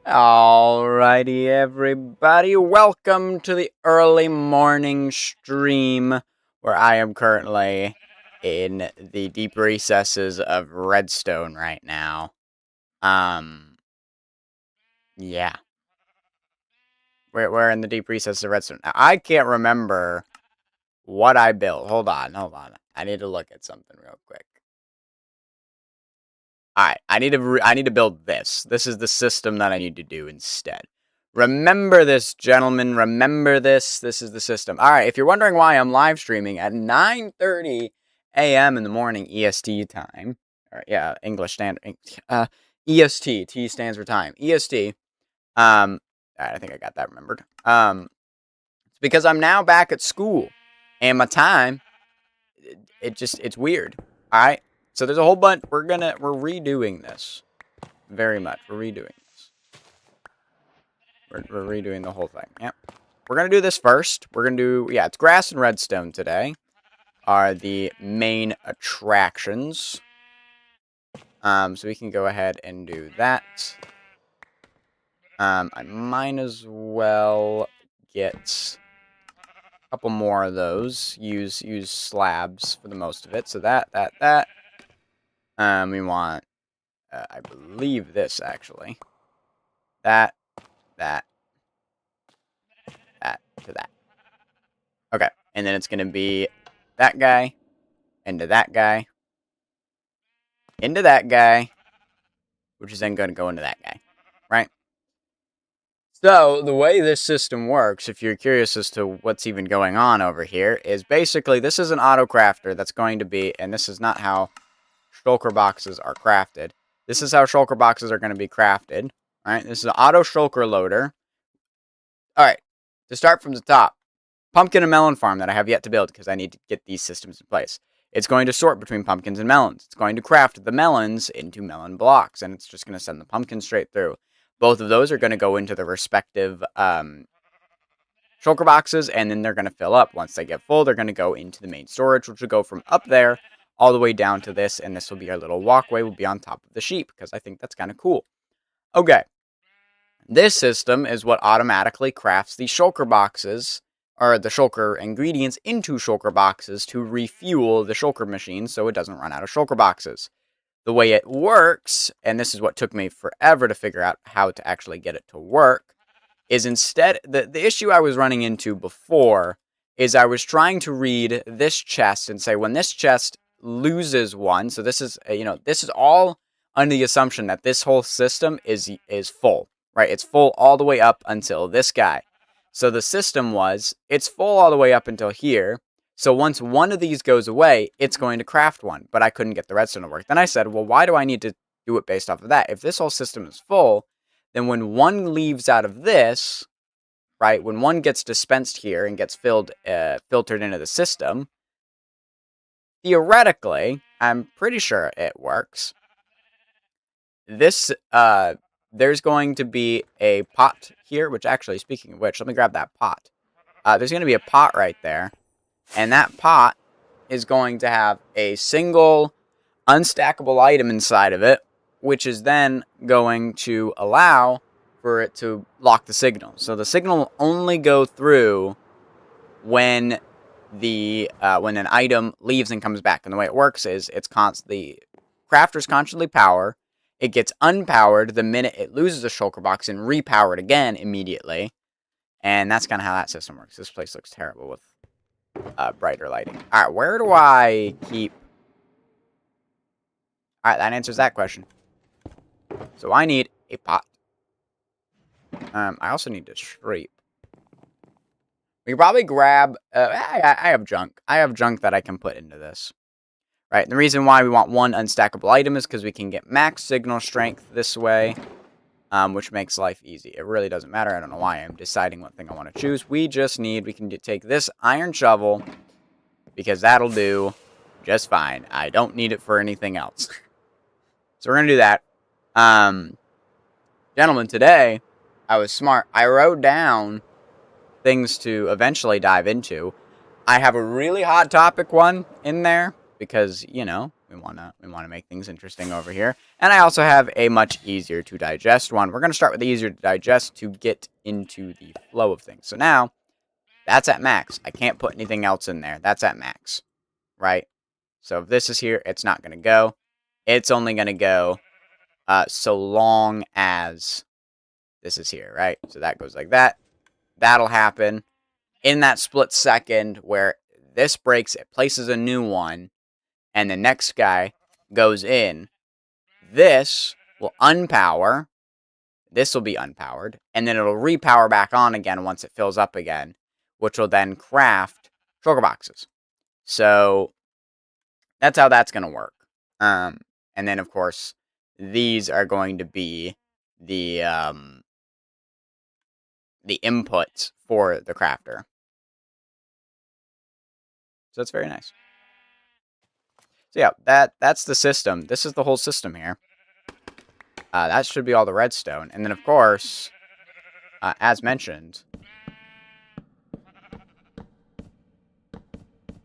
Alrighty, everybody, welcome to the early morning stream where I am currently in the deep recesses of Redstone right now. Yeah. We're in the deep recesses of Redstone. Now, I can't remember what I built. Hold on. I need to look at something real quick. Alright, I need to build this. This is the system that I need to do instead. Remember this, gentlemen. Remember this. This is the system. Alright, if you're wondering why I'm live streaming at 9:30 a.m. in the morning EST time, or yeah, English Standard, EST. T stands for time. EST. Alright, I think I got that remembered. It's because I'm now back at school, and my time, it's weird. Alright? So there's a whole bunch. We're redoing this. Very much. We're redoing this. We're redoing the whole thing. Yep. We're gonna do this first. We're gonna do, yeah, it's grass and redstone today. Are the main attractions. So we can go ahead and do that. I might as well get a couple more of those. Use slabs for the most of it. So that. We want, I believe this, actually. That to that. Okay, and then it's going to be that guy, into that guy, into that guy, which is then going to go into that guy, right? So, the way this system works, if you're curious as to what's even going on over here, is basically this is an auto crafter that's going to be, and this is not how shulker boxes are crafted. This is how shulker boxes are going to be crafted, right? This is an auto shulker loader. Alright, to start from the top, pumpkin and melon farm that I have yet to build because I need to get these systems in place. It's going to sort between pumpkins and melons. It's going to craft the melons into melon blocks, and it's just going to send the pumpkins straight through. Both of those are going to go into the respective shulker boxes, and then they're going to fill up. Once they get full, they're going to go into the main storage, which will go from up there all the way down to this, and this will be our little walkway. Will be on top of the sheep, because I think that's kind of cool. Okay. This system is what automatically crafts the shulker boxes, or the shulker ingredients into shulker boxes to refuel the shulker machine so it doesn't run out of shulker boxes. The way it works, and this is what took me forever to figure out how to actually get it to work, is instead, the issue I was running into before is I was trying to read this chest and say when this chest loses one, so this is, this is all under the assumption that this whole system is full. Right, it's full all the way up until this guy. So the system was, it's full all the way up until here. So once one of these goes away, it's going to craft one. But I couldn't get the redstone to work. Then I said, well, why do I need to do it based off of that? If this whole system is full, then when one leaves out of this, right, when one gets dispensed here and gets filtered into the system, theoretically, I'm pretty sure it works. This, there's going to be a pot here, which actually, speaking of which, let me grab that pot. There's going to be a pot right there, and that pot is going to have a single unstackable item inside of it, which is then going to allow for it to lock the signal. So the signal will only go through when when an item leaves and comes back. And the way it works is the crafter's constantly power. It gets unpowered the minute it loses a shulker box and repowered again immediately. And that's kind of how that system works. This place looks terrible with brighter lighting. Alright, where do I keep... Alright, that answers that question. So I need a pot. I also need to scrape. We can probably grab... I have junk. I have junk that I can put into this. Right, and the reason why we want one unstackable item is because we can get max signal strength this way, which makes life easy. It really doesn't matter. I don't know why I'm deciding what thing I want to choose. We can take this iron shovel, because that'll do just fine. I don't need it for anything else. So we're going to do that. Gentlemen, today, I was smart. I wrote down things to eventually dive into. I have a really hot topic one in there. Because, We wanna make things interesting over here. And I also have a much easier to digest one. We're gonna start with the easier to digest to get into the flow of things. So now, that's at max. I can't put anything else in there. That's at max, right? So if this is here, it's not gonna go. It's only gonna go so long as this is here, right? So that goes like that. That'll happen. In that split second where this breaks, it places a new one, and the next guy goes in. This will unpower. This will be unpowered, and then it'll repower back on again once it fills up again, which will then craft shulker boxes. So that's how that's going to work. And then, of course, these are going to be the inputs for the crafter. So it's very nice. So yeah, that's the system. This is the whole system here. That should be all the redstone. And then, of course, as mentioned,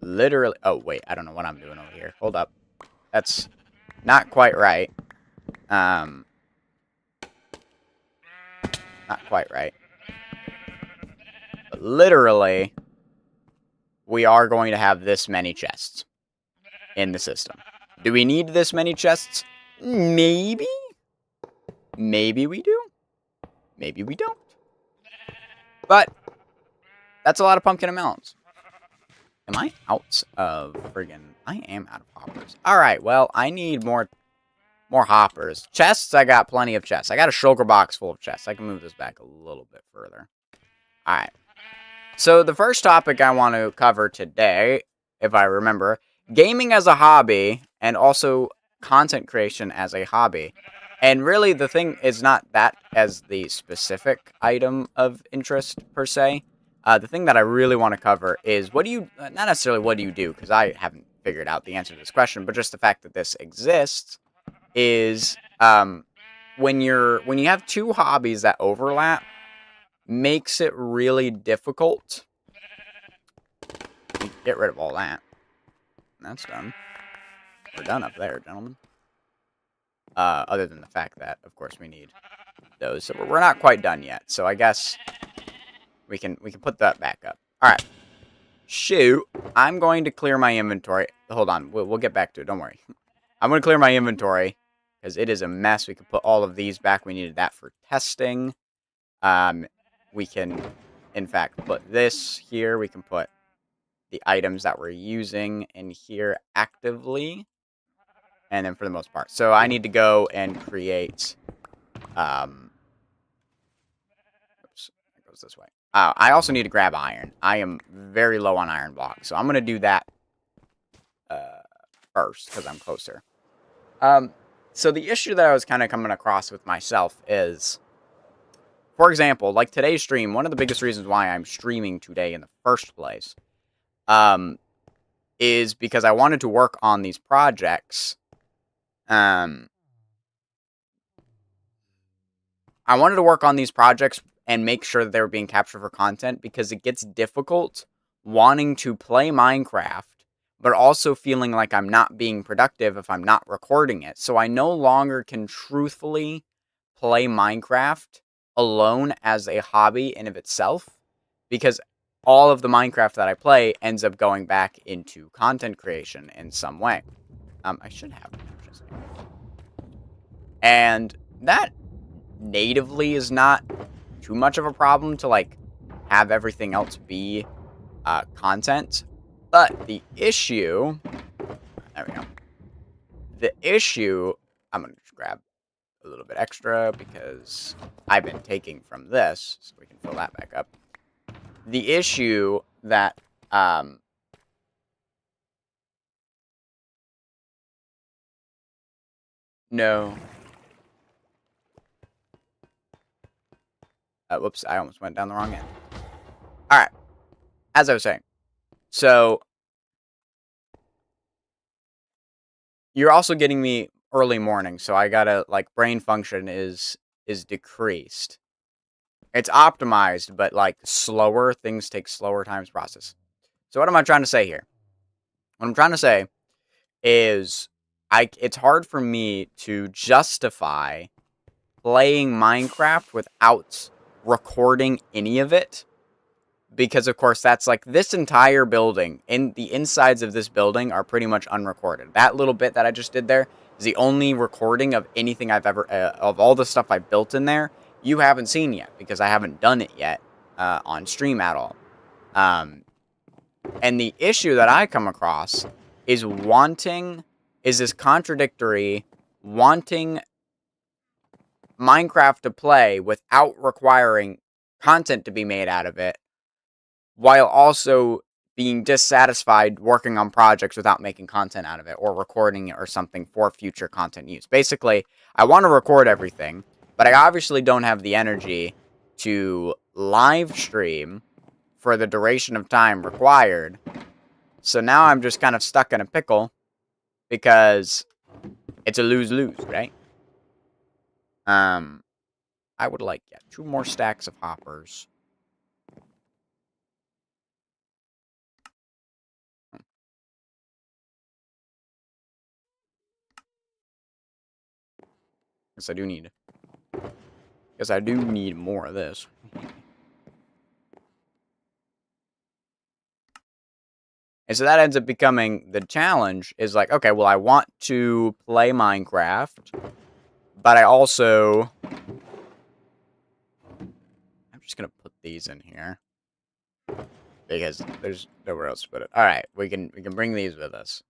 literally... Oh, wait. I don't know what I'm doing over here. Hold up. That's not quite right. Not quite right. But literally, we are going to have this many chests in the system. Do we need this many chests? Maybe. Maybe we do. Maybe we don't. But that's a lot of pumpkin and melons. Am I out of friggin... I am out of hoppers. Alright, well, I need more hoppers. Chests, I got plenty of chests. I got a shulker box full of chests. I can move this back a little bit further. Alright. So the first topic I want to cover today, if I remember, gaming as a hobby, and also content creation as a hobby. And really, the thing is not that as the specific item of interest, per se. The thing that I really want to cover is, what do you... not necessarily what do you do, because I haven't figured out the answer to this question, but just the fact that this exists is, when you have two hobbies that overlap, makes it really difficult. Get rid of all that. That's done. We're done up there, gentlemen. Other than the fact that, of course, we need those. So we're not quite done yet. So I guess we can put that back up. All right. Shoot. I'm going to clear my inventory. Hold on. We'll get back to it. Don't worry. I'm going to clear my inventory because it is a mess. We can put all of these back. We needed that for testing. We can, in fact, put this here. We can put the items that we're using in here actively. And then for the most part. So I need to go and create... oops, it goes this way. I also need to grab iron. I am very low on iron blocks. So I'm going to do that first because I'm closer. So the issue that I was kind of coming across with myself is... For example, like today's stream, one of the biggest reasons why I'm streaming today in the first place is because I wanted to work on these projects. I wanted to work on these projects and make sure that they were being captured for content because it gets difficult wanting to play Minecraft, but also feeling like I'm not being productive if I'm not recording it. So I no longer can truthfully play Minecraft alone as a hobby in of itself, because all of the Minecraft that I play ends up going back into content creation in some way. I should have just... And that natively is not too much of a problem to, like, have everything else be content. But the issue... There we go. The issue... I'm going to just grab a little bit extra because I've been taking from this, so we can fill that back up. The issue that no. Whoops, I almost went down the wrong end. Alright. As I was saying. So you're also getting me early morning, so I gotta, like, brain function is decreased. It's optimized, but, like, slower. Things take slower times to process. So what am I trying to say here? What I'm trying to say is it's hard for me to justify playing Minecraft without recording any of it. Because, of course, that's like this entire building. The insides of this building are pretty much unrecorded. That little bit that I just did there is the only recording of anything I've ever, of all the stuff I built in there, you haven't seen yet. Because I haven't done it yet on stream at all. And the issue that I come across is this contradictory, wanting Minecraft to play without requiring content to be made out of it, while also being dissatisfied working on projects without making content out of it, or recording it or something for future content use. Basically, I want to record everything, but I obviously don't have the energy to live stream for the duration of time required. So now I'm just kind of stuck in a pickle, because it's a lose-lose, right? I would like, 2 more stacks of hoppers. Guess I do need more of this. And so that ends up becoming the challenge, is like, okay, well, I want to play Minecraft, but I also... I'm just going to put these in here, because there's nowhere else to put it. Alright, we can bring these with us.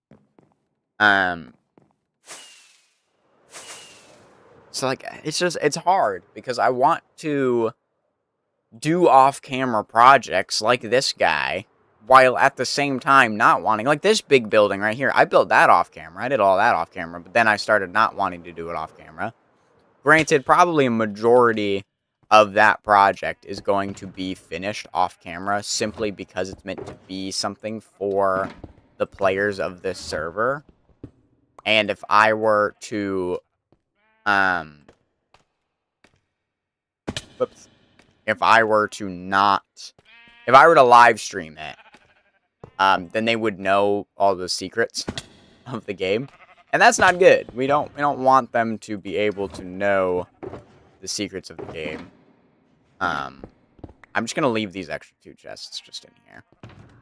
So, like, it's hard, because I want to do off-camera projects like this guy, while at the same time not wanting, like this big building right here, I built that off-camera, I did all that off-camera, but then I started not wanting to do it off-camera. Granted, probably a majority of that project is going to be finished off-camera, simply because it's meant to be something for the players of this server. And if I were to, if I were to live stream it, then they would know all the secrets of the game. And that's not good. We don't want them to be able to know the secrets of the game. I'm just gonna leave these extra 2 chests just in here.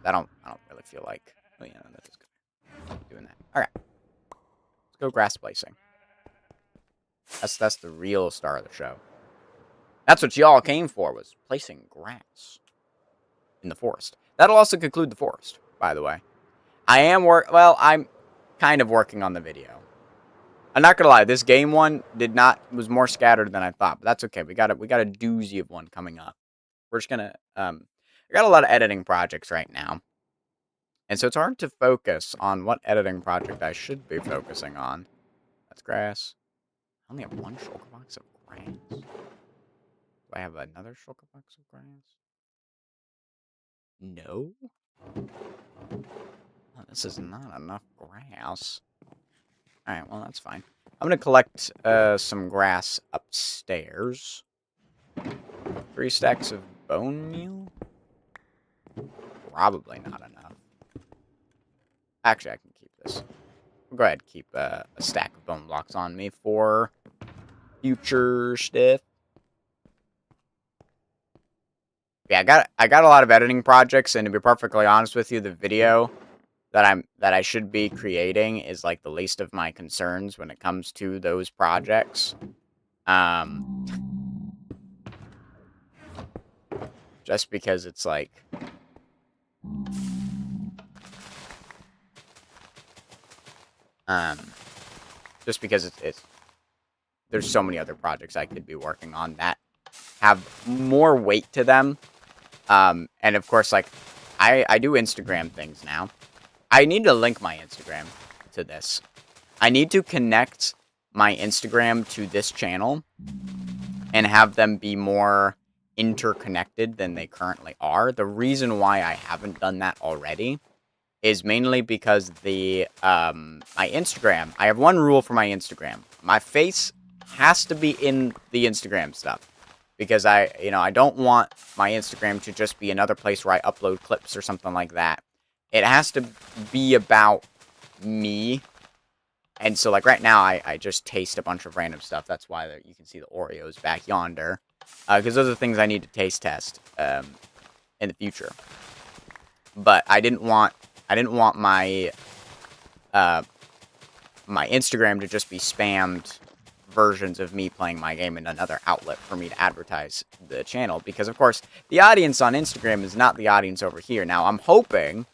I don't really feel like, oh yeah, that is good. Doing that. Alright. Let's go grass placing. That's the real star of the show. That's what y'all came for, was placing grass in the forest. That'll also conclude the forest, by the way. I'm kind of working on the video. I'm not gonna lie, this game one was more scattered than I thought, but that's okay. We got a doozy of one coming up. We're just gonna, I got a lot of editing projects right now. And so it's hard to focus on what editing project I should be focusing on. That's grass. I only have 1 shulker box of grass. Do I have another shulker box of grass? No? Oh, this is not enough grass. Alright, well, that's fine. I'm gonna collect some grass upstairs. 3 stacks of bone meal? Probably not enough. Actually, I can keep this. We'll go ahead and keep a stack of bone blocks on me for future stuff. Yeah, I got a lot of editing projects, and to be perfectly honest with you, the video that I should be creating is like the least of my concerns when it comes to those projects. Just because it's like, just because it's there's so many other projects I could be working on that have more weight to them. And of course, like, I do Instagram things now. I need to link my Instagram to this. I need to connect my Instagram to this channel and have them be more interconnected than they currently are. The reason why I haven't done that already is mainly because my Instagram, I have one rule for my Instagram. My face has to be in the Instagram stuff. Because I don't want my Instagram to just be another place where I upload clips or something like that. It has to be about me And so, like, right now, I just taste a bunch of random stuff. That's why you can see the Oreos back yonder. Because those are things I need to taste test in the future. But I didn't want my my Instagram to just be spammed versions of me playing my game in another outlet for me to advertise the channel. Because, of course, the audience on Instagram is not the audience over here. Now, I'm hoping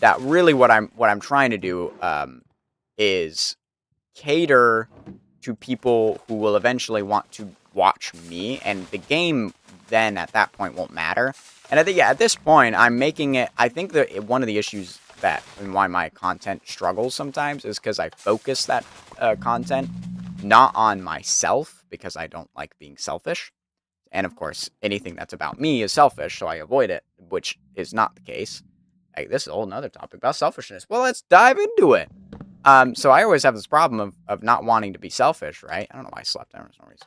that really what I'm trying to do is cater to people who will eventually want to watch me, and the game then at that point won't matter. And I think, yeah, at this point, I'm making it, I think that one of the issues that, and why my content struggles sometimes, is because I focus that content not on myself, because I don't like being selfish. And of course, anything that's about me is selfish, so I avoid it, which is not the case. Hey, this is a whole nother topic about selfishness. Well, let's dive into it. So I always have this problem of not wanting to be selfish, right? I don't know why I slept. There's no reason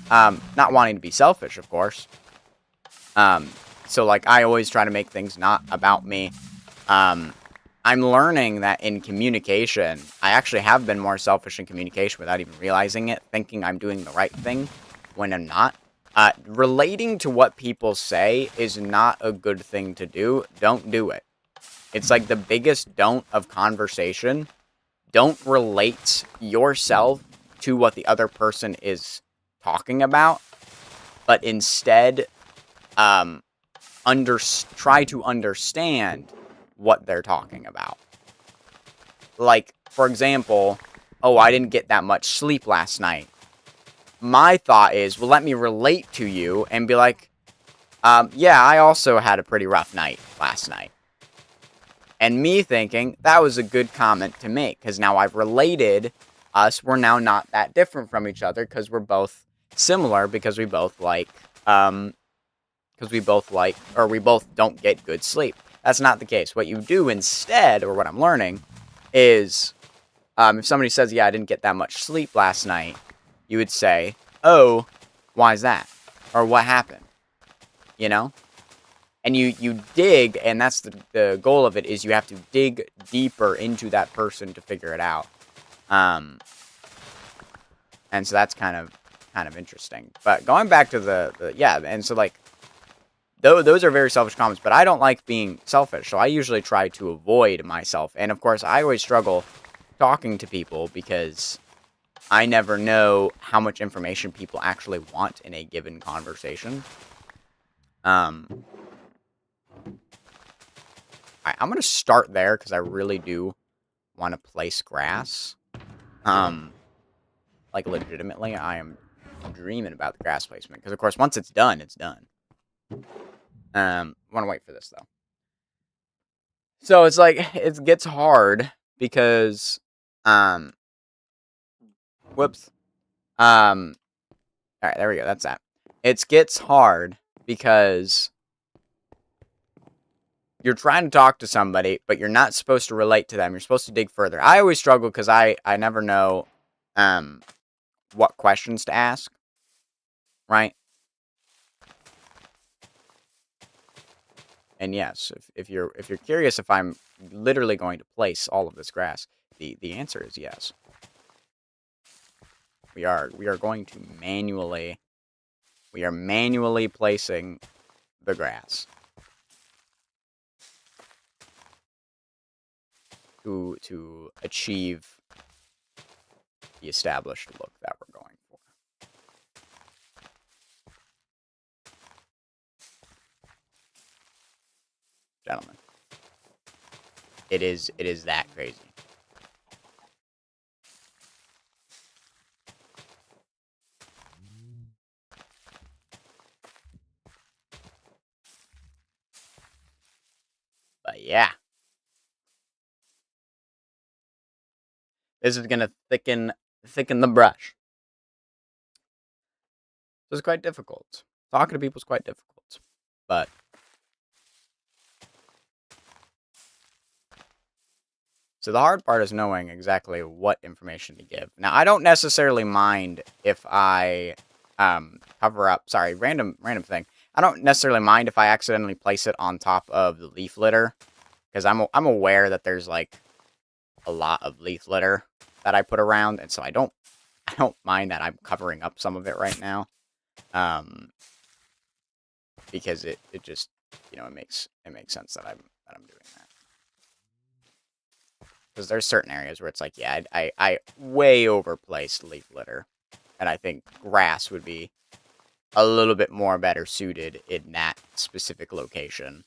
to. Not wanting to be selfish, of course. So, like, I always try to make things not about me. I'm learning that in communication, I actually have been more selfish in communication without even realizing it, thinking I'm doing the right thing when I'm not. Relating to what people say is not a good thing to do. Don't do it. It's like the biggest don't of conversation. Don't relate yourself to what the other person is talking about, but instead try to understand what they're talking about. Like, for example, oh, I didn't get that much sleep last night. My thought is, well, let me relate to you and be like, yeah, I also had a pretty rough night last night. And me thinking, that was a good comment to make, because now I've related us. We're now not that different from each other, because we're both similar, because we both we both don't get good sleep. That's not the case. What you do instead, or what I'm learning, is if somebody says, yeah, I didn't get that much sleep last night, you would say, oh, why is that? Or what happened? You know? And you dig, and that's the goal of it, is you have to dig deeper into that person to figure it out. And so that's kind of interesting. But going back to yeah, and so, like, those are very selfish comments, but I don't like being selfish, so I usually try to avoid myself. And, of course, I always struggle talking to people because I never know how much information people actually want in a given conversation. I'm going to start there because I really do want to place grass. Like, legitimately, I am dreaming about the grass placement. Because, of course, once it's done, it's done. I want to wait for this, though. So, it's like, it gets hard because, whoops. Alright, there we go, that's that. It gets hard because you're trying to talk to somebody, but you're not supposed to relate to them. You're supposed to dig further. I always struggle because I never know what questions to ask, right? And yes, if you're curious if I'm literally going to place all of this grass, the answer is yes. We are going to manually placing the grass to achieve the established look that we're going for. Gentlemen, it is that crazy. But yeah. This is going to thicken the brush. So it's quite difficult. Talking to people is quite difficult. But so the hard part is knowing exactly what information to give. Now, I don't necessarily mind if I cover up, sorry, random thing. I don't necessarily mind if I accidentally place it on top of the leaf litter, because I'm aware that there's like a lot of leaf litter that I put around, and so I don't mind that I'm covering up some of it right now, because it just, you know, it makes sense that I'm doing that. Because there's certain areas where it's like, yeah, I way overplaced leaf litter, and I think grass would be a little bit more better suited in that specific location.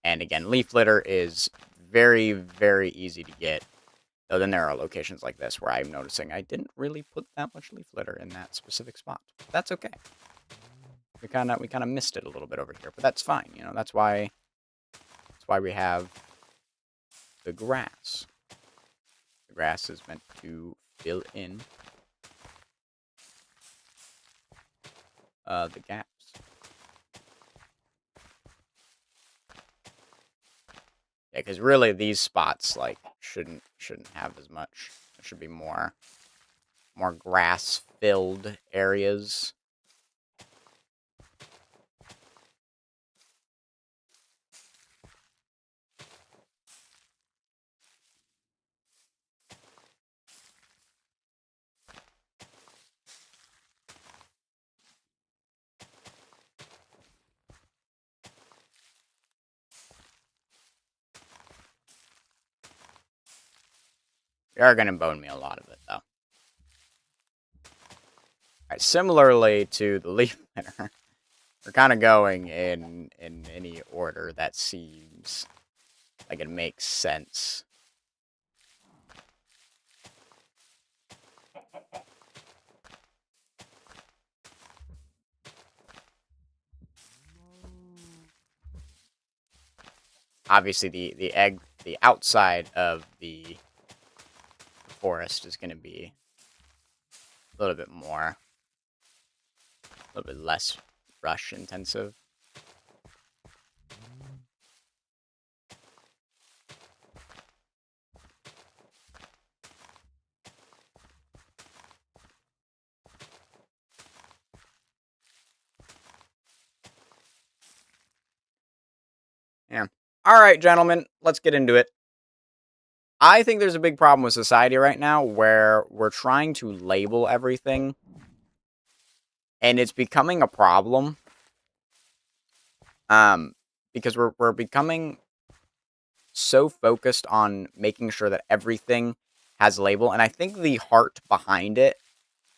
And again, leaf litter is very, very easy to get. Though then there are locations like this where I'm noticing I didn't really put that much leaf litter in that specific spot. That's okay. We kind of missed it a little bit over here, but that's fine. You know, that's why we have the grass. The grass is meant to fill in the gaps. Yeah, because really these spots like shouldn't have as much. There should be more grass filled areas. We are going to bone meal a lot of it, though. Alright, similarly to the leaf litter, we're kind of going in any order that seems like it makes sense. Obviously, the outside of the forest is going to be a little bit more, a little bit less rush intensive. Yeah. All right, gentlemen, let's get into it. I think there's a big problem with society right now where we're trying to label everything, and it's becoming a problem. Because we're becoming so focused on making sure that everything has a label, and I think the heart behind it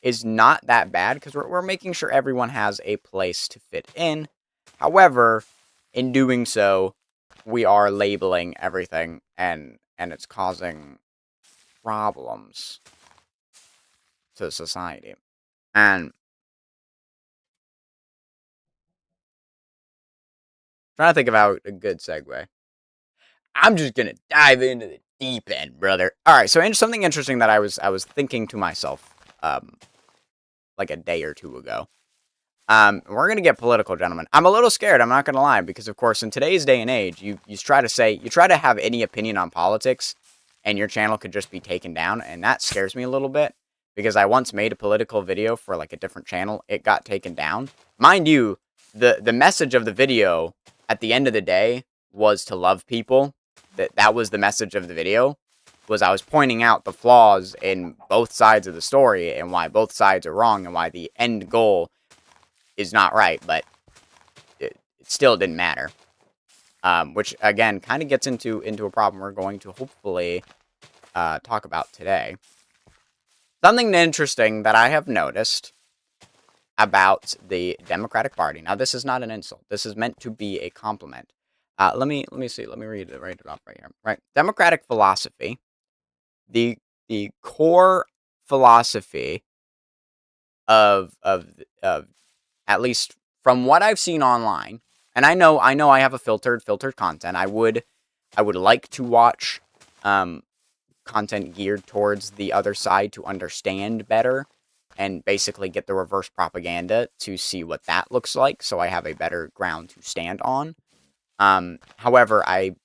is not that bad because we're making sure everyone has a place to fit in. However, in doing so, we are labeling everything, and it's causing problems to society. And trying to think about a good segue. I'm just gonna dive into the deep end, brother. All right, so something interesting that I was thinking to myself, like a day or two ago. We're gonna get political, gentlemen. I'm a little scared. I'm not gonna lie, because of course, in today's day and age, you try to have any opinion on politics, and your channel could just be taken down, and that scares me a little bit. Because I once made a political video for like a different channel, it got taken down. Mind you, the message of the video at the end of the day was to love people. That was the message of the video. Was I was pointing out the flaws in both sides of the story and why both sides are wrong and why the end goal is not right, but it still didn't matter. Which again kind of gets into a problem we're going to hopefully talk about today. Something interesting that I have noticed about the Democratic Party. Now, this is not an insult. This is meant to be a compliment. Let me see. Let me read it off right here. Right, democratic philosophy. The core philosophy of at least from what I've seen online, and I know I have a filtered content. I would like to watch content geared towards the other side to understand better and basically get the reverse propaganda to see what that looks like, so I have a better ground to stand on. However, I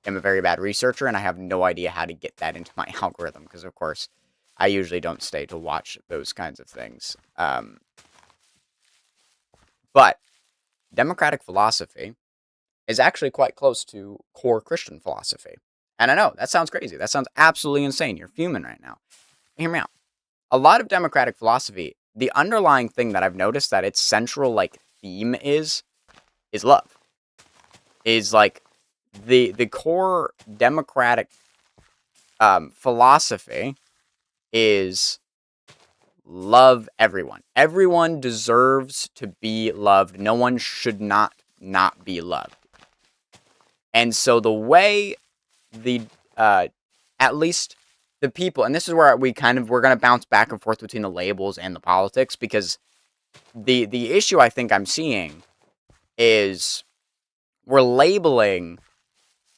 am a very bad researcher, and I have no idea how to get that into my algorithm, because, of course, I usually don't stay to watch those kinds of things. But democratic philosophy is actually quite close to core Christian philosophy. And I know, that sounds crazy. That sounds absolutely insane. You're fuming right now. hear me out. A lot of democratic philosophy, the underlying thing that I've noticed that its central like theme is love. Is like the core democratic philosophy is love everyone. Everyone deserves to be loved. No one should not be loved. And so the way the at least the people, and this is where we're going to bounce back and forth between the labels and the politics, because the issue I think I'm seeing is we're labeling.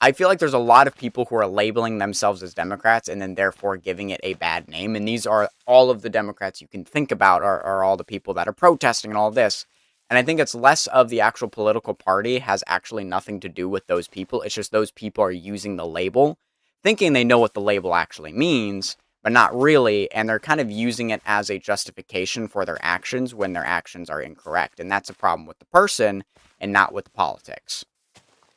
I feel like there's a lot of people who are labeling themselves as Democrats and then therefore giving it a bad name. And these are all of the Democrats you can think about are all the people that are protesting and all of this. And I think it's less of the actual political party has actually nothing to do with those people. It's just those people are using the label, thinking they know what the label actually means, but not really. And they're kind of using it as a justification for their actions when their actions are incorrect. And that's a problem with the person and not with the politics.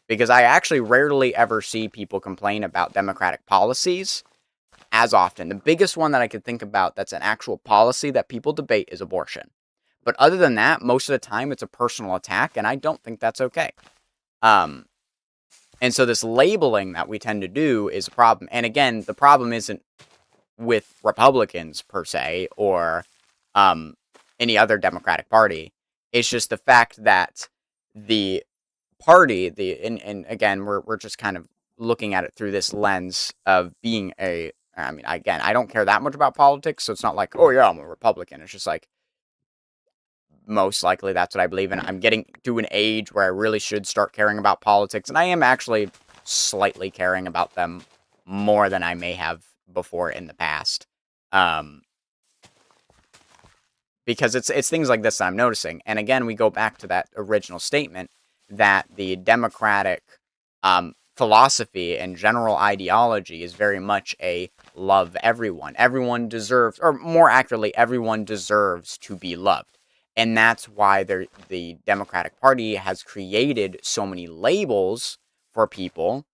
Because I actually rarely ever see people complain about Democratic policies as often. The biggest one that I could think about that's an actual policy that people debate is abortion. But other than that, most of the time it's a personal attack, and I don't think that's okay. And so this labeling that we tend to do is a problem. And again, the problem isn't with Republicans per se or any other Democratic Party. It's just the fact that the party, and again, we're just kind of looking at it through this lens of being I mean, again, I don't care that much about politics, so it's not like, oh yeah, I'm a Republican. It's just like, most likely that's what I believe in. I'm getting to an age where I really should start caring about politics, and I am actually slightly caring about them more than I may have before in the past. Because it's things like this that I'm noticing. And again, we go back to that original statement that the democratic philosophy and general ideology is very much a love everyone. Everyone deserves, or more accurately, everyone deserves to be loved. And that's why the Democratic Party has created so many labels for people,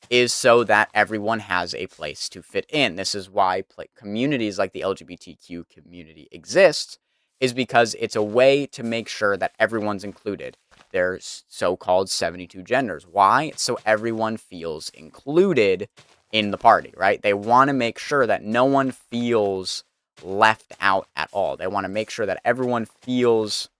is so that everyone has a place to fit in. This is why communities like the LGBTQ community exist, is because it's a way to make sure that everyone's included. There's so-called 72 genders. Why? So everyone feels included in the party, right? They want to make sure that no one feels left out at all. They want to make sure that everyone feels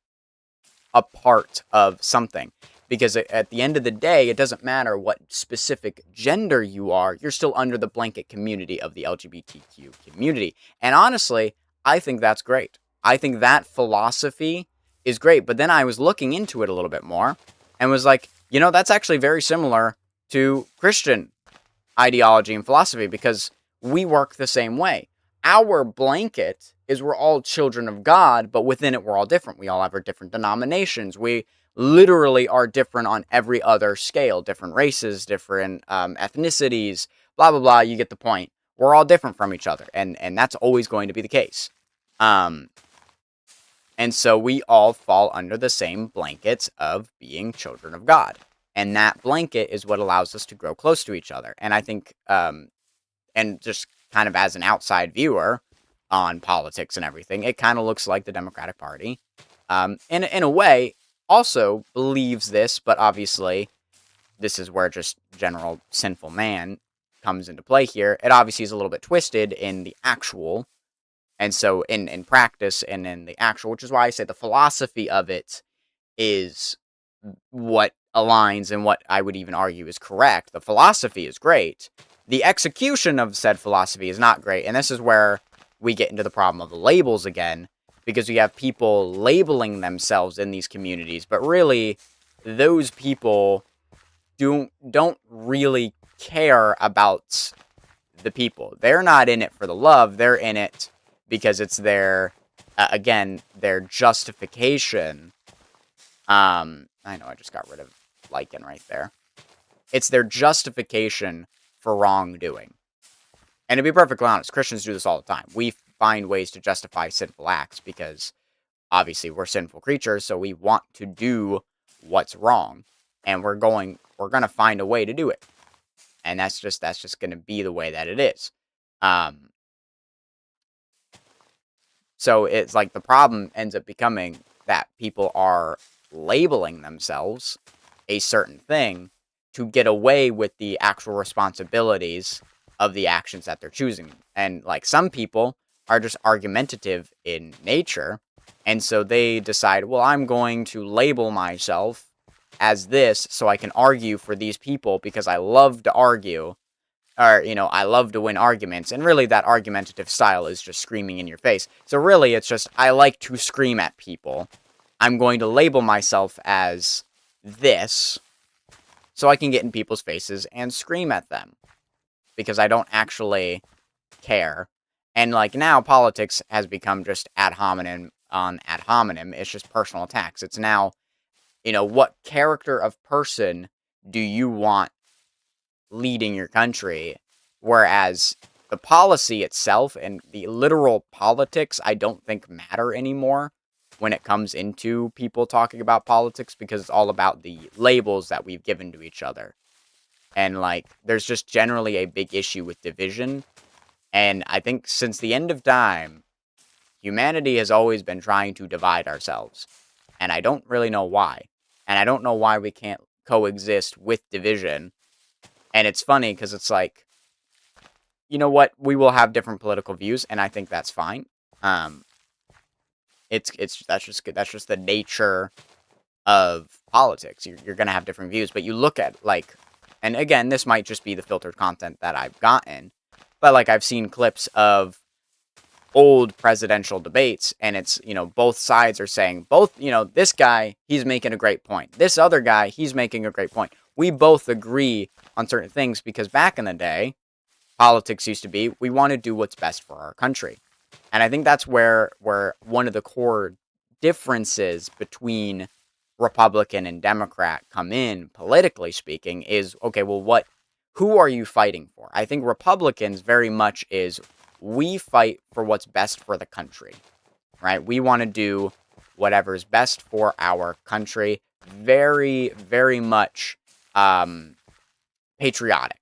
a part of something. Because at the end of the day, it doesn't matter what specific gender you are, you're still under the blanket community of the LGBTQ community. And honestly, I think that's great. I think that philosophy is great. But then I was looking into it a little bit more and was like, that's actually very similar to Christian ideology and philosophy, because we work the same way. Our blanket is we're all children of God, but within it we're all different. We all have our different denominations. We literally are different on every other scale. Different races, different ethnicities, blah, blah, blah. You get the point. We're all different from each other, and that's always going to be the case. And so we all fall under the same blankets of being children of God. And that blanket is what allows us to grow close to each other. And I think, and just kind of as an outside viewer on politics and everything, it kind of looks like the Democratic Party, in a way, also believes this, but obviously, this is where just general sinful man comes into play here. It obviously is a little bit twisted in the actual, and so in practice and in the actual, which is why I say the philosophy of it is what aligns and what I would even argue is correct. The philosophy is great. The execution of said philosophy is not great. And this is where we get into the problem of the labels again, because we have people labeling themselves in these communities, but really those people don't really care about the people. They're not in it for the love. They're in it because it's their, again, their justification. I know I just got rid of Lycan right there. It's their justification for wrongdoing. And to be perfectly honest, Christians do this all the time. We find ways to justify sinful acts because obviously we're sinful creatures, so we want to do what's wrong. And we're going to find a way to do it. And that's just going to be the way that it is. So it's like the problem ends up becoming that people are labeling themselves a certain thing to get away with the actual responsibilities of the actions that they're choosing. And like some people are just argumentative in nature, and so they decide, well, I'm going to label myself as this so I can argue for these people because I love to argue, or, I love to win arguments. And really, that argumentative style is just screaming in your face. So really, it's just, I like to scream at people. I'm going to label myself as this so I can get in people's faces and scream at them because I don't actually care. And like now, politics has become just ad hominem on ad hominem. It's just personal attacks. It's now, what character of person do you want leading your country? Whereas the policy itself and the literal politics, I don't think matter anymore when it comes into people talking about politics, because it's all about the labels that we've given to each other. And like, there's just generally a big issue with division. And I think since the end of time, humanity has always been trying to divide ourselves. And I don't really know why. And I don't know why we can't coexist with division. And it's funny because it's like, you know what? We will have different political views, and I think that's fine. Um, that's just good. That's just the nature of politics. You're gonna have different views, but you look at like, and again, this might just be the filtered content that I've gotten, but like I've seen clips of old presidential debates, and it's, both sides are saying both, this guy, he's making a great point. This other guy, he's making a great point. We both agree on certain things because back in the day, politics used to be, we want to do what's best for our country. And I think that's where one of the core differences between Republican and Democrat come in, politically speaking, is, okay, well, who are you fighting for? I think Republicans very much is, we fight for what's best for the country, right? We want to do whatever's best for our country. Very, very much patriotic.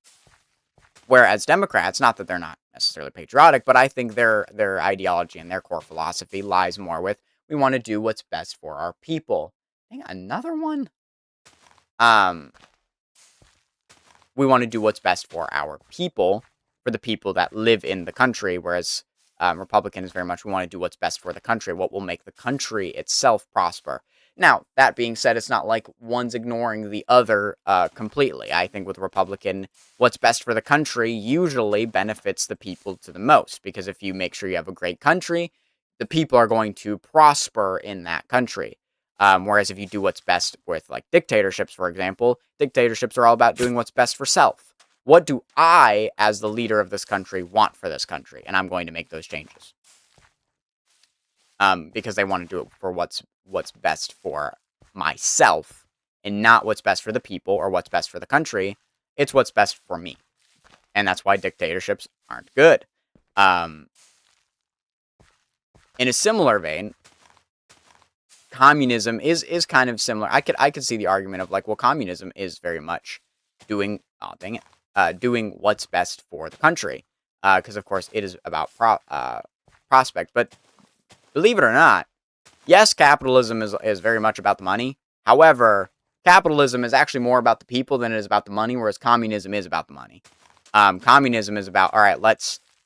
Whereas Democrats, not that they're not necessarily patriotic, but I think their ideology and their core philosophy lies more with, we want to do what's best for our people. I think another one. We want to do what's best for our people, for the people that live in the country, whereas Republican is very much, we want to do what's best for the country, what will make the country itself prosper. Now, that being said, it's not like one's ignoring the other completely. I think with Republican, what's best for the country usually benefits the people to the most, because if you make sure you have a great country, the people are going to prosper in that country. Whereas if you do what's best with like dictatorships, for example, dictatorships are all about doing what's best for self. What do I, as the leader of this country, want for this country? And I'm going to make those changes. Because they want to do it for what's best for myself, and not what's best for the people or what's best for the country. It's what's best for me. And that's why dictatorships aren't good. In a similar vein, communism is kind of similar. I could see the argument of like, well, communism is very much doing, doing what's best for the country, because of course it is about prospect. But believe it or not, yes, capitalism is very much about the money. However, capitalism is actually more about the people than it is about the money, whereas communism is about the money. Communism is about, all right,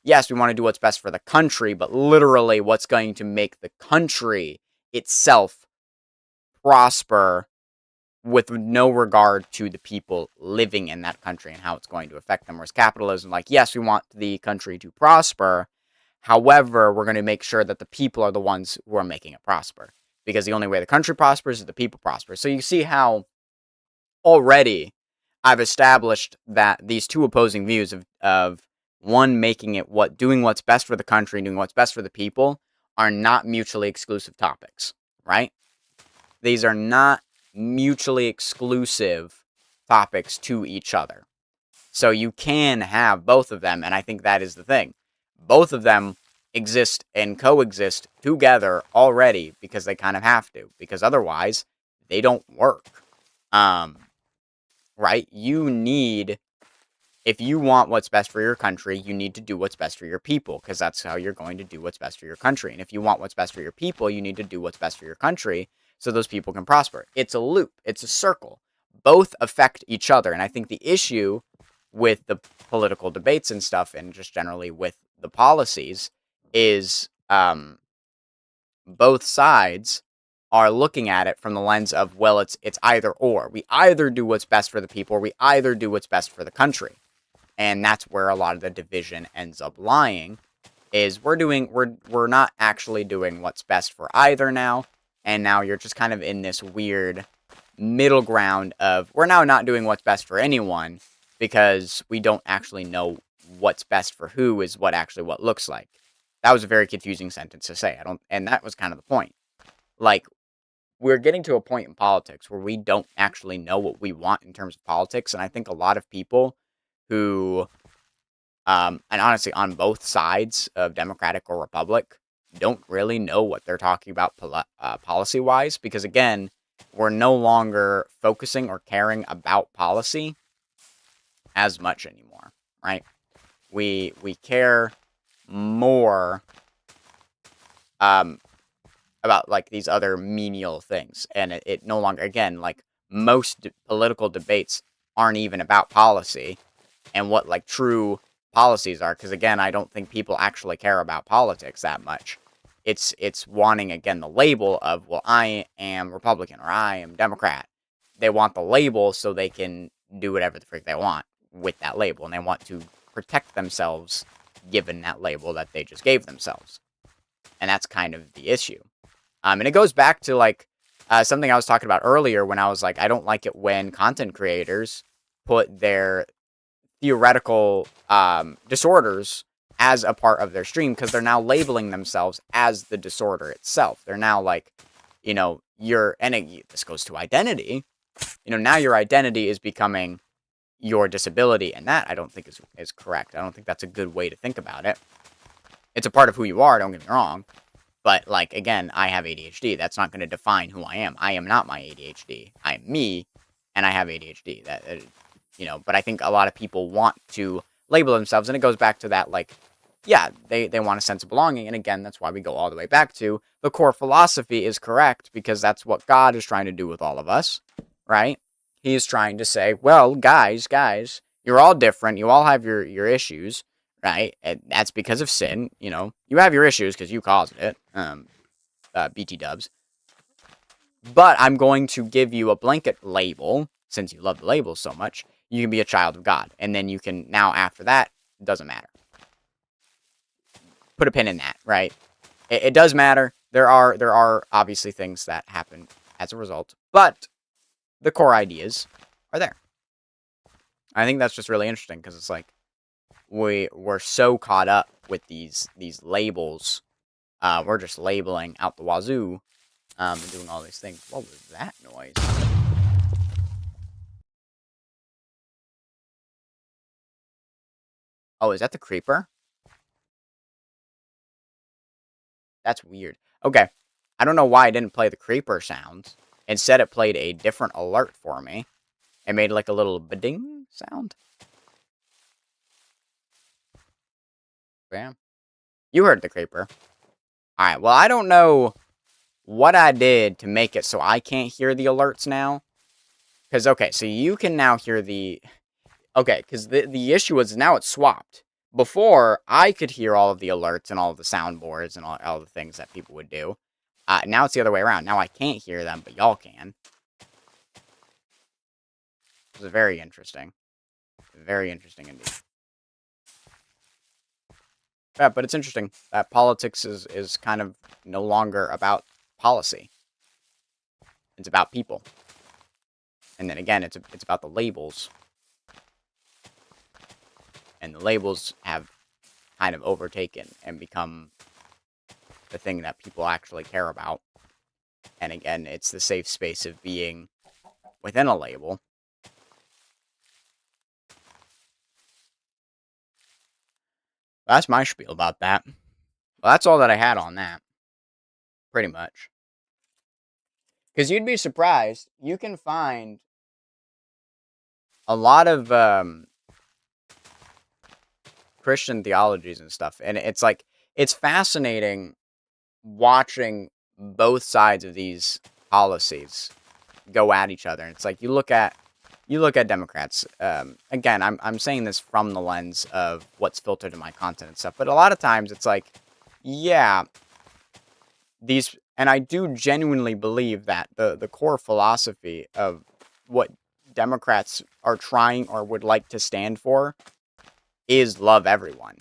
yes, we want to do what's best for the country, but literally what's going to make the country itself prosper with no regard to the people living in that country and how it's going to affect them. Whereas capitalism, like, yes, we want the country to prosper. However, we're going to make sure that the people are the ones who are making it prosper. Because the only way the country prospers is the people prosper. So you see how already I've established that these two opposing views of one making it doing what's best for the country and doing what's best for the people are not mutually exclusive topics, right? These are not mutually exclusive topics to each other. So you can have both of them, and I think that is the thing. Both of them exist and coexist together already because they kind of have to, because otherwise they don't work. Right? You need if you want what's best for your country, you need to do what's best for your people, because that's how you're going to do what's best for your country. And if you want what's best for your people, you need to do what's best for your country so those people can prosper. It's a loop, it's a circle. Both affect each other. And I think the issue with the political debates and stuff, and just generally with the policies, is both sides are looking at it from the lens of, well, it's either or. We either do what's best for the people, or we either do what's best for the country. And that's where a lot of the division ends up lying, is we're not actually doing what's best for either now, and now you're just kind of in this weird middle ground of, we're now not doing what's best for anyone because we don't actually know what's best for who is what looks like. That was a very confusing sentence to say. And that was kind of the point. Like, we're getting to a point in politics where we don't actually know what we want in terms of politics, and I think a lot of people who, and honestly, on both sides of Democratic or Republic, don't really know what they're talking about policy-wise, because again, we're no longer focusing or caring about policy as much anymore, right? We care more about like these other menial things, and it no longer, again, like most political debates aren't even about policy and what like true policies are, because again, I don't think people actually care about politics that much. It's wanting, again, the label of, well, I am Republican or I am Democrat. They want the label so they can do whatever the frick they want with that label, and they want to protect themselves given that label that they just gave themselves. And that's kind of the issue. And it goes back to like something I was talking about earlier when I was like, I don't like it when content creators put their theoretical disorders as a part of their stream, because they're now labeling themselves as the disorder itself. They're now like, this goes to identity. Now your identity is becoming your disability, and that I don't think is correct. I don't think that's a good way to think about it. It's a part of who you are, don't get me wrong. But, like, again, I have ADHD. That's not going to define who I am. I am not my ADHD. I am me, and I have ADHD. But I think a lot of people want to label themselves, and it goes back to that, like, yeah, they want a sense of belonging, and again, that's why we go all the way back to the core philosophy is correct, because that's what God is trying to do with all of us, right? He is trying to say, well, guys, you're all different. You all have your issues, right? And that's because of sin. You have your issues because you caused it. BT dubs. But I'm going to give you a blanket label, since you love the labels so much. You can be a child of God, and then you can, now after that, it doesn't matter. Put a pin in that, right? It does matter. There are obviously things that happen as a result, but the core ideas are there. I think that's just really interesting, because it's like we're so caught up with these labels. We're just labeling out the wazoo, and doing all these things. What was that noise? Oh, is that the creeper? That's weird. Okay. I don't know why I didn't play the creeper sound. Instead, it played a different alert for me. It made like a little ba-ding sound. Bam. You heard the creeper. Alright, well, I don't know what I did to make it so I can't hear the alerts now. Because, okay, so you can now hear the... Okay, because the issue is now it's swapped. Before, I could hear all of the alerts and all of the soundboards and all the things that people would do. Now it's the other way around. Now I can't hear them, but y'all can. This is very interesting. Very interesting indeed. Yeah, but it's interesting that politics is kind of no longer about policy. It's about people. And then again, it's about the labels. And the labels have kind of overtaken and become the thing that people actually care about. And again, it's the safe space of being within a label. That's my spiel about that. Well, that's all that I had on that. Pretty much. Because you'd be surprised, you can find a lot of Christian theologies and stuff, and it's like it's fascinating watching both sides of these policies go at each other. And it's like you look at Democrats. Again, I'm saying this from the lens of what's filtered in my content and stuff, but a lot of times it's like, yeah, these, and I do genuinely believe that the core philosophy of what Democrats are trying or would like to stand for is love everyone.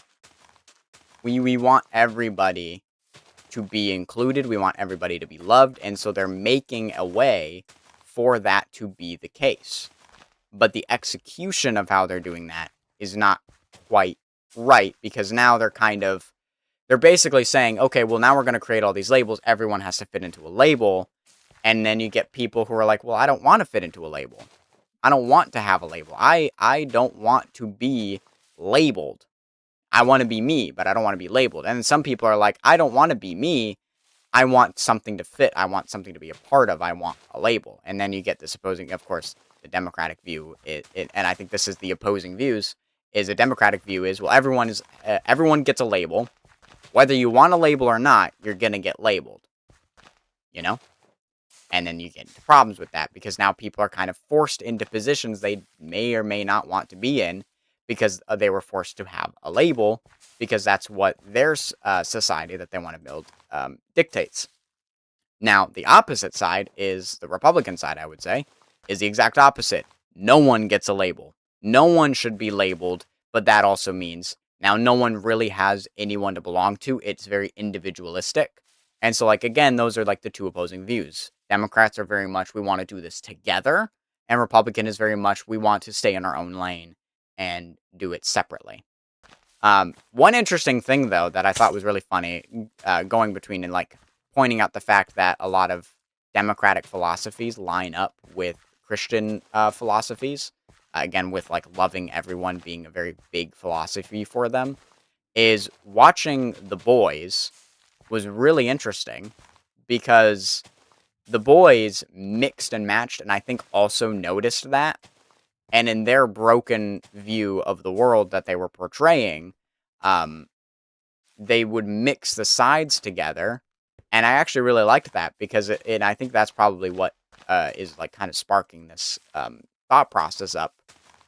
We want everybody to be included. We want everybody to be loved. And so they're making a way for that to be the case. But the execution of how they're doing that is not quite right, because now they're basically saying, okay, well, now we're going to create all these labels. Everyone has to fit into a label. And then you get people who are like, well, I don't want to fit into a label. I don't want to have a label. I don't want to be labeled. I want to be me, but I don't want to be labeled. And some people are like, I don't want to be me. I want something to fit. I want something to be a part of. I want a label. And then you get this opposing, of course, the Democratic view, and I think this is the opposing views, is a Democratic view is, well, everyone gets a label. Whether you want a label or not, you're going to get labeled, you know? And then you get into problems with that, because now people are kind of forced into positions they may or may not want to be in, because they were forced to have a label, because that's what their society that they want to build dictates. Now, the opposite side is the Republican side, I would say, is the exact opposite. No one gets a label. No one should be labeled, but that also means now no one really has anyone to belong to. It's very individualistic. And so, like, again, those are like the two opposing views. Democrats are very much, we want to do this together, and Republican is very much, we want to stay in our own lane and do it separately. One interesting thing, though, that I thought was really funny, going between and like pointing out the fact that a lot of democratic philosophies line up with Christian philosophies, again, with like loving everyone being a very big philosophy for them, is watching The Boys was really interesting, because The Boys mixed and matched, and I think also noticed that. And in their broken view of the world that they were portraying, they would mix the sides together. And I actually really liked that, because and I think that's probably what is like kind of sparking this thought process up,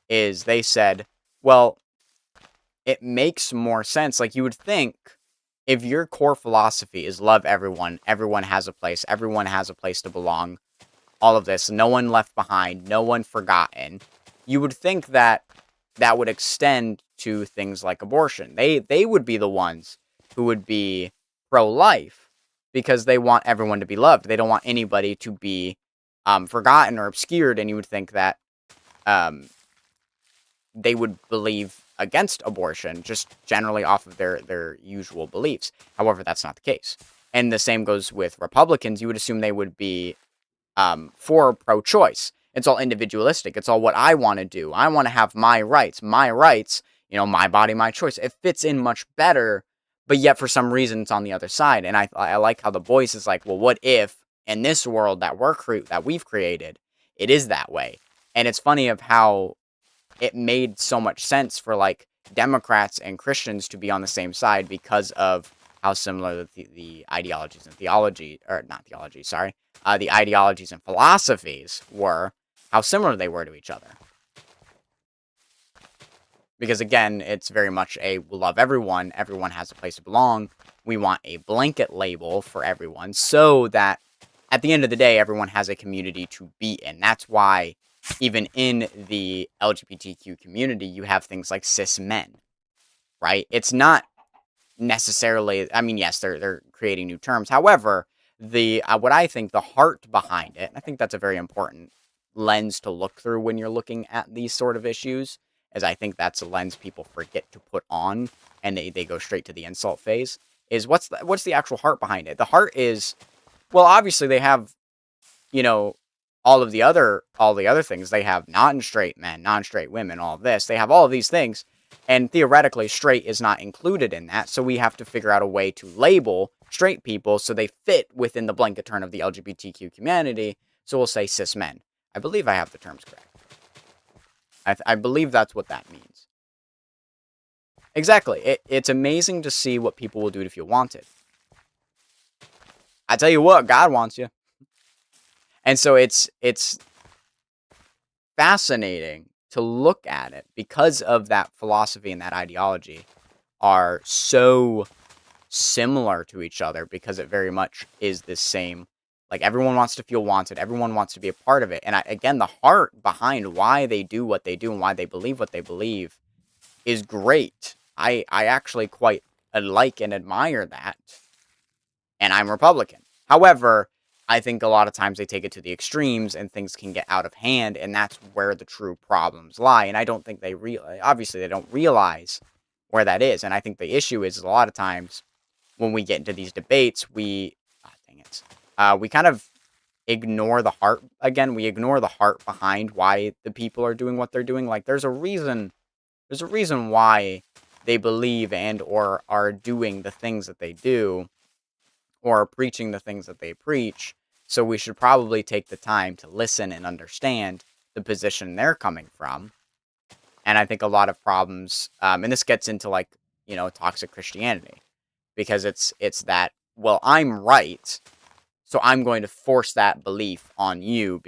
is they said, well, it makes more sense. Like, you would think if your core philosophy is love everyone, everyone has a place to belong, all of this, no one left behind, no one forgotten, you would think that that would extend to things like abortion. They would be the ones who would be pro-life, because they want everyone to be loved. They don't want anybody to be forgotten or obscured, and you would think that they would believe against abortion, just generally off of their usual beliefs. However, that's not the case. And the same goes with Republicans. You would assume they would be for pro-choice. It's all individualistic. It's all what I want to do. I want to have my rights. My rights, my body, my choice. It fits in much better, but yet for some reason it's on the other side. And I like how The Voice is like, well, what if in this world that we've created, it is that way? And it's funny of how it made so much sense for like Democrats and Christians to be on the same side, because of how similar the ideologies and theology, or not theology, sorry, the ideologies and philosophies were, how similar they were to each other. Because again, it's very much we love everyone, everyone has a place to belong, we want a blanket label for everyone, so that at the end of the day, everyone has a community to be in. That's why even in the LGBTQ community, you have things like cis men, right? It's not necessarily, I mean, yes, they're creating new terms. However, what I think the heart behind it, and I think that's a very important lens to look through when you're looking at these sort of issues, is I think that's a lens people forget to put on, and they go straight to the insult phase, is what's the actual heart behind it? The heart is, well, obviously they have, all the other things. They have non-straight men, non-straight women, all of this. They have all of these things. And theoretically, straight is not included in that, so we have to figure out a way to label straight people so they fit within the blanket term of the LGBTQ community, so we'll say cis men. I believe I have the terms correct. I believe that's what that means. Exactly. It's amazing to see what people will do if you want it. I tell you what, God wants you. And so it's fascinating to look at it because of that philosophy and that ideology are so similar to each other because it very much is the same. Like, everyone wants to feel wanted. Everyone wants to be a part of it. And again, the heart behind why they do what they do and why they believe what they believe is great. I actually quite like and admire that. And I'm Republican. However, I think a lot of times they take it to the extremes and things can get out of hand, and that's where the true problems lie. And I don't think they obviously they don't realize where that is. And I think the issue is a lot of times when we get into these debates, dang it, we kind of ignore the heart again. We ignore the heart behind why the people are doing what they're doing. Like, there's a reason why they believe and or are doing the things that they do or are preaching the things that they preach. So we should probably take the time to listen and understand the position they're coming from. And I think a lot of problems, and this gets into, like, toxic Christianity, because it's that, well, I'm right, so I'm going to force that belief on you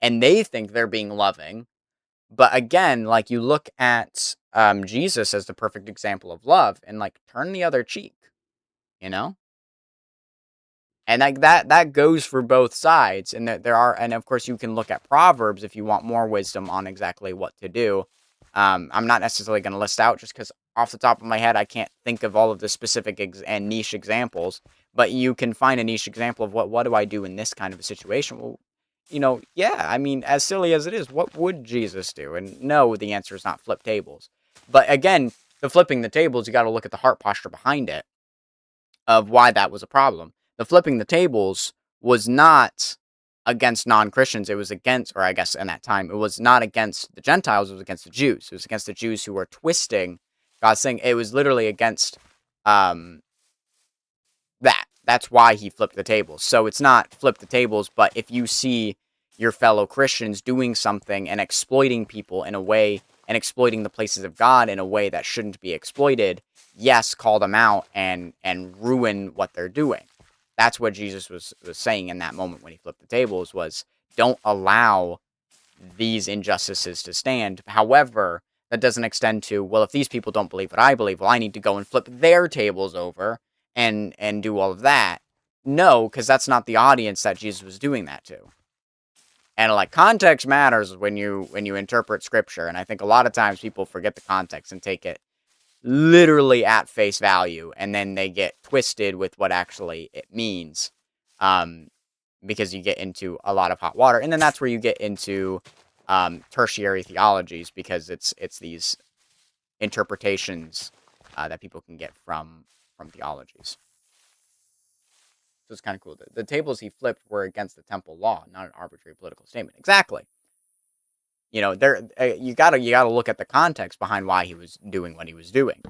and they think they're being loving. But again, like, you look at Jesus as the perfect example of love, and, like, turn the other cheek, you know? And, like, that goes for both sides, and and of course you can look at Proverbs if you want more wisdom on exactly what to do. I'm not necessarily going to list out just because off the top of my head I can't think of all of the specific and niche examples, but you can find a niche example of what do I do in this kind of a situation. Well, yeah, I mean, as silly as it is, what would Jesus do? And no, the answer is not flip tables. But again, the flipping the tables, you got to look at the heart posture behind it of why that was a problem. The flipping the tables was not against non-Christians. It was against, or I guess in that time, it was not against the Gentiles. It was against the Jews. It was against the Jews who were twisting God's thing. It was literally against that. That's why he flipped the tables. So it's not flip the tables, but if you see your fellow Christians doing something and exploiting people in a way, and exploiting the places of God in a way that shouldn't be exploited, yes, call them out and ruin what they're doing. That's what Jesus was saying in that moment when he flipped the tables, was don't allow these injustices to stand. However, that doesn't extend to, well, if these people don't believe what I believe, well, I need to go and flip their tables over and do all of that. No, because that's not the audience that Jesus was doing that to. And, like, context matters when you interpret scripture, and I think a lot of times people forget the context and take it literally at face value, and then they get twisted with what actually it means, because you get into a lot of hot water, and then that's where you get into tertiary theologies, because it's these interpretations that people can get from theologies. So it's kind of cool. The tables he flipped were against the temple law, not an arbitrary political statement. Exactly. There you gotta look at the context behind why he was doing what he was doing.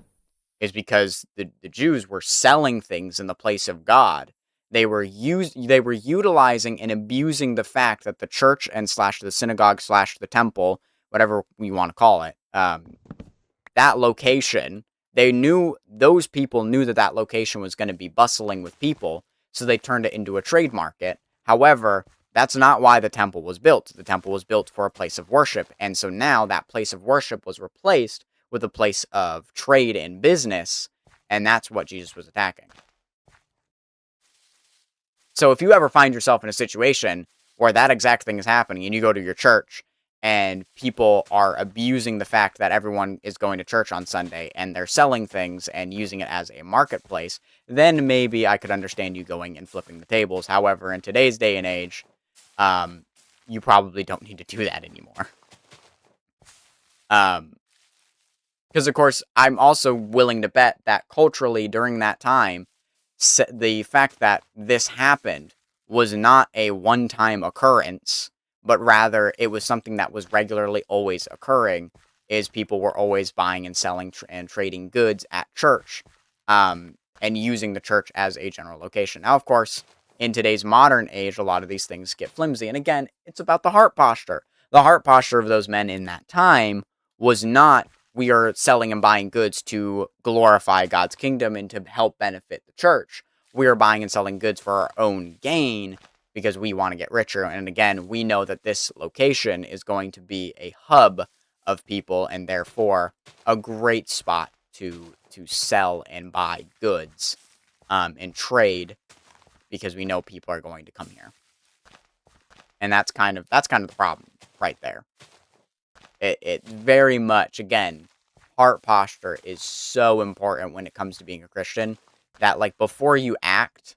Is because the Jews were selling things in the place of God. They were utilizing and abusing the fact that the church and / the synagogue / the temple, whatever you want to call it, that location, those people knew that location was going to be bustling with people, so they turned it into a trade market. However, that's not why the temple was built. The temple was built for a place of worship, and so now that place of worship was replaced with a place of trade and business, and that's what Jesus was attacking. So if you ever find yourself in a situation where that exact thing is happening, and you go to your church, and people are abusing the fact that everyone is going to church on Sunday, and they're selling things and using it as a marketplace, then maybe I could understand you going and flipping the tables. However, in today's day and age, you probably don't need to do that anymore. Because, of course, I'm also willing to bet that culturally during that time, the fact that this happened was not a one-time occurrence, but rather it was something that was regularly always occurring, is people were always buying and selling and trading goods at church, and using the church as a general location. Now, of course, in today's modern age, a lot of these things get flimsy, and again, it's about the heart posture. The heart posture of those men in that time was not we are selling and buying goods to glorify God's kingdom and to help benefit the church. We are buying and selling goods for our own gain because we want to get richer. And again, we know that this location is going to be a hub of people and therefore a great spot to sell and buy goods and trade, because we know people are going to come here. And that's kind of the problem right there. It very much, again, heart posture is so important when it comes to being a Christian, that, like, before you act,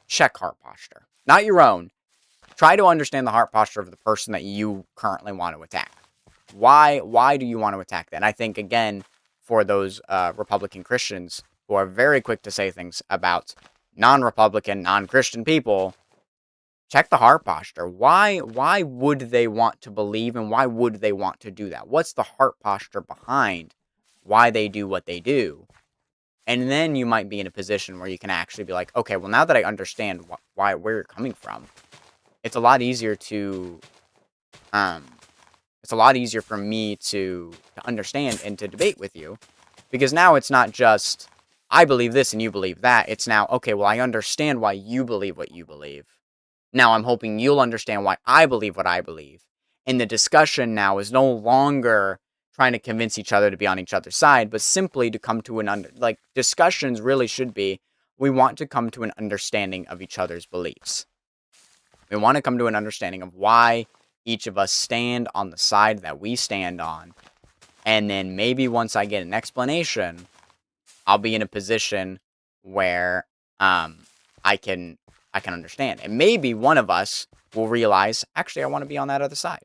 check heart posture. Not your own. Try to understand the heart posture of the person that you currently want to attack. Why do you want to attack them? And I think, again, for those Republican Christians who are very quick to say things about non-Republican, non-Christian people, check the heart posture. Why would they want to believe, and why would they want to do that? What's the heart posture behind why they do what they do? And then you might be in a position where you can actually be like, okay, well, now that I understand where you're coming from, it's a lot easier to, it's a lot easier for me to understand and to debate with you, because now it's not just, I believe this and you believe that. It's now, okay, well, I understand why you believe what you believe. Now I'm hoping you'll understand why I believe what I believe. And the discussion now is no longer trying to convince each other to be on each other's side, but simply to come to like, discussions really should be, we want to come to an understanding of each other's beliefs. We want to come to an understanding of why each of us stand on the side that we stand on. And then maybe once I get an explanation, I'll be in a position where I can understand. And maybe one of us will realize, actually, I want to be on that other side.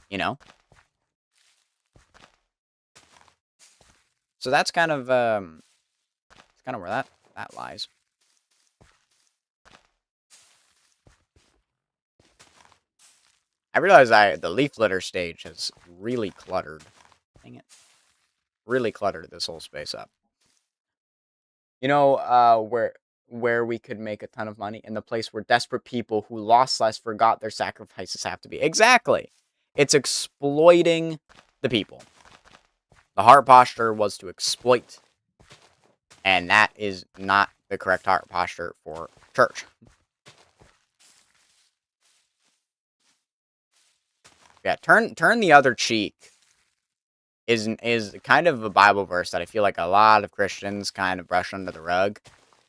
You know? So that's kind of where that lies. I realize the leaf litter stage has really cluttered. Dang it. Really cluttered this whole space up. You know, where we could make a ton of money, in the place where desperate people who lost less forgot their sacrifices have to be. Exactly. It's exploiting the people. The heart posture was to exploit. And that is not the correct heart posture for church. Yeah, turn the other cheek is kind of a Bible verse that I feel like a lot of Christians kind of brush under the rug.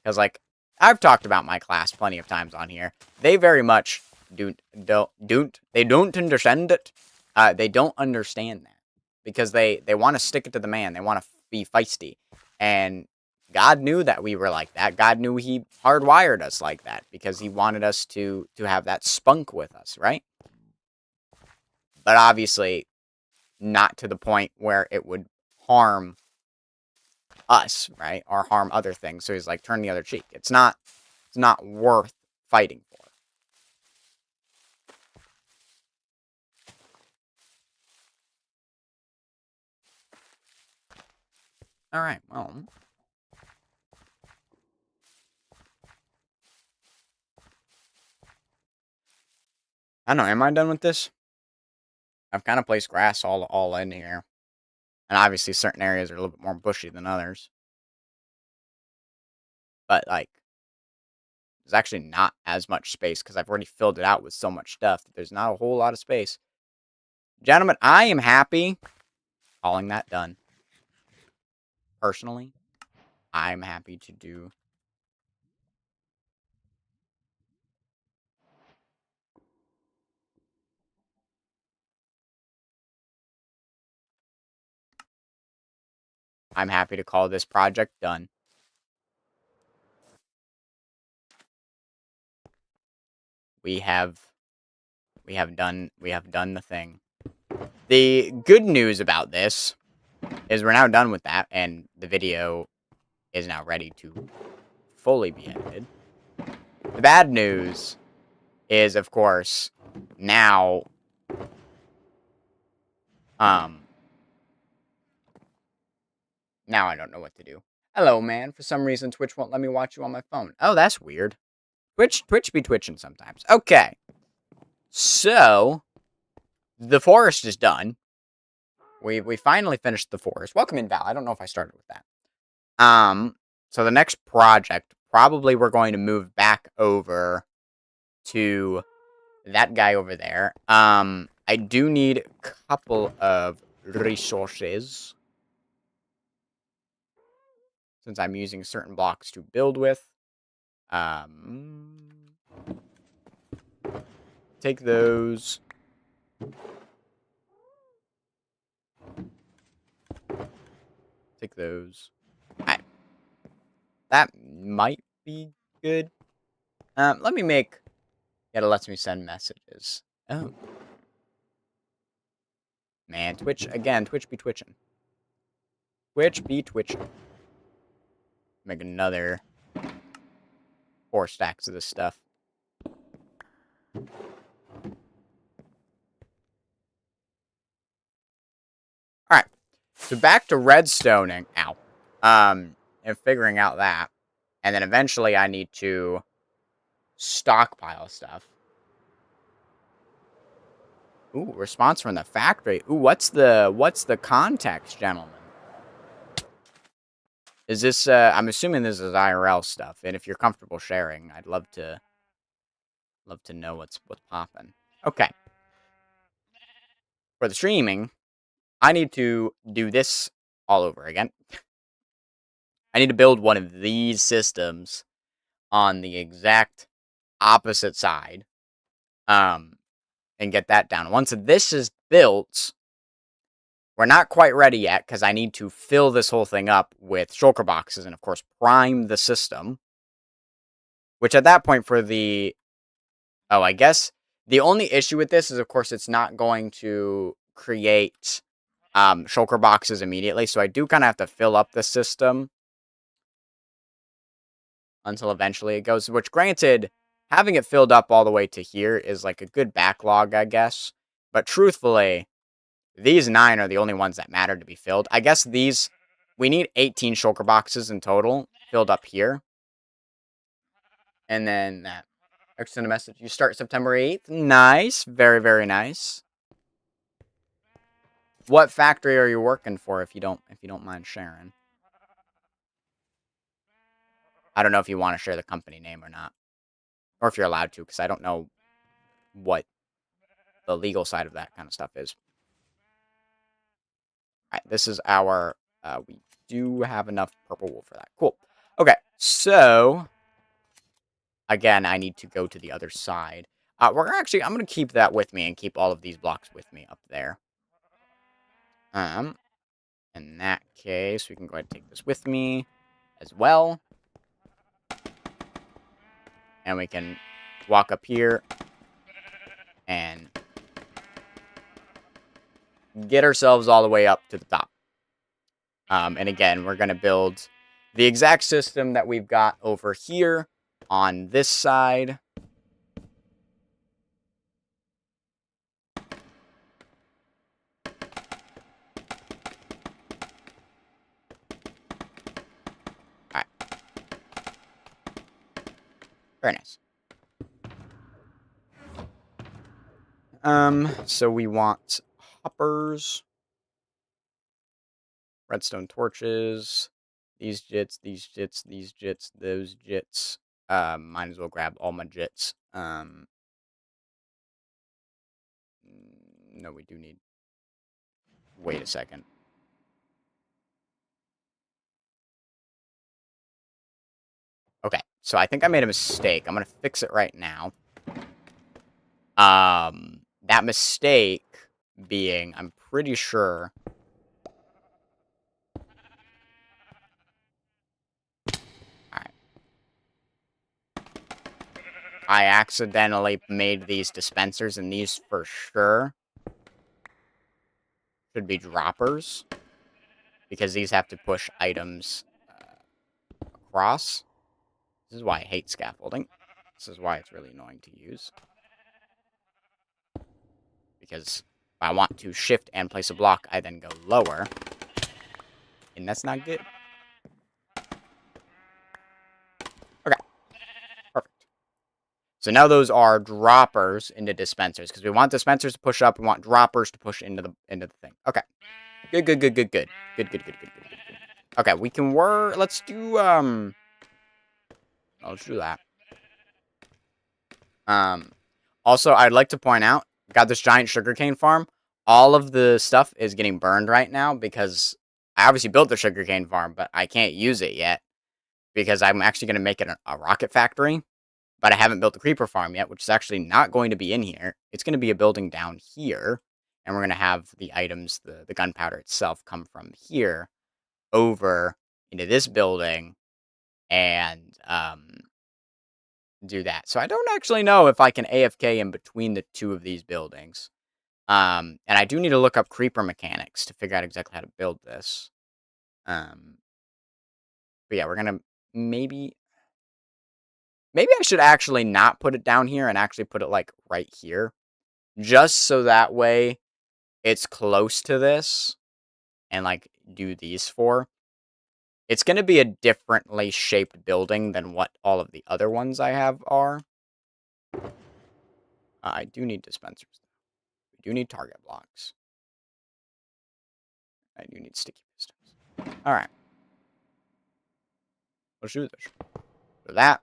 Because, like, I've talked about my class plenty of times on here. They very much don't understand it. They don't understand that. Because they want to stick it to the man. They want to be feisty. And God knew that we were like that. God knew he hardwired us like that. Because he wanted us to have that spunk with us, right? But obviously, not to the point where it would harm us, right? Or harm other things. So he's like, turn the other cheek. It's not worth fighting for. Alright, well. I don't know, am I done with this? I've kind of placed grass all in here. And obviously certain areas are a little bit more bushy than others. But, like, there's actually not as much space because I've already filled it out with so much stuff that there's not a whole lot of space. Gentlemen, I am happy calling that done. Personally, I'm happy to do. I'm happy to call this project done. We have done the thing. The good news about this is we're now done with that, and the video is now ready to fully be edited. The bad news is, of course, now, now I don't know what to do. Hello, man. For some reason, Twitch won't let me watch you on my phone. Oh, that's weird. Twitch be twitching sometimes. Okay. So, the forest is done. We finally finished the forest. Welcome in, Val. I don't know if I started with that. So the next project, probably we're going to move back over to that guy over there. I do need a couple of resources, since I'm using certain blocks to build with. Take those. Take those. Alright. That might be good. Let me make... Yeah, it lets me send messages. Oh. Man, Twitch, again, Twitch be twitching. Twitch be twitching. Make another 4 stacks of this stuff. Alright. So back to redstoning. Ow. And figuring out that. And then eventually I need to stockpile stuff. Ooh, response from the factory. Ooh, what's the context, gentlemen? Is this, I'm assuming this is IRL stuff, and if you're comfortable sharing, I'd love to know what's popping. Okay. For the streaming, I need to do this all over again. I need to build one of these systems on the exact opposite side, and get that down. Once this is built, we're not quite ready yet, because I need to fill this whole thing up with shulker boxes, and of course, prime the system. Which at that point for the... Oh, I guess the only issue with this is, of course, it's not going to create shulker boxes immediately, so I do kind of have to fill up the system until eventually it goes, which, granted, having it filled up all the way to here is like a good backlog, I guess. But truthfully, these 9 are the only ones that matter to be filled. I guess these... We need 18 shulker boxes in total filled up here. And then that. Send a message. You start September 8th. Nice. Very, very nice. What factory are you working for, if you don't mind sharing? I don't know if you want to share the company name or not. Or if you're allowed to, because I don't know what the legal side of that kind of stuff is. Alright, this is our... we do have enough purple wool for that. Cool. Okay, so... Again, I need to go to the other side. I'm going to keep that with me and keep all of these blocks with me up there. In that case, we can go ahead and take this with me as well. And we can walk up here and get ourselves all the way up to the top. And again, we're going to build the exact system that we've got over here on this side. Alright. Very nice. So we want hoppers, redstone torches, these jits, these jits, these jits, those jits. Might as well grab all my jits. No, we do need... Wait a second. Okay, so I think I made a mistake. I'm gonna fix it right now. That mistake being, I'm pretty sure... Alright. I accidentally made these dispensers, and these for sure should be droppers. Because these have to push items across. This is why I hate scaffolding. This is why it's really annoying to use. Because if I want to shift and place a block, I then go lower. And that's not good. Okay. Perfect. So now those are droppers into dispensers, because we want dispensers to push up, we want droppers to push into the thing. Okay. Good. Good. Okay, we can work. Let's do let's do that. Also, I'd like to point out, got this giant sugarcane farm. All of the stuff is getting burned right now because I obviously built the sugarcane farm, but I can't use it yet because I'm actually going to make it a rocket factory. But I haven't built the creeper farm yet, which is actually not going to be in here. It's going to be a building down here, and we're going to have the items, the gunpowder itself, come from here over into this building and do that. So I don't actually know if I can AFK in between the two of these buildings. And I do need to look up creeper mechanics to figure out exactly how to build this. But yeah, we're gonna maybe I should actually not put it down here and actually put it like right here, just so that way it's close to this and like do these four. It's gonna be a differently shaped building than what all of the other ones I have are. I do need dispensers. We do need target blocks. I do need sticky pistons. Alright. Let's do this. For that.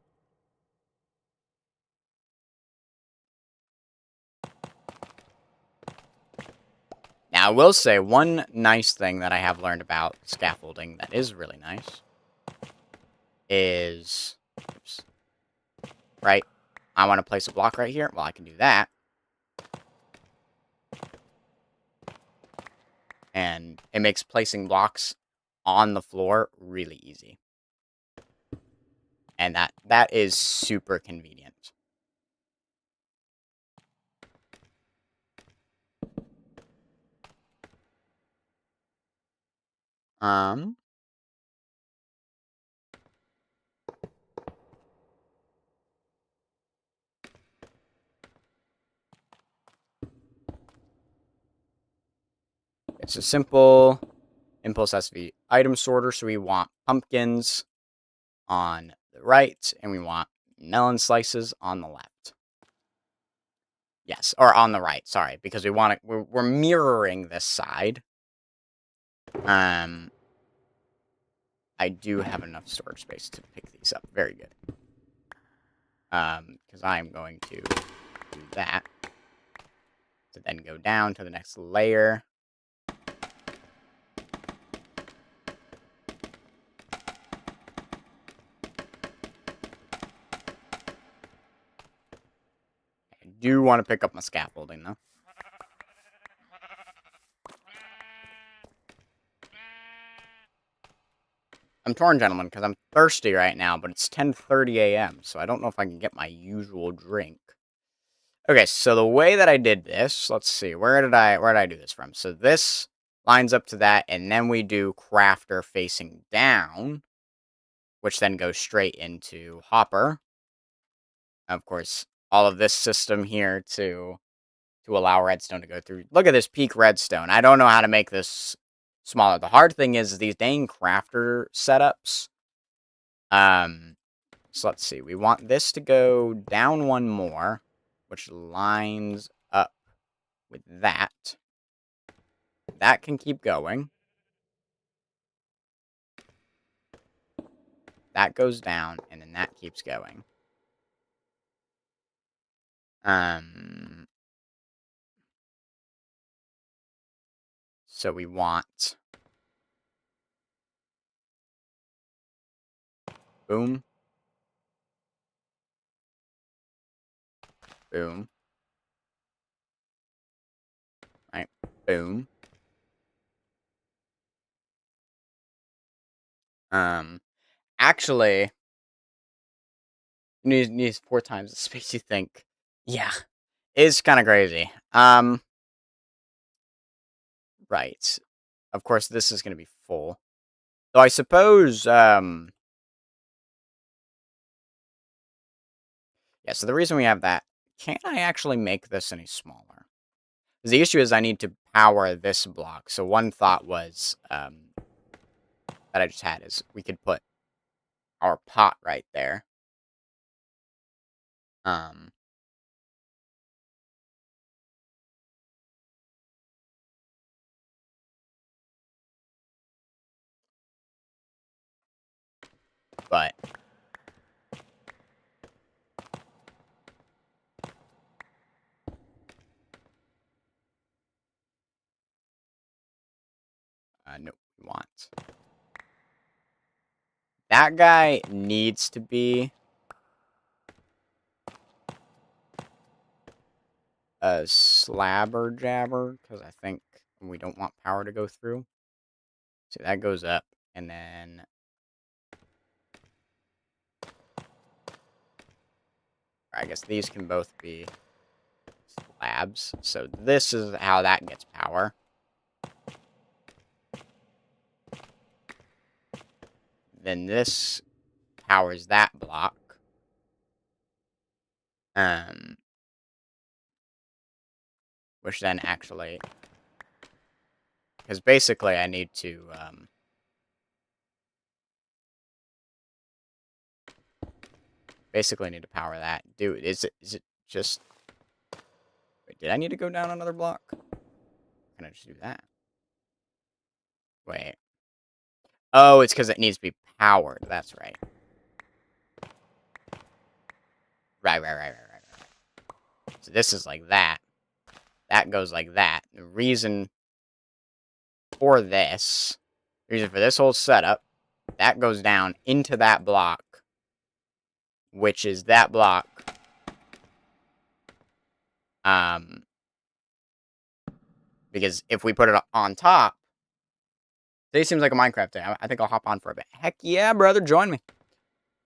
Now, I will say one nice thing that I have learned about scaffolding that is really nice is, oops, right, I want to place a block right here. Well, I can do that. And it makes placing blocks on the floor really easy. And that is super convenient. It's a simple impulse SV item sorter, so we want pumpkins on the right, and we want melon slices on the left. Yes, or on the right, sorry, because we want to, we're mirroring this side. I do have enough storage space to pick these up. Very good. Because I'm going to do that. To then go down to the next layer. I do want to pick up my scaffolding, though. I'm torn, gentlemen, because I'm thirsty right now, but it's 10:30 a.m., so I don't know if I can get my usual drink. Okay, so the way that I did this, let's see, where did I do this from? So this lines up to that, and then we do crafter facing down, which then goes straight into hopper. Of course, all of this system here to allow redstone to go through. Look at this peak redstone. I don't know how to make this smaller. The hard thing is these dang crafter setups. So let's see. We want this to go down one more, which lines up with that. That can keep going. That goes down, and then that keeps going. So we want boom, boom, right, boom. Actually, needs 4 times the space you think. Yeah, it's kind of crazy. Right. Of course, this is going to be full. So I suppose, yeah, so the reason we have that, can I actually make this any smaller? Because the issue is I need to power this block. So one thought was, that I just had is we could put our pot right there. Um, but no, we want that guy needs to be a slabber jabber because I think we don't want power to go through. So that goes up, and then I guess these can both be slabs. So this is how that gets power. Then this powers that block. Which then actually, because basically I need to, basically need to power that. Dude, is it just, wait, did I need to go down another block? Can I just do that? Wait. Oh, it's because it needs to be powered. That's right. Right. So this is like that. That goes like that. The reason for this, the reason for this whole setup, that goes down into that block, which is that block. Because if we put it on top, today seems like a Minecraft day. I think I'll hop on for a bit. Heck yeah, brother, join me.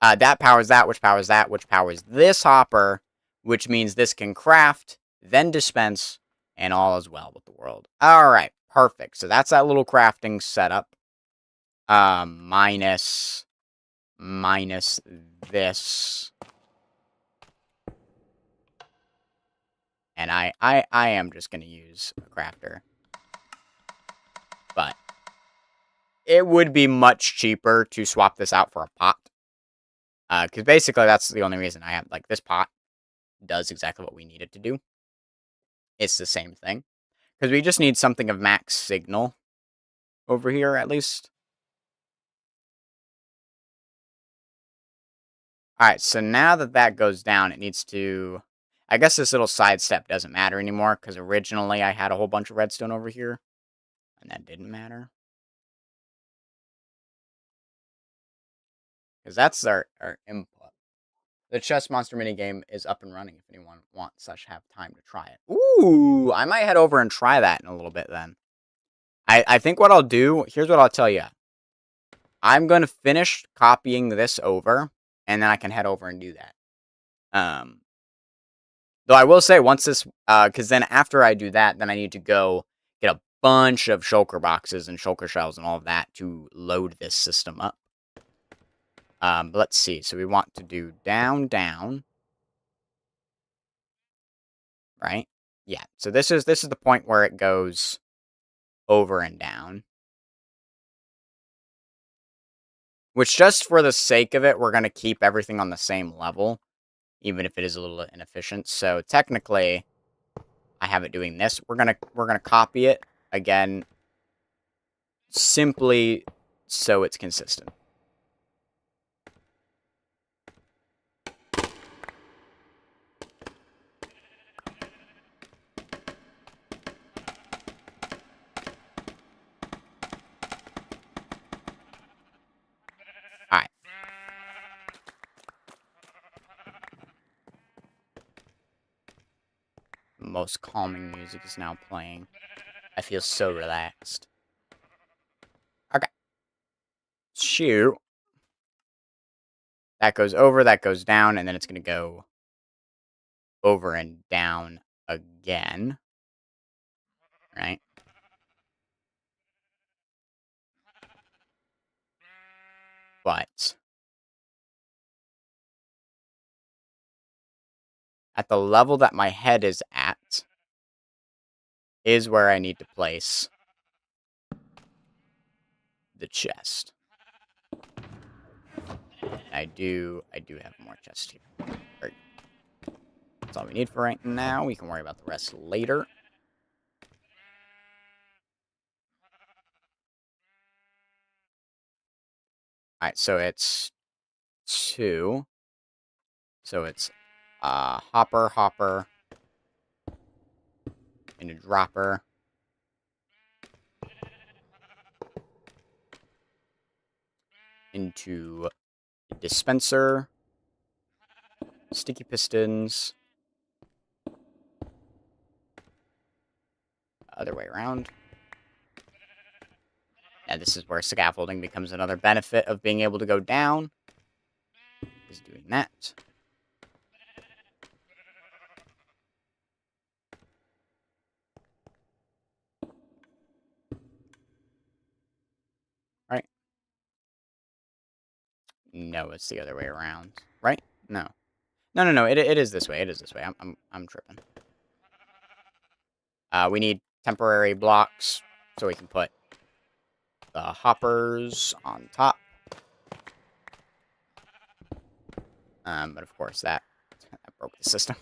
That powers that, which powers that, which powers this hopper, which means this can craft, then dispense, and all is well with the world. All right, perfect. So that's that little crafting setup. Minus this. And I am just going to use a crafter. But it would be much cheaper to swap this out for a pot. Because basically that's the only reason I have, like, this pot does exactly what we need it to do. It's the same thing. Because we just need something of max signal over here, at least. Alright, so now that that goes down, it needs to... I guess this little side step doesn't matter anymore, because originally I had a whole bunch of redstone over here, and that didn't matter. Because that's our input. The chess monster minigame is up and running if anyone wants / have time to try it. Ooh, I might head over and try that in a little bit then. I think what I'll do, here's what I'll tell you. I'm going to finish copying this over, and then I can head over and do that. Though I will say, once this, because then after I do that, then I need to go get a bunch of shulker boxes and shulker shells and all of that to load this system up. But let's see. So we want to do down, down. Right? Yeah. So this is the point where it goes over and down. Which, just for the sake of it, we're going to keep everything on the same level, even if it is a little inefficient. So technically, I have it doing this. We're gonna copy it again, simply so it's consistent. All right. Most calming music is now playing. I feel so relaxed. Okay. Shoot. That goes over, that goes down, and then it's going to go over and down again. Right? But at the level that my head is at is where I need to place the chest. I do have more chests here. That's all we need for right now. We can worry about the rest later. Alright, so it's 2. So it's hopper, hopper, and a dropper. Into a dispenser. Sticky pistons. Other way around. And this is where scaffolding becomes another benefit of being able to go down. Is doing that. Right? No, it's the other way around. Right? No. No. It is this way. It is this way. I'm tripping. We need temporary blocks so we can put the hoppers on top. But of course that broke the system.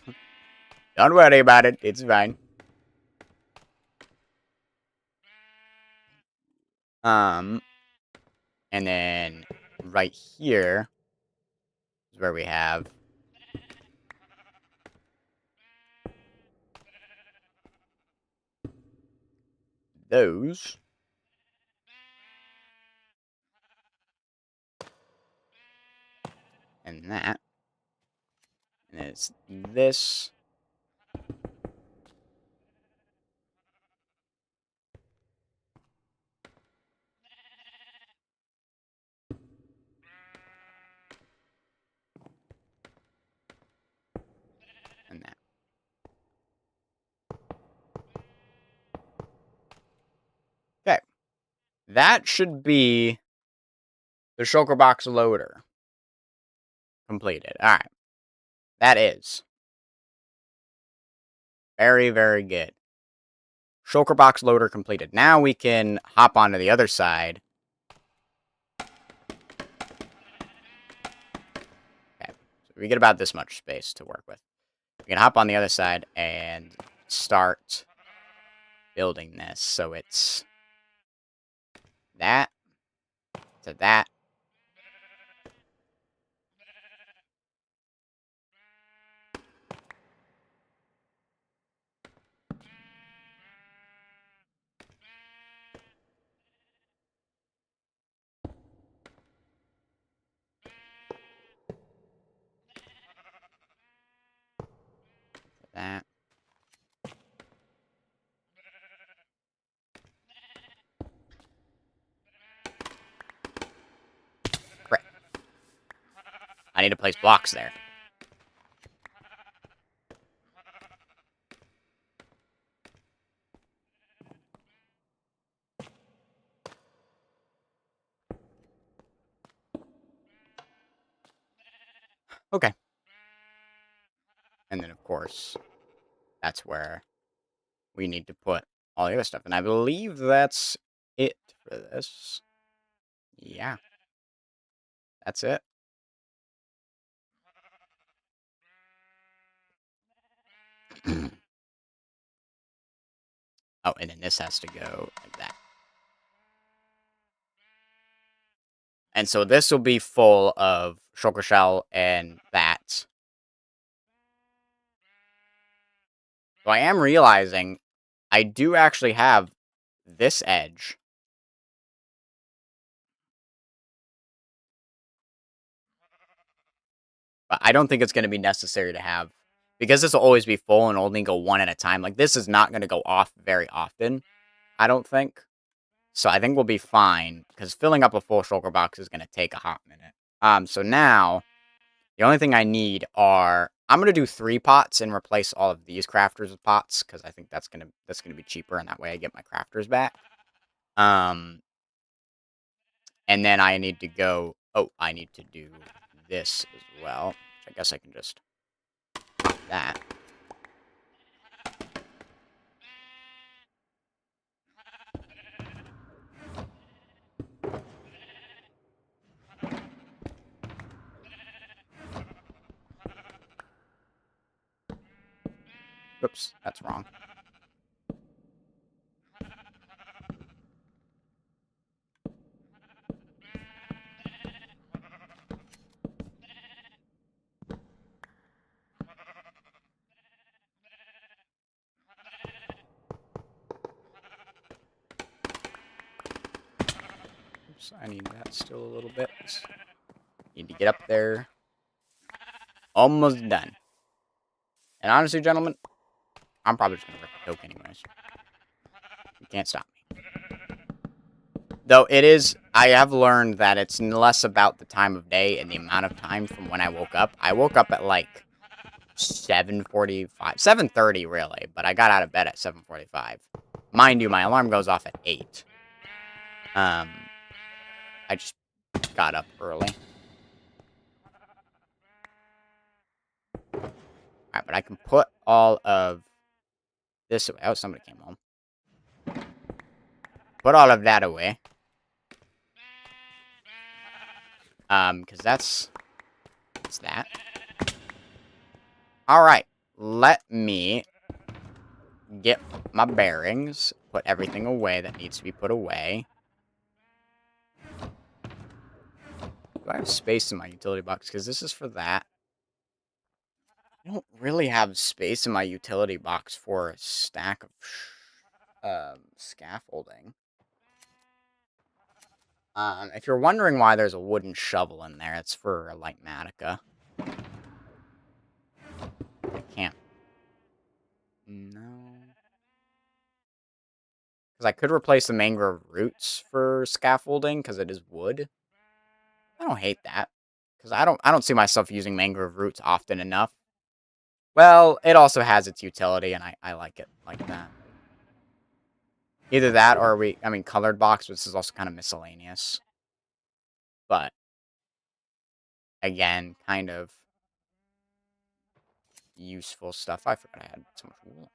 Don't worry about it. It's fine. And then right here is where we have those. And that. And it's this. And that. Okay. That should be the shulker box loader completed. Alright. That is. Very, very good. Shulker box loader completed. Now we can hop onto the other side. Okay. So we get about this much space to work with. We can hop on the other side and start building this. So it's that to that. To that. Great. I need to place blocks there. Okay. And then, of course, that's where we need to put all the other stuff. And I believe that's it for this. Yeah. That's it. Oh, and then this has to go like that. And so this will be full of shulker shell and that. So I am realizing I do actually have this edge. But I don't think it's going to be necessary to have, because this will always be full and only go one at a time. Like, this is not going to go off very often, I don't think. So I think we'll be fine, because filling up a full shulker box is going to take a hot minute. So now, the only thing I need are, I'm going to do 3 pots and replace all of these crafters with pots, because I think that's going to be cheaper, and that way I get my crafters back. And then I need to go, I need to do this as well. Which I guess I can just pop that. Oops, that's wrong. Oops, I need that still a little bit. Need to get up there. Almost done. And honestly, gentlemen, I'm probably just going to rip the coke anyways. You can't stop me. Though it is, I have learned that it's less about the time of day and the amount of time from when I woke up. I woke up at like 7:45, 7:30 really, but I got out of bed at 7:45. Mind you, my alarm goes off at 8. I just got up early. Alright, but I can put all of this away. Oh, somebody came home. Put all of that away. Because that's that. Alright, let me get my bearings, put everything away that needs to be put away. Do I have space in my utility box? Because this is for that. I don't really have space in my utility box for a stack of scaffolding. If you're wondering why there's a wooden shovel in there, it's for a Lightmatica. I can't. No. Because I could replace the mangrove roots for scaffolding, because it is wood. I don't hate that. Because I don't see myself using mangrove roots often enough. Well, it also has its utility, and I like it like that. Either that, or colored box, which is also kind of miscellaneous. But, again, kind of useful stuff. I forgot I had so much wool.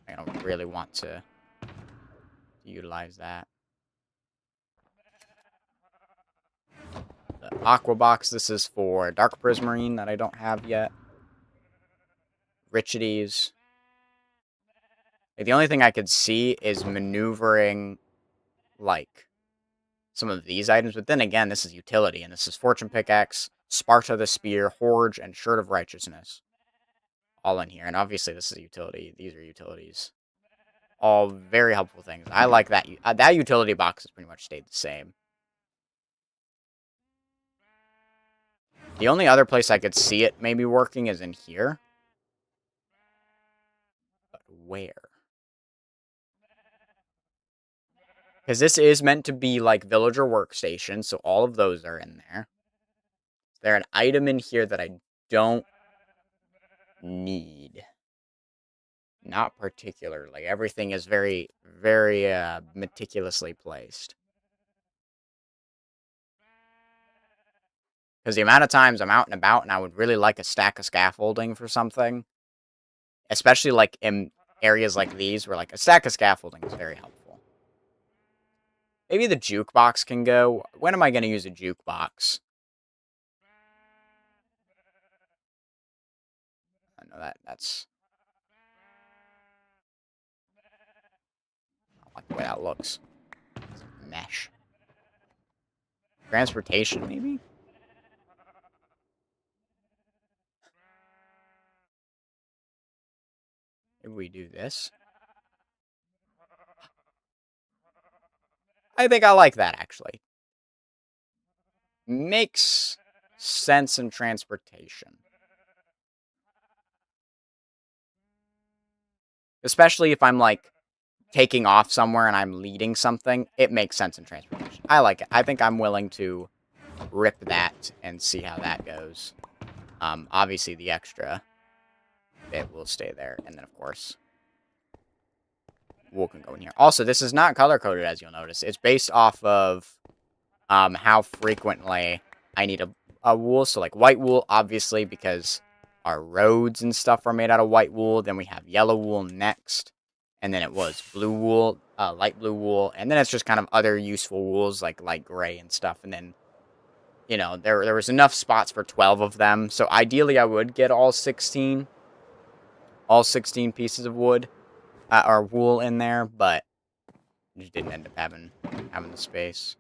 I don't really want to utilize that. The aqua box, this is for dark prismarine that I don't have yet. Richides. Like, the only thing I could see is maneuvering, like, some of these items. But then again, this is utility, and this is Fortune Pickaxe, Sparta the Spear, Horge, and Shirt of Righteousness. All in here. And obviously, this is a utility. These are utilities. All very helpful things. I like that. That utility box has pretty much stayed the same. The only other place I could see it maybe working is in here. But where? Because this is meant to be like villager workstation, so all of those are in there. There's an item in here that I don't need. Not particularly. Everything is very, very meticulously placed. Because the amount of times I'm out and about and I would really like a stack of scaffolding for something, especially like in areas like these where like a stack of scaffolding is very helpful. Maybe the jukebox can go. When am I going to use a jukebox? I know that's... I don't like the way that looks. It's mesh. Transportation, maybe? Maybe we do this. I think I like that, actually. Makes sense in transportation. Especially if I'm, like, taking off somewhere and I'm leading something. It makes sense in transportation. I like it. I think I'm willing to rip that and see how that goes. Obviously, the extra bit will stay there. And then, of course, wool can go in here. Also, this is not color-coded, as you'll notice. It's based off of how frequently I need a wool. So, like, white wool, obviously, because our roads and stuff are made out of white wool. Then we have yellow wool next. And then it was blue wool, light blue wool. And then it's just kind of other useful wools, like light gray and stuff. And then, you know, there was enough spots for 12 of them. So, ideally, I would get all 16. all 16 pieces of wood or wool in there, but just didn't end up having the space.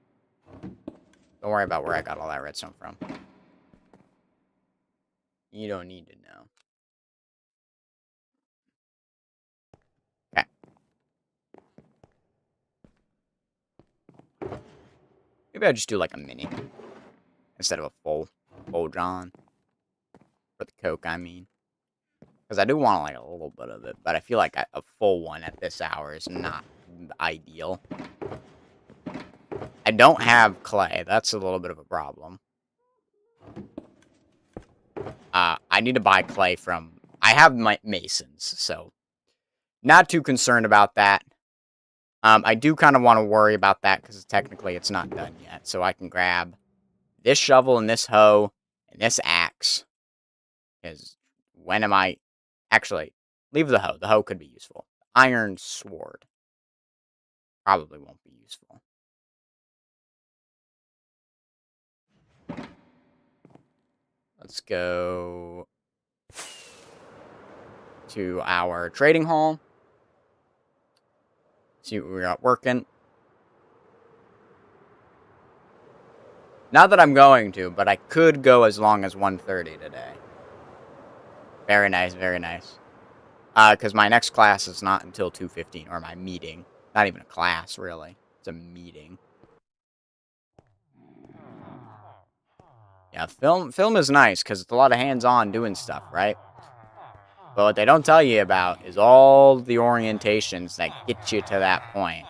Don't worry about where I got all that redstone from. You don't need to know. Okay. Maybe I'll just do like a mini instead of a full John. For the Coke, I mean. Because I do want like a little bit of it, but I feel like a full one at this hour is not ideal. I don't have clay. That's a little bit of a problem. I need to buy clay from... I have my masons, so... Not too concerned about that. I do kind of want to worry about that, because technically it's not done yet. So I can grab this shovel and this hoe and this axe. Because when am I... Actually, leave the hoe. The hoe could be useful. Iron sword. Probably won't be useful. Let's go to our trading hall. See what we got working. Not that I'm going to, but I could go as long as 1:30 today. Very nice, very nice. Because my next class is not until 2:15, or my meeting. Not even a class, really. It's a meeting. Yeah, film is nice, because it's a lot of hands-on doing stuff, right? But what they don't tell you about is all the orientations that get you to that point.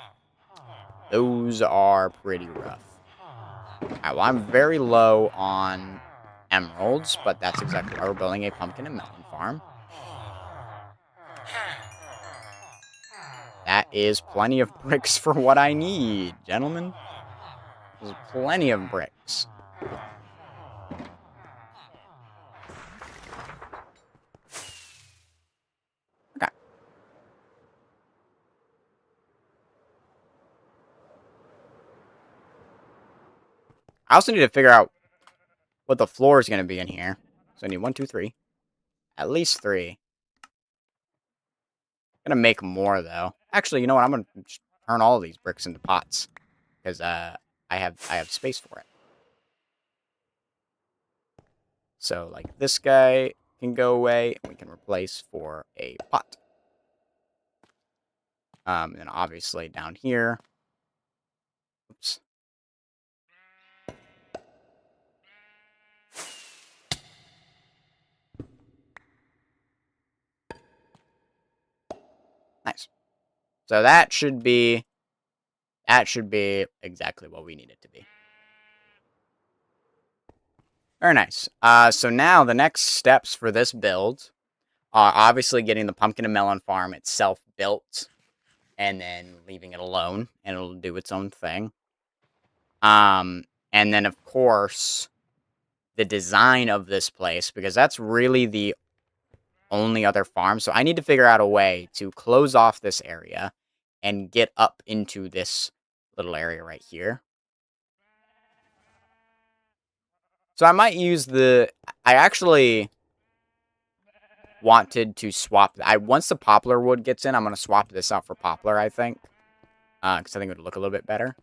Those are pretty rough. Alright, well, I'm very low on emeralds, but that's exactly why we're building a pumpkin and melon farm. That is plenty of bricks for what I need, gentlemen. There's plenty of bricks. Okay. I also need to figure out what the floor is going to be in here. So I need 1, 2, 3. At least 3. I'm going to make more, though. Actually, you know what? I'm going to turn all of these bricks into pots. Because I have space for it. So, like, this guy can go away. And we can replace for a pot. And then obviously down here. Oops. Nice. So that should be exactly what we need it to be. Very nice. So now the next steps for this build are obviously getting the pumpkin and melon farm itself built, and then leaving it alone, and it'll do its own thing. And then of course the design of this place, because that's really the only other farm. So I need to figure out a way to close off this area and get up into this little area right here. So I might use the... I actually wanted to swap... once the poplar wood gets in, I'm going to swap this out for poplar, I think. Because I think it would look a little bit better.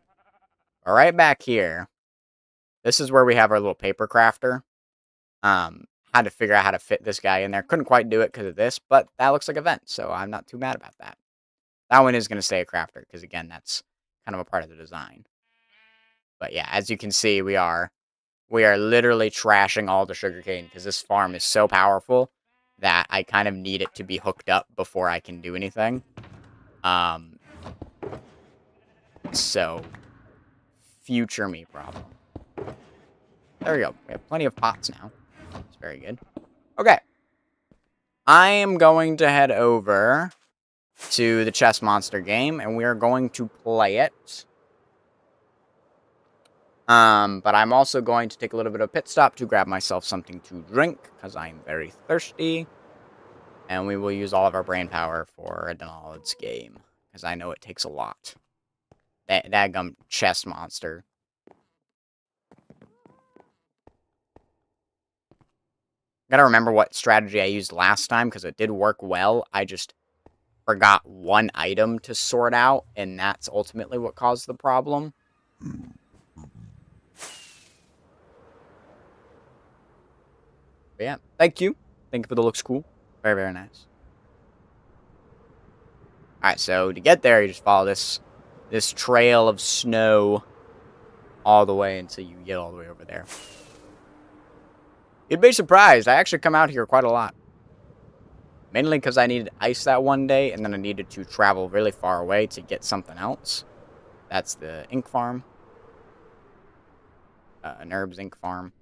But right back here, this is where we have our little paper crafter. Had to figure out how to fit this guy in there. Couldn't quite do it because of this, but that looks like a vent, so I'm not too mad about that. That one is going to stay a crafter, because again, that's kind of a part of the design. But yeah, as you can see, we are literally trashing all the sugarcane, because this farm is so powerful that I kind of need it to be hooked up before I can do anything. So, future me problem. There we go. We have plenty of pots now. It's very good. Okay. I am going to head over to the Chess Monster game, and we are going to play it. But I'm also going to take a little bit of a pit stop to grab myself something to drink, because I'm very thirsty. And we will use all of our brain power for a knowledge game, because I know it takes a lot. That gum Chess Monster. Gotta remember what strategy I used last time, because it did work well. I just forgot one item to sort out, and that's ultimately what caused the problem. But yeah, thank you. Thank you for the looks cool. Very, very nice. Alright, so to get there, you just follow this trail of snow all the way until you get all the way over there. You'd be surprised. I actually come out here quite a lot. Mainly because I needed ice that one day, and then I needed to travel really far away to get something else. That's the ink farm. An herbs ink farm.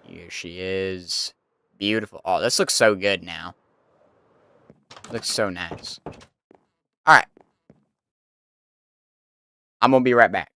Here she is. Beautiful. Oh, this looks so good now. Looks so nice. Alright. I'm gonna be right back.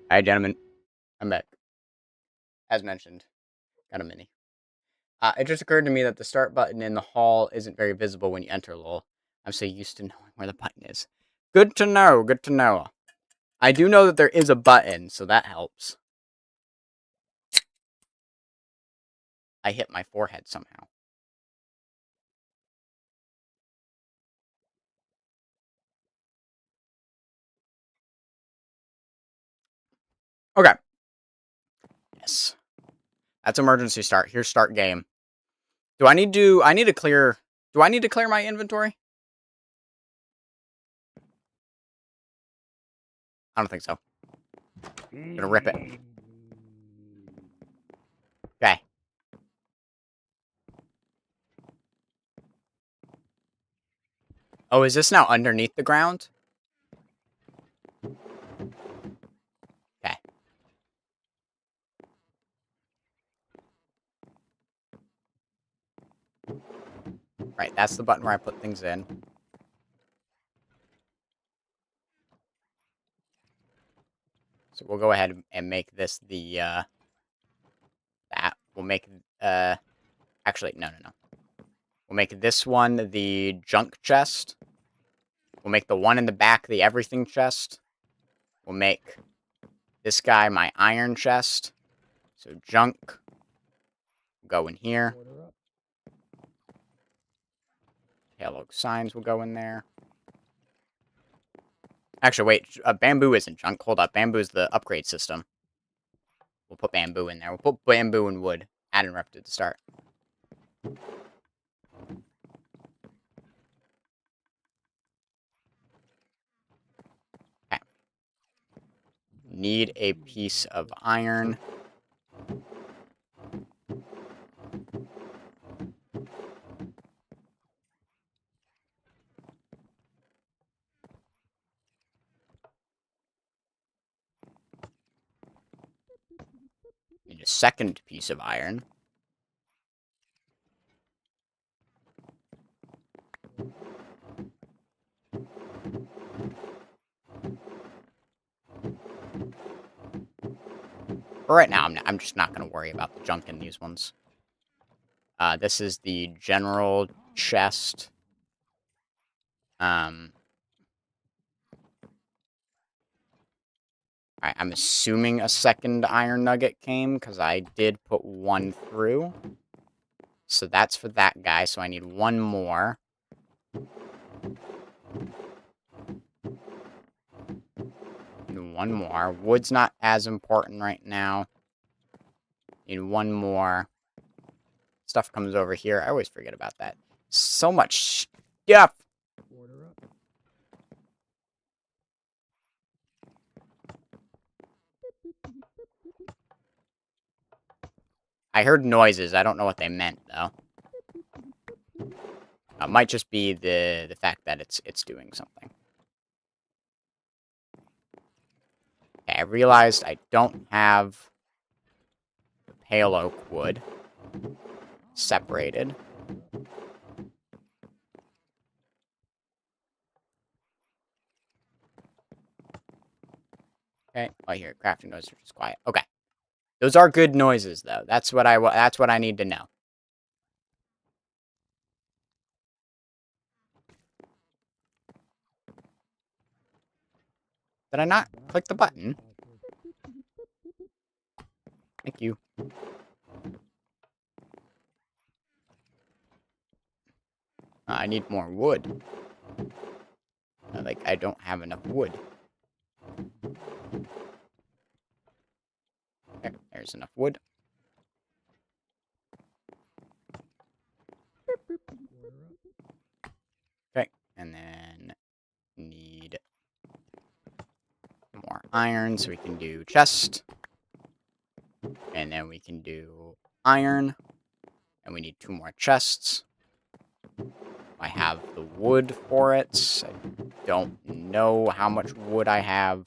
Alright, gentlemen. I'm back. As mentioned, got a mini. It just occurred to me that the start button in the hall isn't very visible when you enter lol. I'm so used to knowing where the button is. Good to know, good to know. I do know that there is a button, so that helps. I hit my forehead somehow. Okay. Yes. That's emergency start. Here's start game. Do I need to clear my inventory? I don't think so. I'm gonna rip it. Okay. Oh, is this now underneath the ground? Okay. Right, that's the button where I put things in. So we'll go ahead and make this the, that. We'll make, actually, no. We'll make this one the junk chest. We'll make the one in the back the everything chest. We'll make this guy my iron chest. So junk will go in here. Hello signs will go in there. Actually, wait. Bamboo isn't junk. Hold up. Bamboo is the upgrade system. We'll put bamboo in there. We'll put bamboo and wood. Add interrupted to start. Okay. Need a piece of iron. Need a second piece of iron. For right now, I'm just not going to worry about the junk in these ones. This is the general chest. Alright, I'm assuming a second iron nugget came, because I did put one through. So that's for that guy, so I need one more. Need one more. Wood's not as important right now. Need one more. Stuff comes over here. I always forget about that. So much stuff! I heard noises. I don't know what they meant, though. It might just be the fact that it's doing something. Okay, I realized I don't have the pale oak wood separated. Okay, I hear crafting noises, which is quiet. Okay, those are good noises, though. That's what I need to know. Did I not click the button? Thank you. I need more wood. I don't have enough wood. There's enough wood. Okay, and then need more iron so we can do chest. And then we can do iron. And we need 2 more chests. I have the wood for it. I don't know how much wood I have.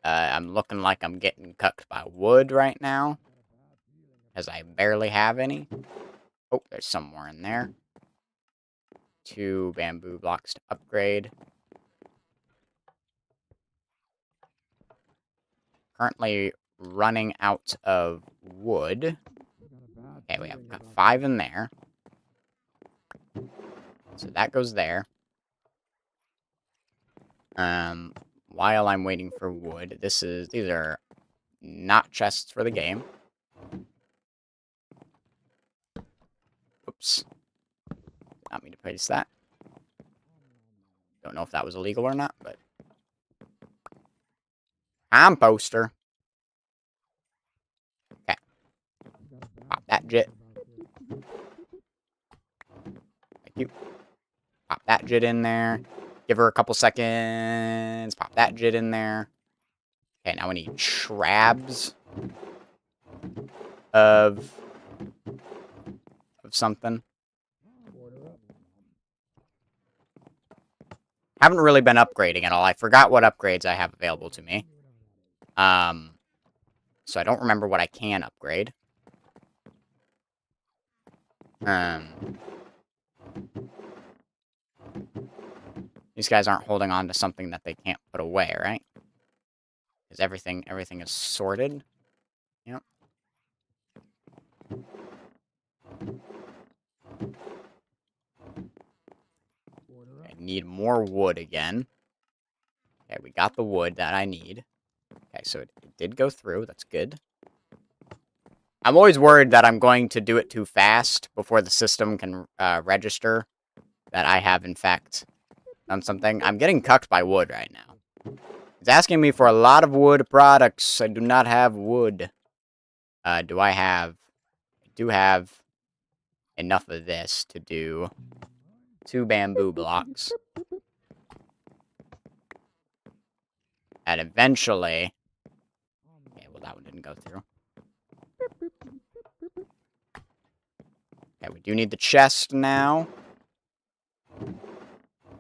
I'm looking like I'm getting cucked by wood right now, as I barely have any. Oh, there's some more in there. 2 bamboo blocks to upgrade. Currently running out of wood. Okay, we have got 5 in there. So that goes there. While I'm waiting for wood, these are not chests for the game. Oops. Not me to place that. Don't know if that was illegal or not, but... Composter. Okay. Pop that jit. Thank you. Pop that jit in there. Give her a couple seconds. Pop that jit in there. Okay, now we need shrabs of something. Haven't really been upgrading at all. I forgot what upgrades I have available to me. So I don't remember what I can upgrade. These guys aren't holding on to something that they can't put away, right? Because everything is sorted. Yep. I need more wood again. Okay, we got the wood that I need. Okay, so it did go through. That's good. I'm always worried that I'm going to do it too fast before the system can register that I have, in fact, on something. I'm getting cucked by wood right now. It's asking me for a lot of wood products. I do not have wood. Do I have... I do have enough of this to do 2 bamboo blocks. And eventually... Okay, well, that one didn't go through. Okay, we do need the chest now.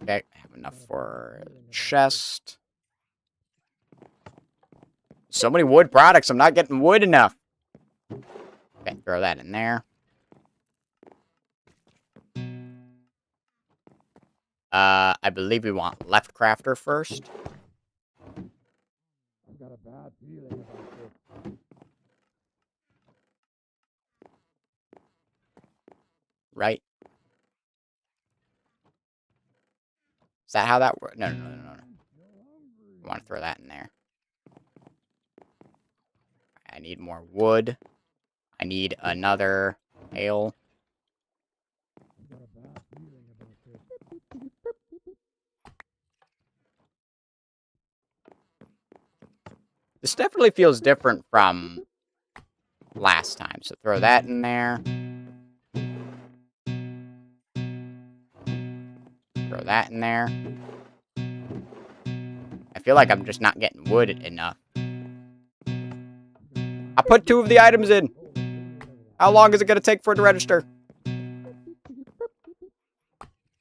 Okay, I have enough for the chest. So many wood products, I'm not getting wood enough. Okay, throw that in there. I believe we want left crafter first. I've got a bad feeling about this. Right? Is that how that works? No. I want to throw that in there. I need more wood. I need another ale. This definitely feels different from last time. So throw that in there. Throw that in there. I feel like I'm just not getting wood enough. I put 2 of the items in. How long is it going to take for it to register?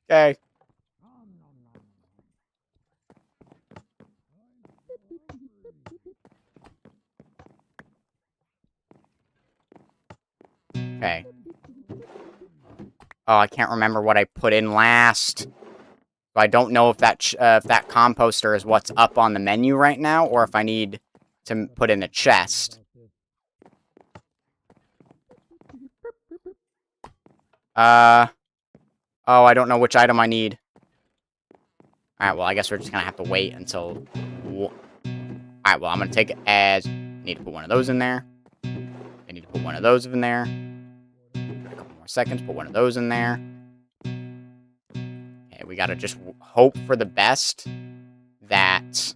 Okay. Okay. Oh, I can't remember what I put in last. So I don't know if that composter is what's up on the menu right now, or if I need to put in a chest. Oh, I don't know which item I need. Alright, well, I guess we're just gonna have to wait until... Alright, well, I'm gonna take it as... I need to put one of those in there. I need to put one of those in there. A couple more seconds, put one of those in there. Okay, we gotta just hope for the best that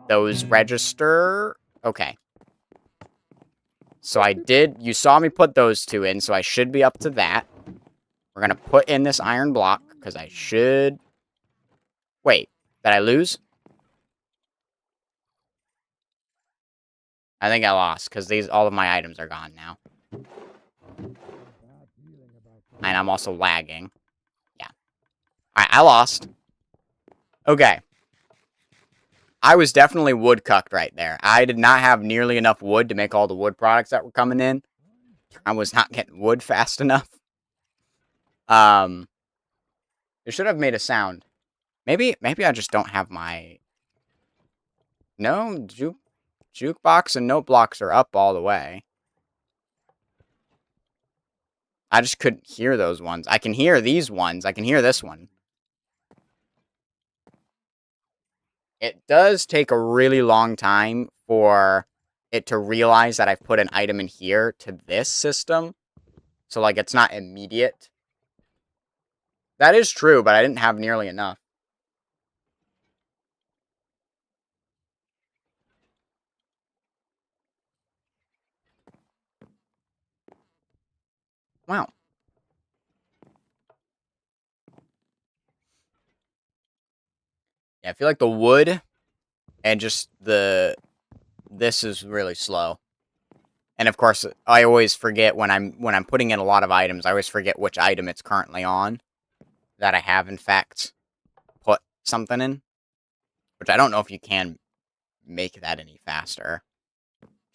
those register. Okay. So I did... You saw me put those 2 in, so I should be up to that. We're gonna put in this iron block, because I should... Wait, did I lose? I think I lost, because all of my items are gone now. And I'm also lagging. Yeah. Alright, I lost. Okay. I was definitely wood cucked right there. I did not have nearly enough wood to make all the wood products that were coming in. I was not getting wood fast enough. It should have made a sound. Maybe I just don't have my... No, jukebox and note blocks are up all the way. I just couldn't hear those ones. I can hear these ones. I can hear this one. It does take a really long time for it to realize that I've put an item in here to this system. So, like, it's not immediate. That is true, but I didn't have nearly enough. Wow. Yeah, I feel like the wood and just this is really slow. And of course, I always forget when I'm putting in a lot of items, I always forget which item it's currently on that I have in fact put something in, which I don't know if you can make that any faster.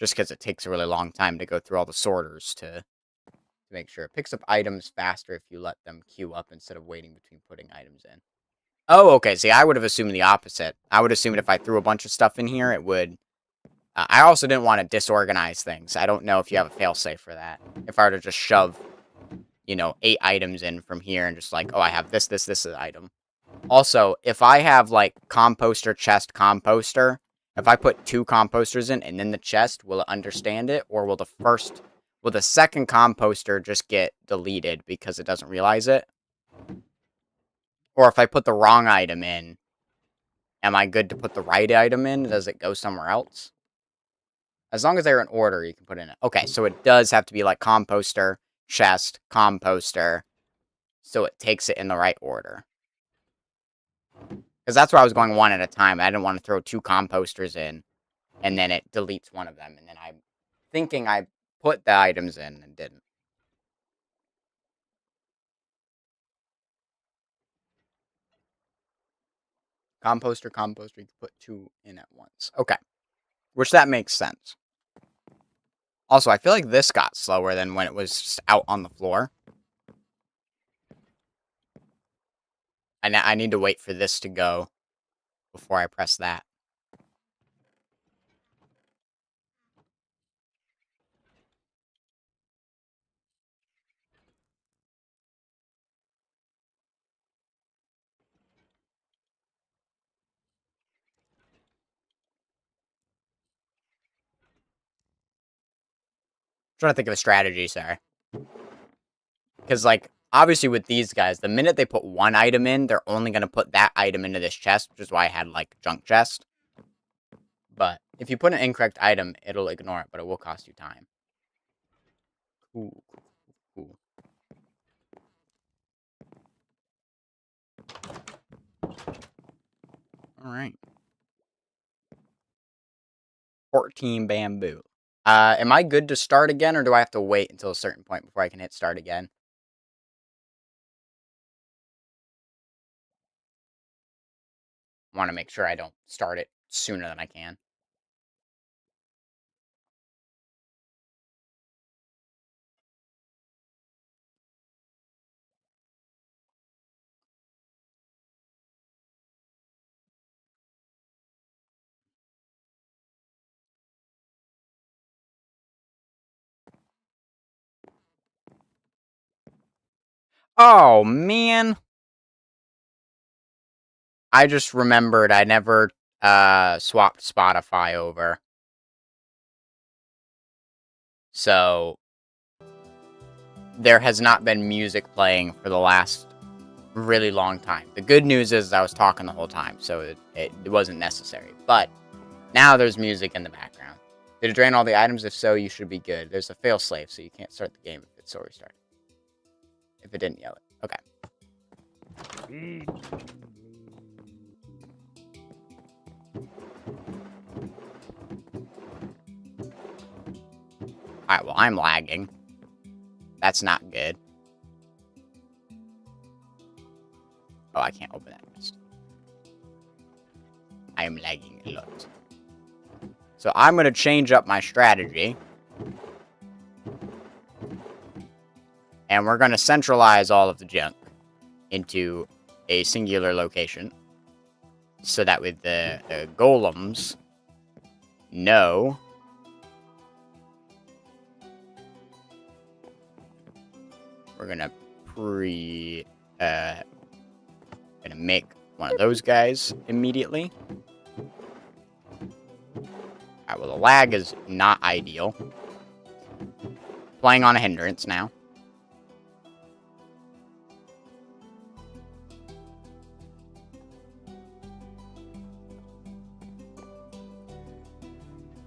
Just because it takes a really long time to go through all the sorters to make sure. It picks up items faster if you let them queue up instead of waiting between putting items in. Oh, okay. See, I would have assumed the opposite. I would assume if I threw a bunch of stuff in here, it would... I also didn't want to disorganize things. I don't know if you have a failsafe for that. If I were to just shove, 8 items in from here and just like, oh, I have this item. Also, if I have, like, composter, chest, composter, if I put 2 composters in and then the chest, will it understand it? Or will the second composter just get deleted because it doesn't realize it? Or if I put the wrong item in, am I good to put the right item in? Does it go somewhere else? As long as they're in order, you can put in it. Okay, so it does have to be like composter, chest, composter, so it takes it in the right order. Because that's where I was going one at a time. I didn't want to throw 2 composters in, and then it deletes one of them, and then I'm thinking I put the items in and didn't. Composter, you can put 2 in at once. Okay. Which that makes sense. Also, I feel like this got slower than when it was just out on the floor. I need to wait for this to go before I press that. Trying to think of a strategy, sorry. Because, like, obviously with these guys, the minute they put 1 item in, they're only going to put that item into this chest, which is why I had, like, junk chest. But if you put an incorrect item, it'll ignore it, but it will cost you time. Ooh. Cool. Alright. 14 bamboo. Am I good to start again, or do I have to wait until a certain point before I can hit start again? Want to make sure I don't start it sooner than I can. Oh, man. I just remembered I never swapped Spotify over. So there has not been music playing for the last really long time. The good news is I was talking the whole time, so it wasn't necessary. But now there's music in the background. Did it drain all the items? If so, you should be good. There's a failsafe, so you can't start the game if it's already started. If it didn't yell it. Okay. Alright, well, I'm lagging. That's not good. Oh, I can't open that list. I am lagging a lot. So I'm going to change up my strategy. And we're going to centralize all of the junk into a singular location. So that with the golems know we're going to gonna make one of those guys immediately. Alright, well, the lag is not ideal. Playing on a hindrance now.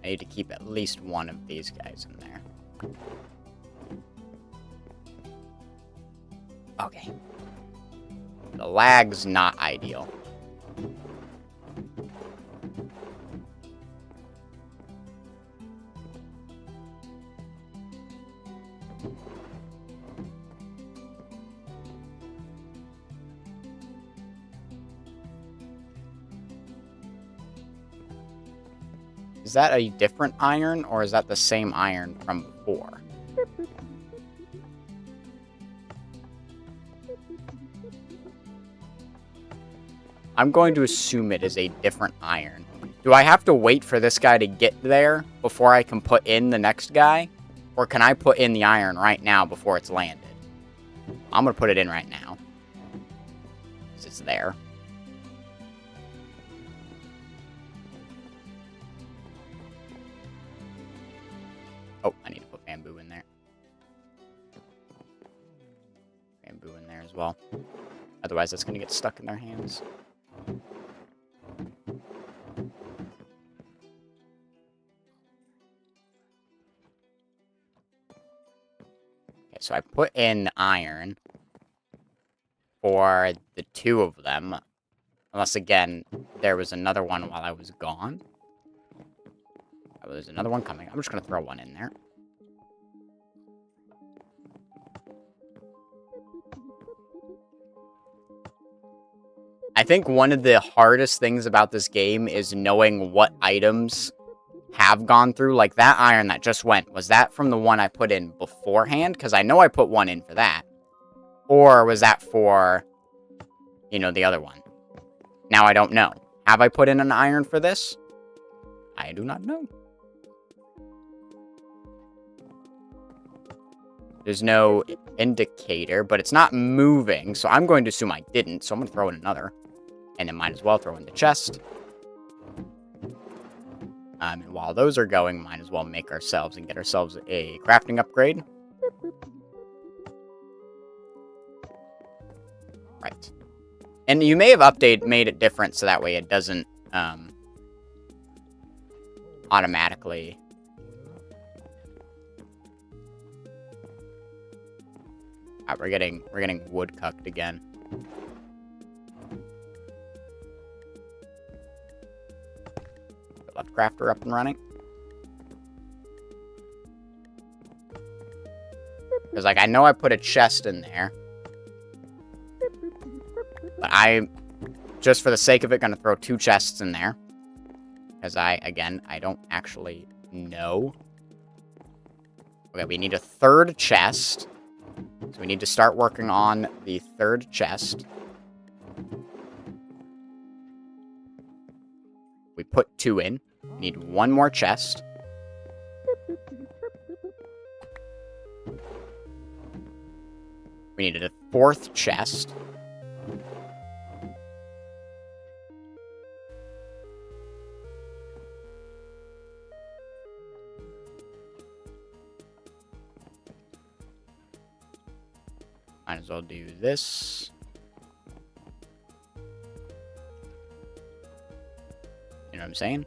I need to keep at least one of these guys in there. Okay. The lag's not ideal. Is that a different iron, or is that the same iron from before? I'm going to assume it is a different iron. Do I have to wait for this guy to get there before I can put in the next guy? Or can I put in the iron right now before it's landed? I'm going to put it in right now. Because it's there. Oh, I need to put bamboo in there. Bamboo in there as well. Otherwise, that's going to get stuck in their hands. Okay, so I put in the iron for the 2 of them. Unless, again, there was another one while I was gone. Oh, there's another one coming. I'm just going to throw one in there. I think one of the hardest things about this game is knowing what items have gone through. Like, that iron that just went, was that from the one I put in beforehand? Because I know I put one in for that. Or was that for, you know, the other one? Now I don't know. Have I put in an iron for this? I do not know. There's no indicator, but it's not moving, so I'm going to assume I didn't, so I'm going to throw in another. And then might as well throw in the chest. And while those are going, might as well make ourselves and get ourselves a crafting upgrade. Right. And you may have made it different so that way it doesn't automatically... we're getting wood cooked again. Left crafter up and running. Because, like, I know I put a chest in there. But I, just for the sake of it, gonna throw 2 chests in there. Because I don't actually know. Okay, we need a 3rd chest. So we need to start working on the 3rd chest. We put 2 in. We need 1 more chest. We needed a 4th chest. Might as well do this. You know what I'm saying?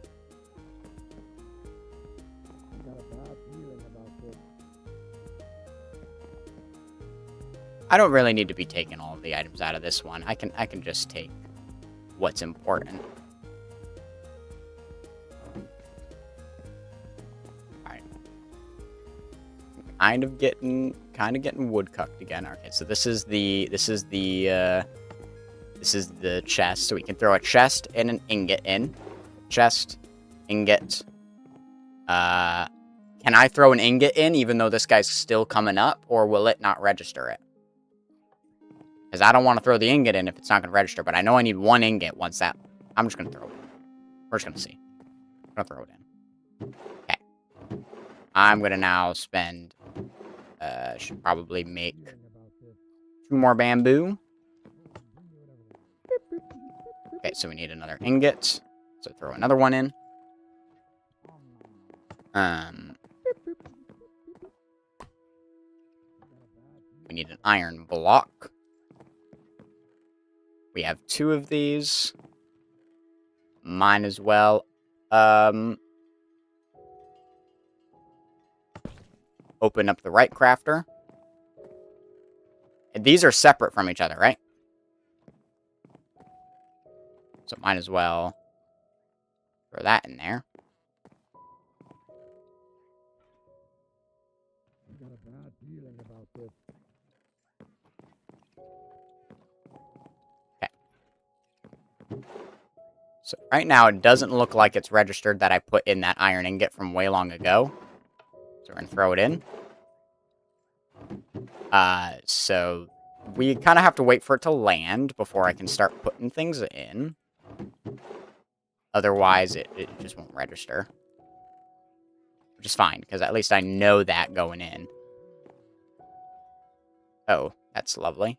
I don't really need to be taking all of the items out of this one. I can just take what's important. Alright. Kind of getting wood cooked again. Okay, so this is the chest. So we can throw a chest and an ingot in. Chest, ingot. Can I throw an ingot in even though this guy's still coming up, or will it not register it? Because I don't want to throw the ingot in if it's not going to register, but I know I need 1 ingot once that... I'm just going to throw it in. We're just going to see. I'm going to throw it in. Okay. I'm going to now spend... should probably make 2 more bamboo. Okay, so we need another ingot. So throw another one in. We need an iron block. We have 2 of these. Mine as well. Open up the right crafter. And these are separate from each other, right? So might as well throw that in there. I've got a bad feeling about this. So right now, it doesn't look like it's registered that I put in that iron ingot from way long ago. So we're going to throw it in. So we kind of have to wait for it to land before I can start putting things in. Otherwise, it just won't register. Which is fine, because at least I know that going in. Oh, that's lovely.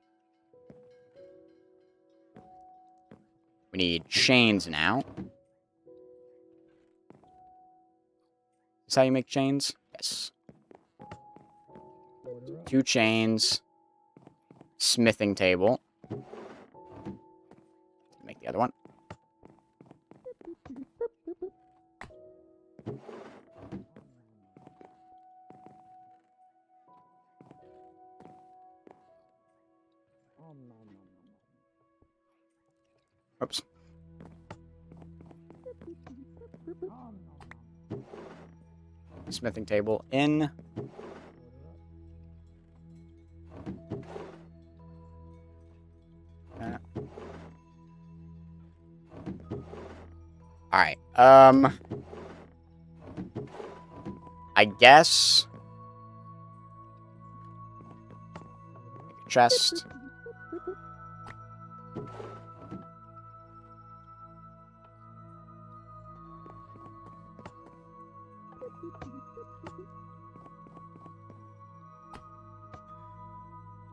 We need chains now. Is that how you make chains? Yes. 2 chains. Smithing table. the other one. Oops. Smithing table in. Alright, I guess... Chest.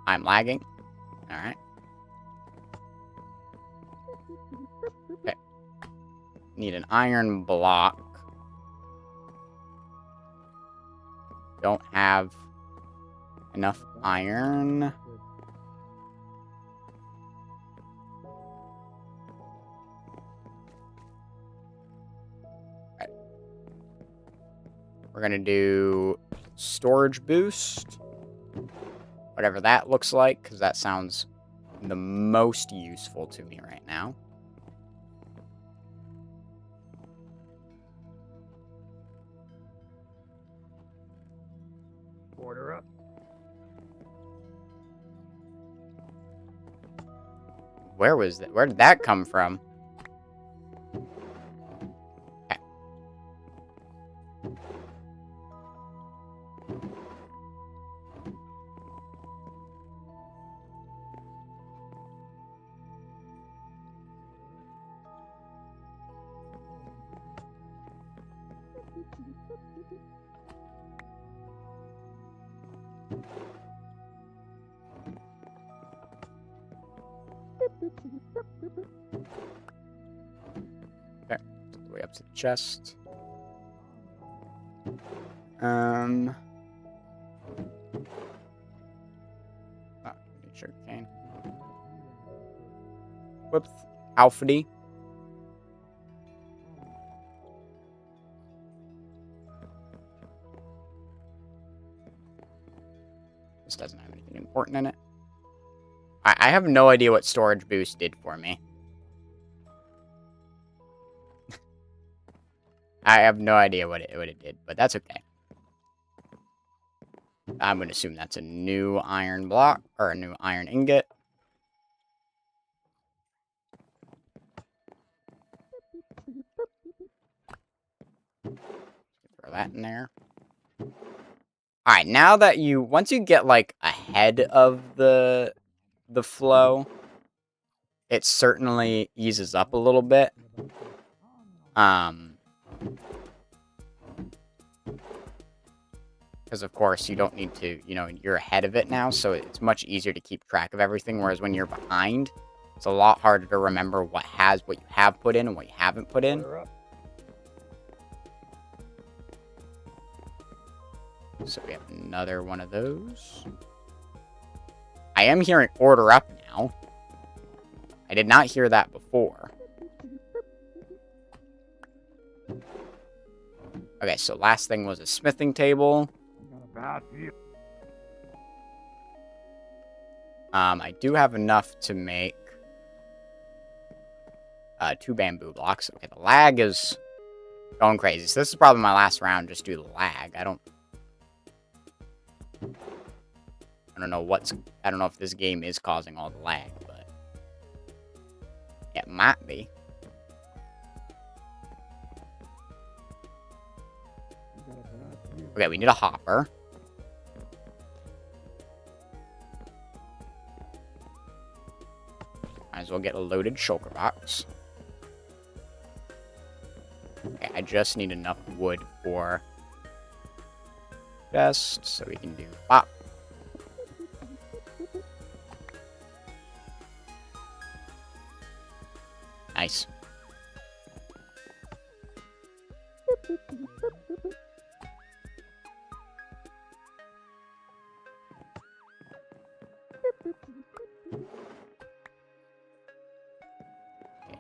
I'm lagging. Alright. Okay. Need an iron block. Don't have enough iron. Right. We're gonna do storage boost. Whatever that looks like, because that sounds the most useful to me right now. Order up. Where was that? Where did that come from? Okay. Okay, all the way up to the chest. Oh, sugar cane. Whoops. Alpha D. This doesn't have anything important in it. I have no idea what storage boost did for me. I have no idea what it did, but that's okay. I'm going to assume that's a new iron block, or a new iron ingot. Throw that in there. Alright, now that once you get, like, ahead of the flow, it certainly eases up a little bit. Because, of course, you don't need to, you're ahead of it now, so it's much easier to keep track of everything, whereas when you're behind, it's a lot harder to remember what you have put in and what you haven't put in. So we have another one of those. I am hearing order up now. I did not hear that before. Okay, so last thing was a smithing table. I do have enough to make 2 bamboo blocks. Okay, the lag is going crazy. So this is probably my last round just due to the lag. I don't know if this game is causing all the lag, but it might be. Okay, we need a hopper. Might as well get a loaded shulker box. Okay, I just need enough wood for chest, so we can do pop. Nice.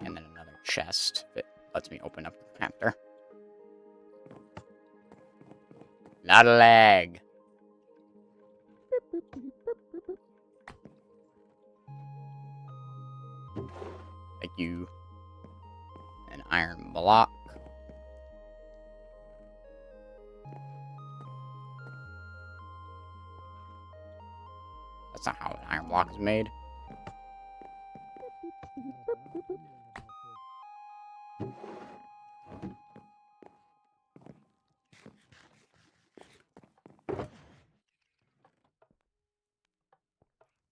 And chest that lets me open up the captor. Not a lag. Thank you. An iron block. That's not how an iron block is made.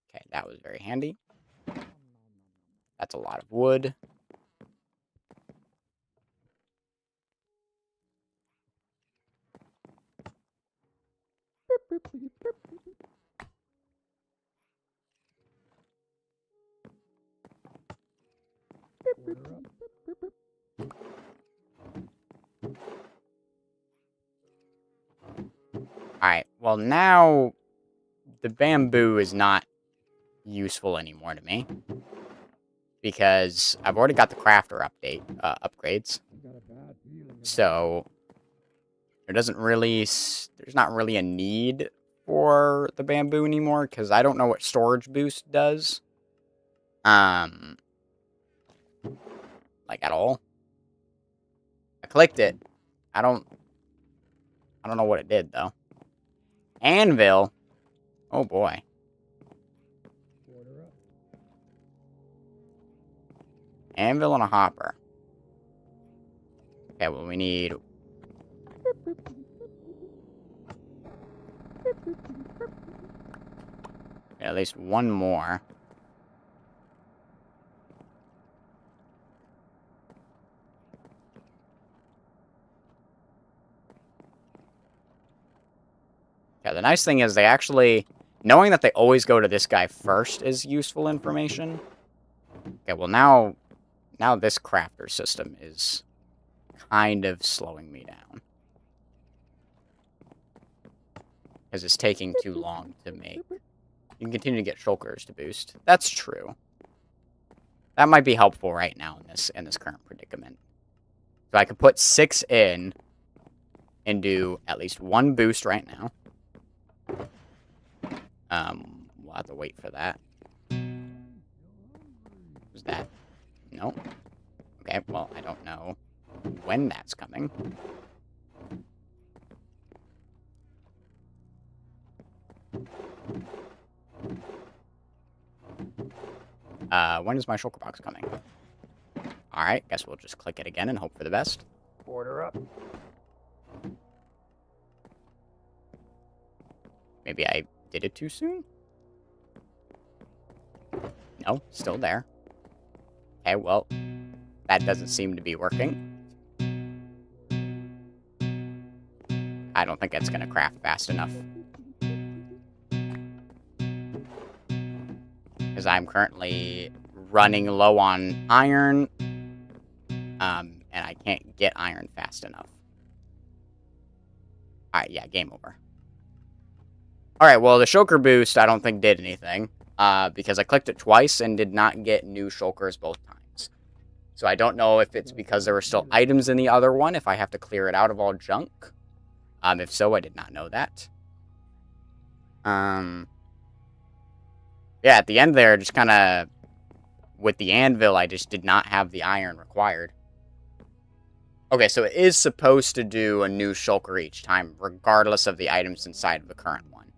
Okay, that was very handy. That's a lot of wood. Alright, well now the bamboo is not useful anymore to me. Because I've already got the crafter upgrades. So there's not really a need for the bamboo anymore, because I don't know what storage boost does. Like at all. I clicked it. I don't know what it did though. Anvil. Oh boy. Anvil and a hopper. Okay, well we need at least one more. Yeah, the nice thing is they actually... Knowing that they always go to this guy first is useful information. Okay, well now this crafter system is kind of slowing me down. Because it's taking too long to make. You can continue to get shulkers to boost. That's true. That might be helpful right now in this current predicament. So I could put 6 in and do at least 1 boost right now. We'll have to wait for that. Who's that? No. Okay, well, I don't know when that's coming. When is my shulker box coming? Alright, guess we'll just click it again and hope for the best. Order up. Maybe I did it too soon? No, still there. Okay, well, that doesn't seem to be working. I don't think it's going to craft fast enough. Because I'm currently running low on iron. And I can't get iron fast enough. Alright, yeah, game over. Alright, well, the shulker boost I don't think did anything. Because I clicked it twice and did not get new shulkers both times. So I don't know if it's because there were still items in the other one, if I have to clear it out of all junk. If so, I did not know that. Yeah, at the end there, just kind of... With the anvil, I just did not have the iron required. Okay, so it is supposed to do a new shulker each time, regardless of the items inside of the current one.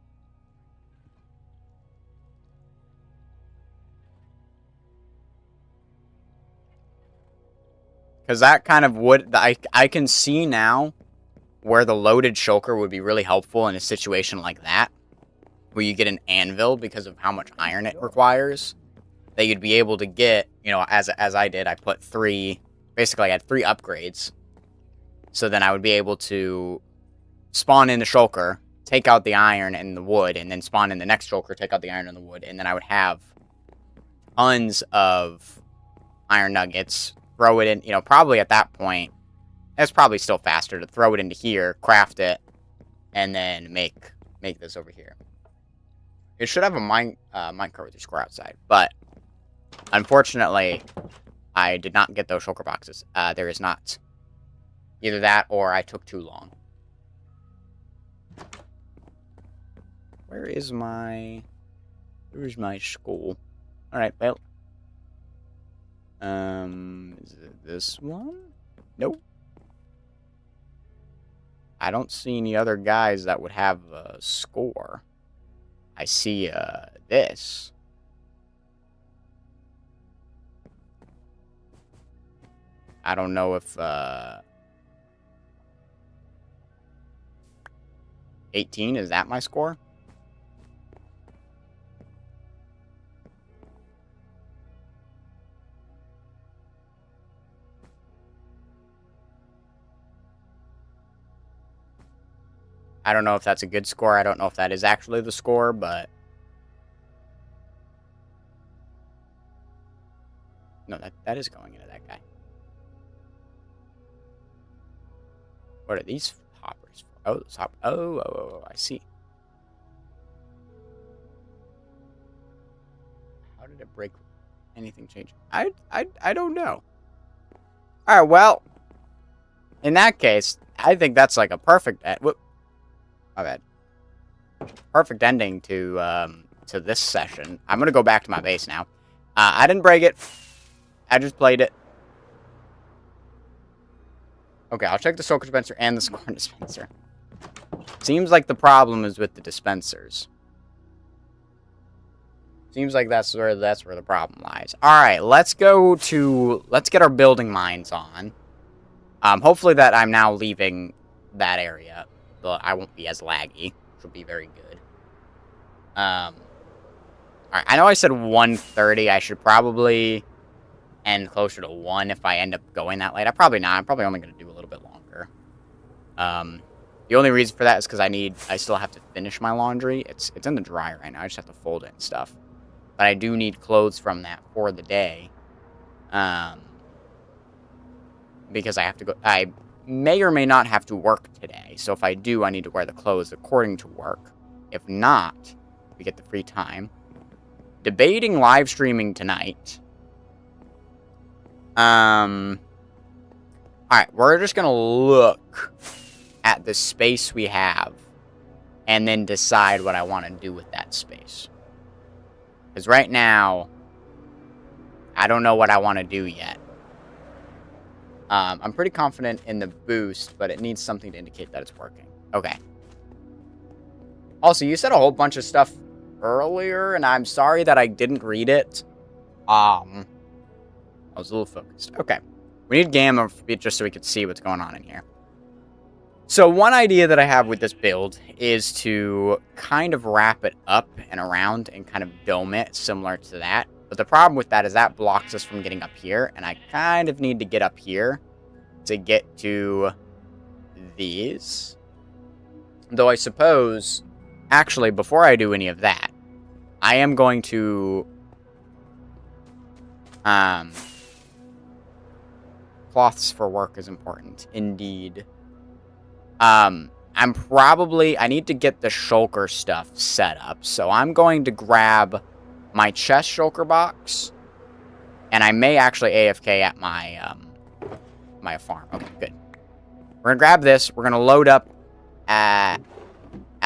Because that kind of would... I can see now where the loaded shulker would be really helpful in a situation like that. Where you get an anvil because of how much iron it requires. That you'd be able to get, you know, as I did, I put 3... Basically, I had 3 upgrades. So then I would be able to spawn in the shulker, take out the iron and the wood, and then spawn in the next shulker, take out the iron and the wood, and then I would have tons of iron nuggets, throw it in, you know, probably at that point, it's probably still faster to throw it into here, craft it, and then make this over here. It should have a minecart with your square outside, but unfortunately, I did not get those shulker boxes. There is not. Either that or I took too long. Where's my school? Alright, well. Is it this one? Nope. I don't see any other guys that would have a score. I see, this. I don't know if, 18, is that my score? I don't know if that's a good score. I don't know if that is actually the score, but... No, that is going into that guy. What are these hoppers for? Oh, those hoppers. Oh, I see. How did it break? Anything change? I don't know. Alright, well... In that case, I think that's like a perfect... Whoop. My bad. Perfect ending to this session. I'm gonna go back to my base now. I didn't break it. I just played it. Okay, I'll check the shulker dispenser and the score dispenser. Seems like the problem is with the dispensers. Seems like that's where the problem lies. All right, let's get our building mines on. Hopefully that I'm now leaving that area. But I won't be as laggy, which will be very good. Alright, I know I said 1:30. I should probably end closer to 1 if I end up going that late. Probably not. I'm probably only going to do a little bit longer. The only reason for that is because I still have to finish my laundry. It's in the dryer right now. I just have to fold it and stuff. But I do need clothes from that for the day. Because I have to go... I may or may not have to work today. So if I do, I need to wear the clothes according to work. If not, we get the free time. Debating live streaming tonight. Alright, we're just gonna look at the space we have. And then decide what I want to do with that space. Because right now, I don't know what I want to do yet. I'm pretty confident in the boost, but it needs something to indicate that it's working. Okay. Also, you said a whole bunch of stuff earlier, and I'm sorry that I didn't read it. I was a little focused. Okay. We need gamma just so we could see what's going on in here. So one idea that I have with this build is to kind of wrap it up and around and kind of dome it similar to that. But the problem with that is that blocks us from getting up here, and I kind of need to get up here to get to these. Though I suppose, actually, before I do any of that, I am going to... Cloths for work is important, indeed. I need to get the shulker stuff set up, so I'm going to grab my chest shulker box, and I may actually AFK at my, my farm. Okay, good. We're gonna grab this, we're gonna load up at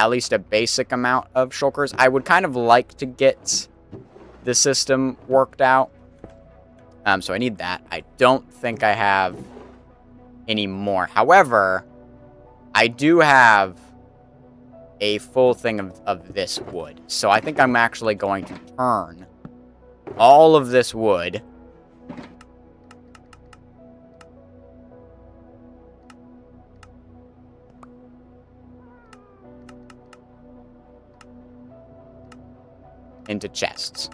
least a basic amount of shulkers. I would kind of like to get the system worked out, so I need that. I don't think I have any more. However, I do have a full thing of this wood. So I think I'm actually going to turn all of this wood into chests.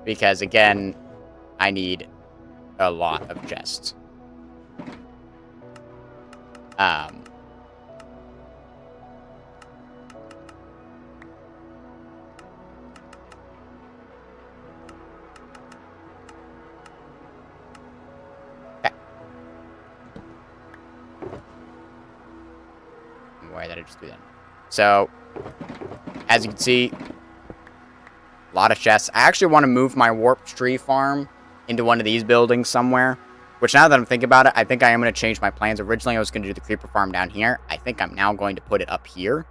Because, again, I need a lot of chests. way that I just threw that in. So, as you can see, a lot of chests. I actually want to move my warped tree farm into one of these buildings somewhere. Which, now that I'm thinking about it, I think I am going to change my plans. Originally, I was going to do the creeper farm down here. I think I'm now going to put it up here.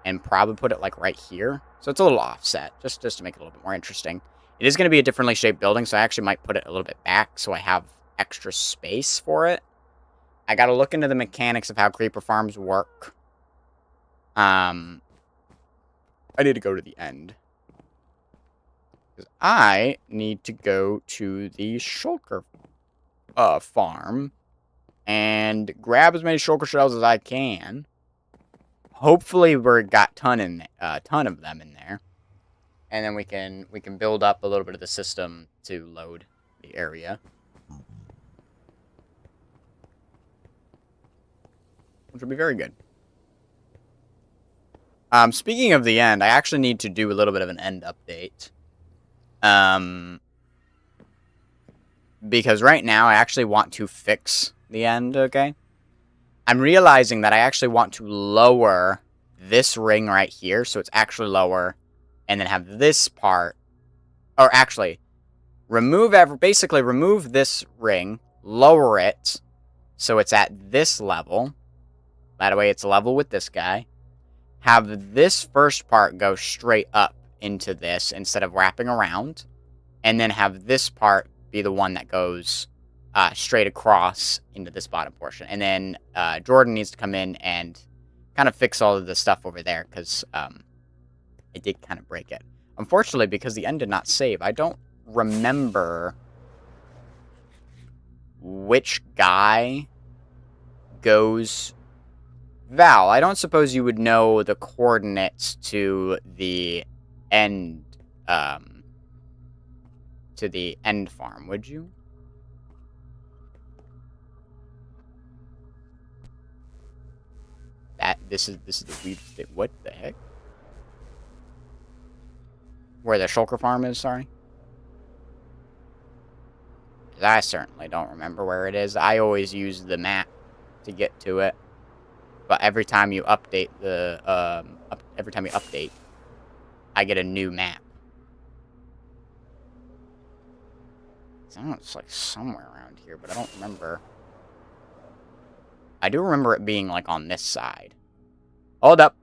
And probably put it, like, right here. So it's a little offset, just to make it a little bit more interesting. It is going to be a differently shaped building, so I actually might put it a little bit back so I have extra space for it. I got to look into the mechanics of how creeper farms work. I need to go to the end. Because I need to go to the shulker farm and grab as many shulker shells as I can. Hopefully we've got ton of them in there. And then we can build up a little bit of the system to load the area. Which will be very good. Speaking of the end, I actually need to do a little bit of an end update. Because right now I actually want to fix the end, okay? I'm realizing that I actually want to lower this ring right here, so it's actually lower, and then have this part, or actually, basically remove this ring, lower it, so it's at this level. That way it's level with this guy. Have this first part go straight up into this instead of wrapping around, and then have this part be the one that goes straight across into this bottom portion. And then Jordan needs to come in and kind of fix all of the stuff over there, because it did kind of break it. Unfortunately, because the end did not save, I don't remember which guy goes... Val, I don't suppose you would know the coordinates to the end, farm, would you? This is the weed. What the heck? Where the shulker farm is, sorry? I certainly don't remember where it is. I always use the map to get to it. But every time you update I get a new map. I know it's like somewhere around here, but I don't remember. I do remember it being like on this side. Hold up.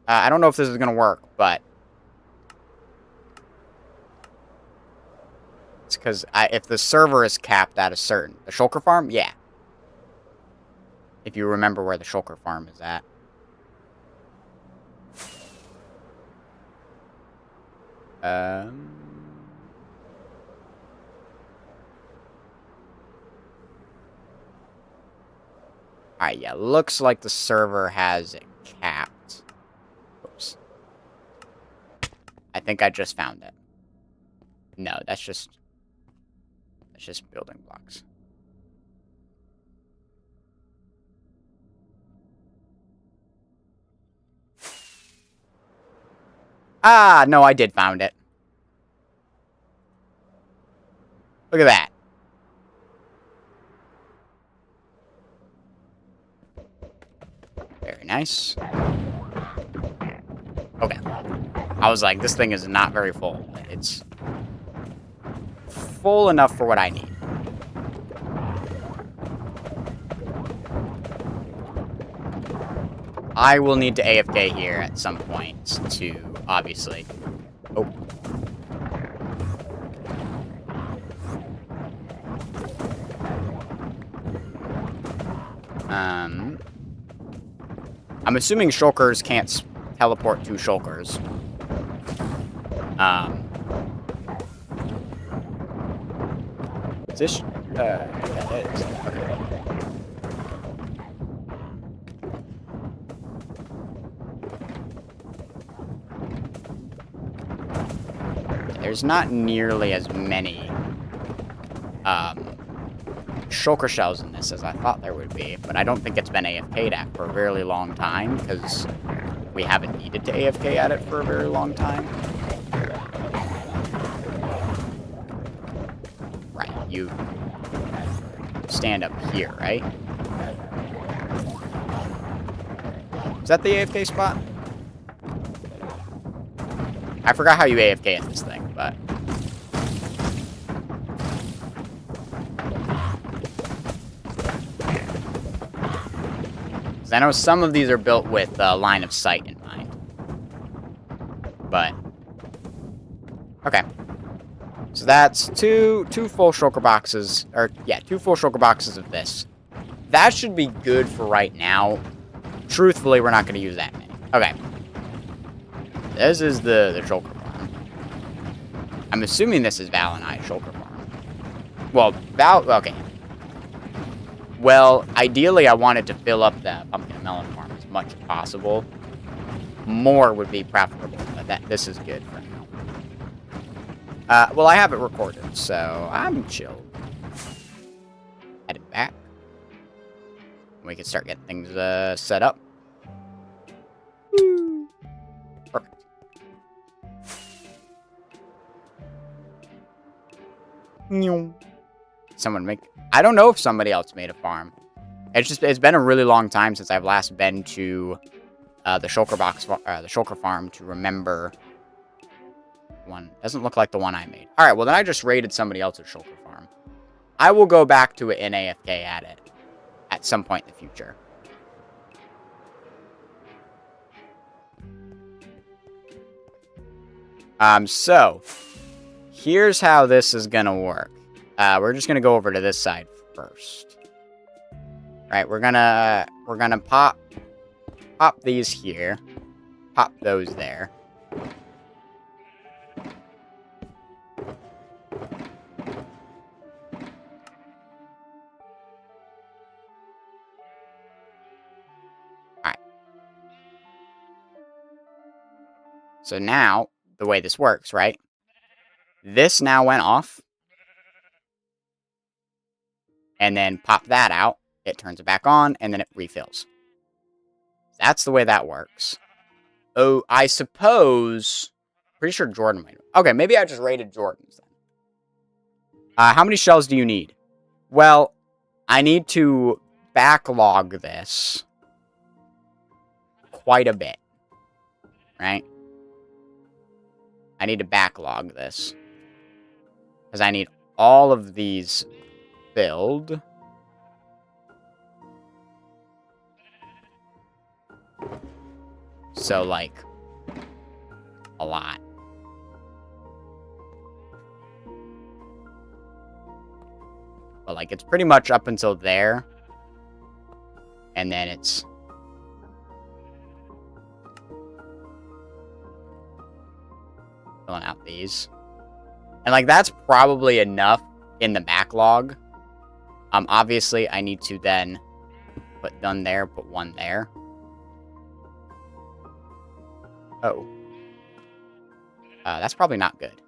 I don't know if this is gonna work, but it's because if the server is capped at a certain... The shulker farm? Yeah. If you remember where the shulker farm is at. Alright, yeah, looks like the server has it capped. Oops. I think I just found it. No, that's just building blocks. Ah, no, I did found it. Look at that. Very nice. Okay. I was like, this thing is not very full. It's full enough for what I need. I will need to AFK here at some point to, obviously... Oh. I'm assuming shulkers can't teleport to shulkers. Is this... yeah, it is. Okay. There's not nearly as many shulker shells in this as I thought there would be, but I don't think it's been AFK'd at for a very long time, because we haven't needed to AFK at it for a very long time. Right, you stand up here, right? Is that the AFK spot? I forgot how you AFK in this thing, but... Because I know some of these are built with line of sight in mind. But... Okay. So that's two full shulker boxes, or, yeah, 2 full shulker boxes of this. That should be good for right now. Truthfully, we're not going to use that many. Okay. This is the shulker farm. I'm assuming this is Val and I shulker farm. Well, okay. Well, ideally, I wanted to fill up the pumpkin and melon farm as much as possible. More would be preferable, but this is good for now. Well, I have it recorded, so I'm chill. Add it back. We can start getting things set up. Woo. Perfect. Someone make... I don't know if somebody else made a farm. It's been a really long time since I've last been to the shulker farm to remember one. Doesn't look like the one I made. All right, well then I just raided somebody else's shulker farm. I will go back to it in AFK at some point in the future. So here's how this is gonna work. We're just gonna go over to this side first. Right, we're gonna pop these here, pop those there. Alright. So now, the way this works, right? This now went off. And then pop that out. It turns it back on, and then it refills. That's the way that works. Oh, I suppose... Pretty sure Jordan might... Okay, maybe I just raided Jordan's then. How many shells do you need? Well, I need to backlog this quite a bit. Right? I need to backlog this. Because I need all of these filled. So, like, a lot. But, like, it's pretty much up until there. And then it's... filling out these. And, like, that's probably enough in the backlog. Obviously, I need to then put done there, put one there. Oh. That's probably not good.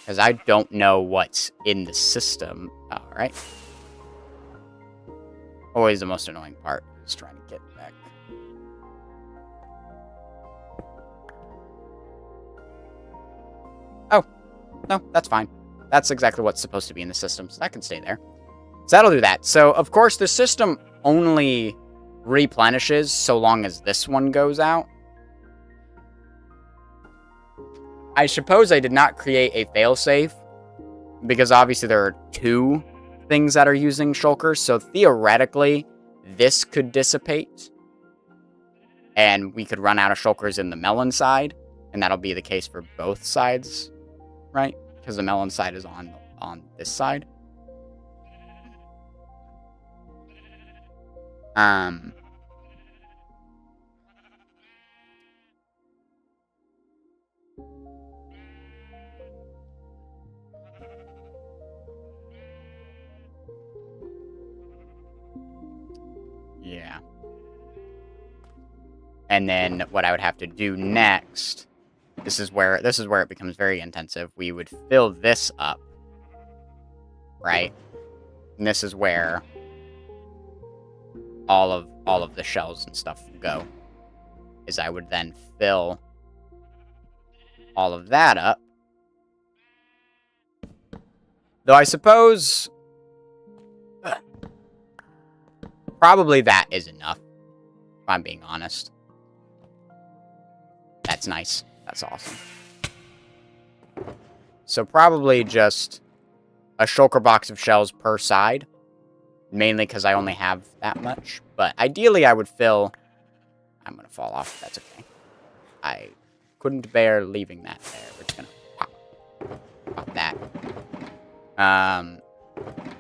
Because I don't know what's in the system. Alright. Always the most annoying part is trying to get back. Oh. No, that's fine. That's exactly what's supposed to be in the system, so that can stay there. So that'll do that. So, of course, the system only replenishes so long as this one goes out. I suppose I did not create a failsafe, because obviously there are 2 things that are using shulkers, so theoretically, this could dissipate, and we could run out of shulkers in the melon side, and that'll be the case for both sides, right? Because the melon side is on this side. Yeah. And then what I would have to do next, this is where it becomes very intensive. We would fill this up, right? And this is where all of the shells and stuff go. Is I would then fill all of that up. Though I suppose probably that is enough. if I'm being honest. That's nice. That's awesome. So probably just a shulker box of shells per side. Mainly because I only have that much. But ideally I would fill... I'm going to fall off. That's okay. I couldn't bear leaving that there. We're just going to pop that.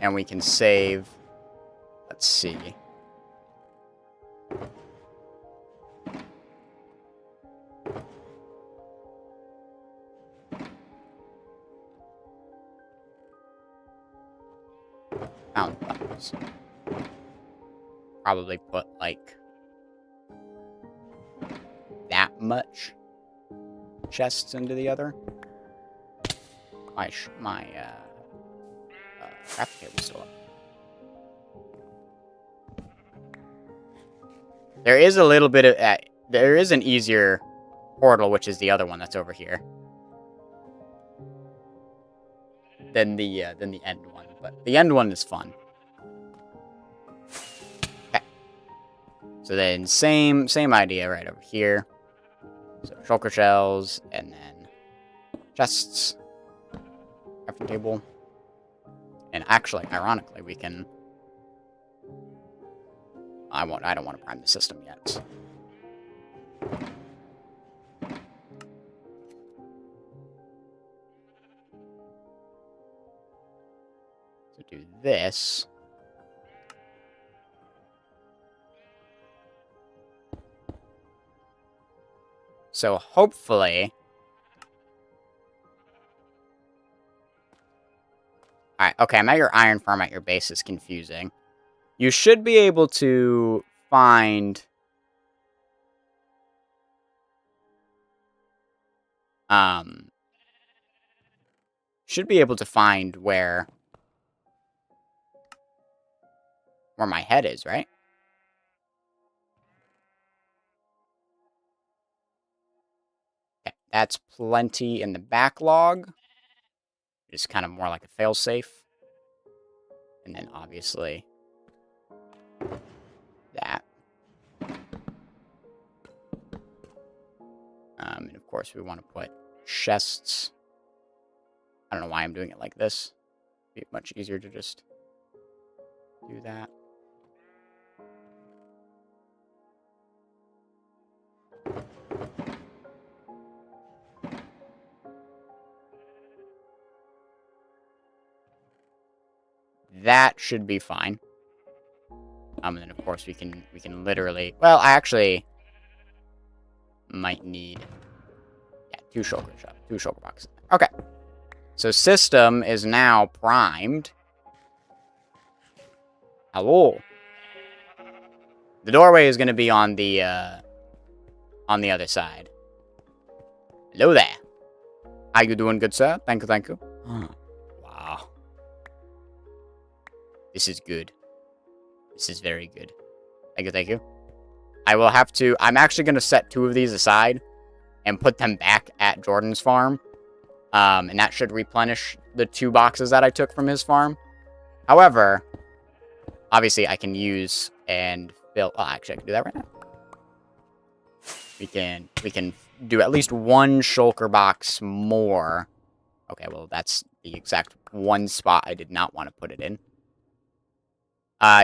And we can save... Let's see. Found buttons. Probably put, like, that much chests into the other. My crafting table's still up. There is a little bit of... there is an easier portal, which is the other one that's over here. Than the end one. But the end one is fun. Okay. So then same idea right over here. So shulker shells, and then chests. Crafting table. And actually, ironically, we can... I don't want to prime the system yet. So do this. So hopefully... Alright, okay, I'm at your iron farm at your base is confusing. You should be able to find... Should be able to find where my head is, right? Okay, that's plenty in the backlog. It's kind of more like a failsafe. And then obviously that. And of course we want to put chests. I don't know why I'm doing it like this. It'd be much easier to just do that. That should be fine. And then of course we can literally... Well, I actually might need... Yeah, two shulker boxes. Okay. So system is now primed. Hello. The doorway is going to be on the other side. Hello there. How you doing, good sir? Thank you, thank you. Wow. This is good. This is very good. Thank you, thank you. I will have to... I'm actually going to set 2 of these aside and put them back at Jordan's farm. And that should replenish the 2 boxes that I took from his farm. However, obviously I can use and fill... Oh, actually I can do that right now. We can do at least 1 shulker box more. Okay, well that's the exact 1 spot I did not want to put it in.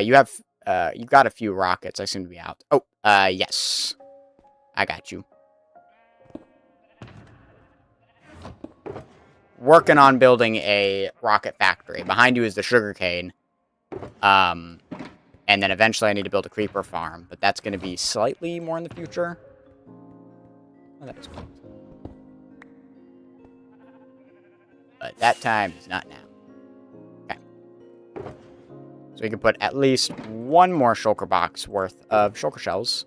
You've got a few rockets. I seem to be out. Oh, yes. I got you. Working on building a rocket factory. Behind you is the sugarcane. And then eventually I need to build a creeper farm. But that's going to be slightly more in the future. Oh, that was cool. But that time is not now. Okay. So we can put at least 1 more shulker box worth of shulker shells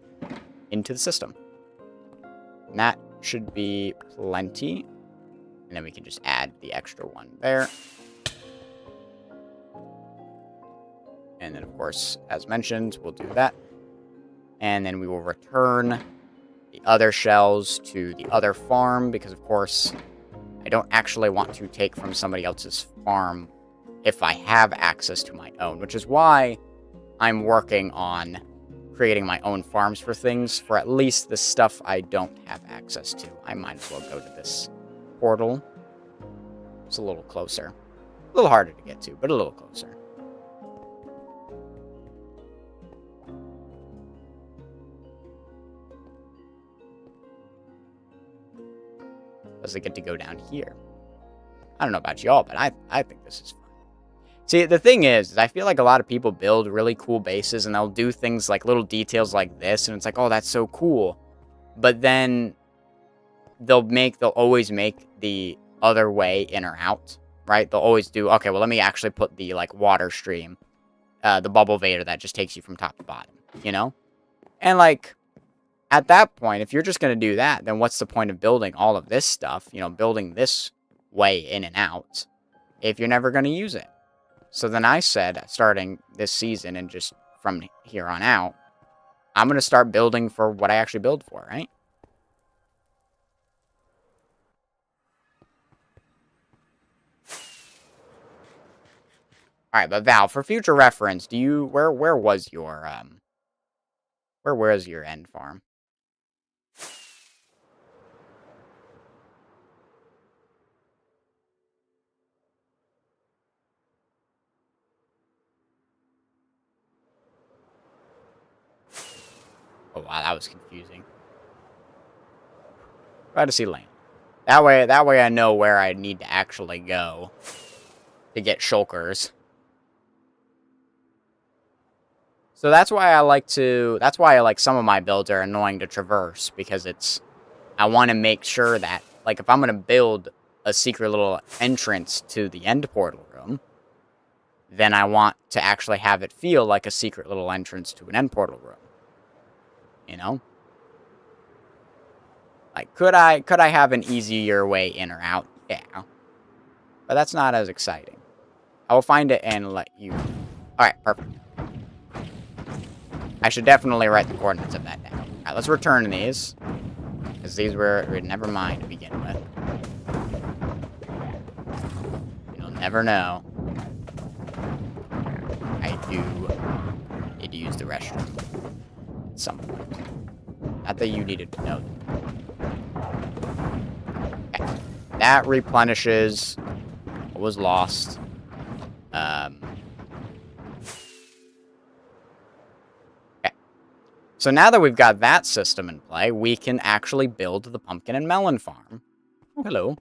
into the system. And that should be plenty. And then we can just add the extra 1 there. And then, of course, as mentioned, we'll do that. And then we will return the other shells to the other farm. Because, of course, I don't actually want to take from somebody else's farm if I have access to my own. Which is why I'm working on creating my own farms for things, for at least the stuff I don't have access to. I might as well go to this portal. It's a little closer. A little harder to get to, but a little closer. Does it get to go down here? I don't know about y'all, but I think this is fun. See, the thing is I feel like a lot of people build really cool bases, and they'll do things like little details like this, and it's like, oh, that's so cool. But then they'll always make the other way in or out, right? They'll always do, okay, well, let me actually put the, like, water stream, the bubble vader that just takes you from top to bottom, you know? And, like, at that point, if you're just going to do that, then what's the point of building all of this stuff, you know, building this way in and out, if you're never going to use it? So then I said, starting this season and just from here on out, I'm going to start building for what I actually build for, right? All right, but Val, for future reference, do you where was your end farm? Oh wow, that was confusing. Try to see land. That way I know where I need to actually go to get shulkers. So that's why I like some of my builds are annoying to traverse, because I want to make sure that, like, if I'm going to build a secret little entrance to the end portal room, then I want to actually have it feel like a secret little entrance to an end portal room. You know? Like, could I have an easier way in or out? Yeah. But that's not as exciting. I will find it and let you... Alright, perfect. I should definitely write the coordinates of that down. Alright, let's return these. Because these were never mine to begin with. You'll never know. I do need to use the restroom at some point. Not that you needed to know that. Okay. That replenishes what was lost. Okay. So now that we've got that system in play, we can actually build the pumpkin and melon farm. Oh, hello.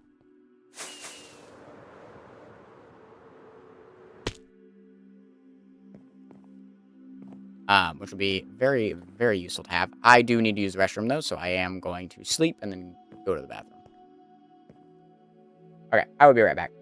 Which will be very, very useful to have. I do need to use the restroom, though, so I am going to sleep and then go to the bathroom. Okay, I will be right back.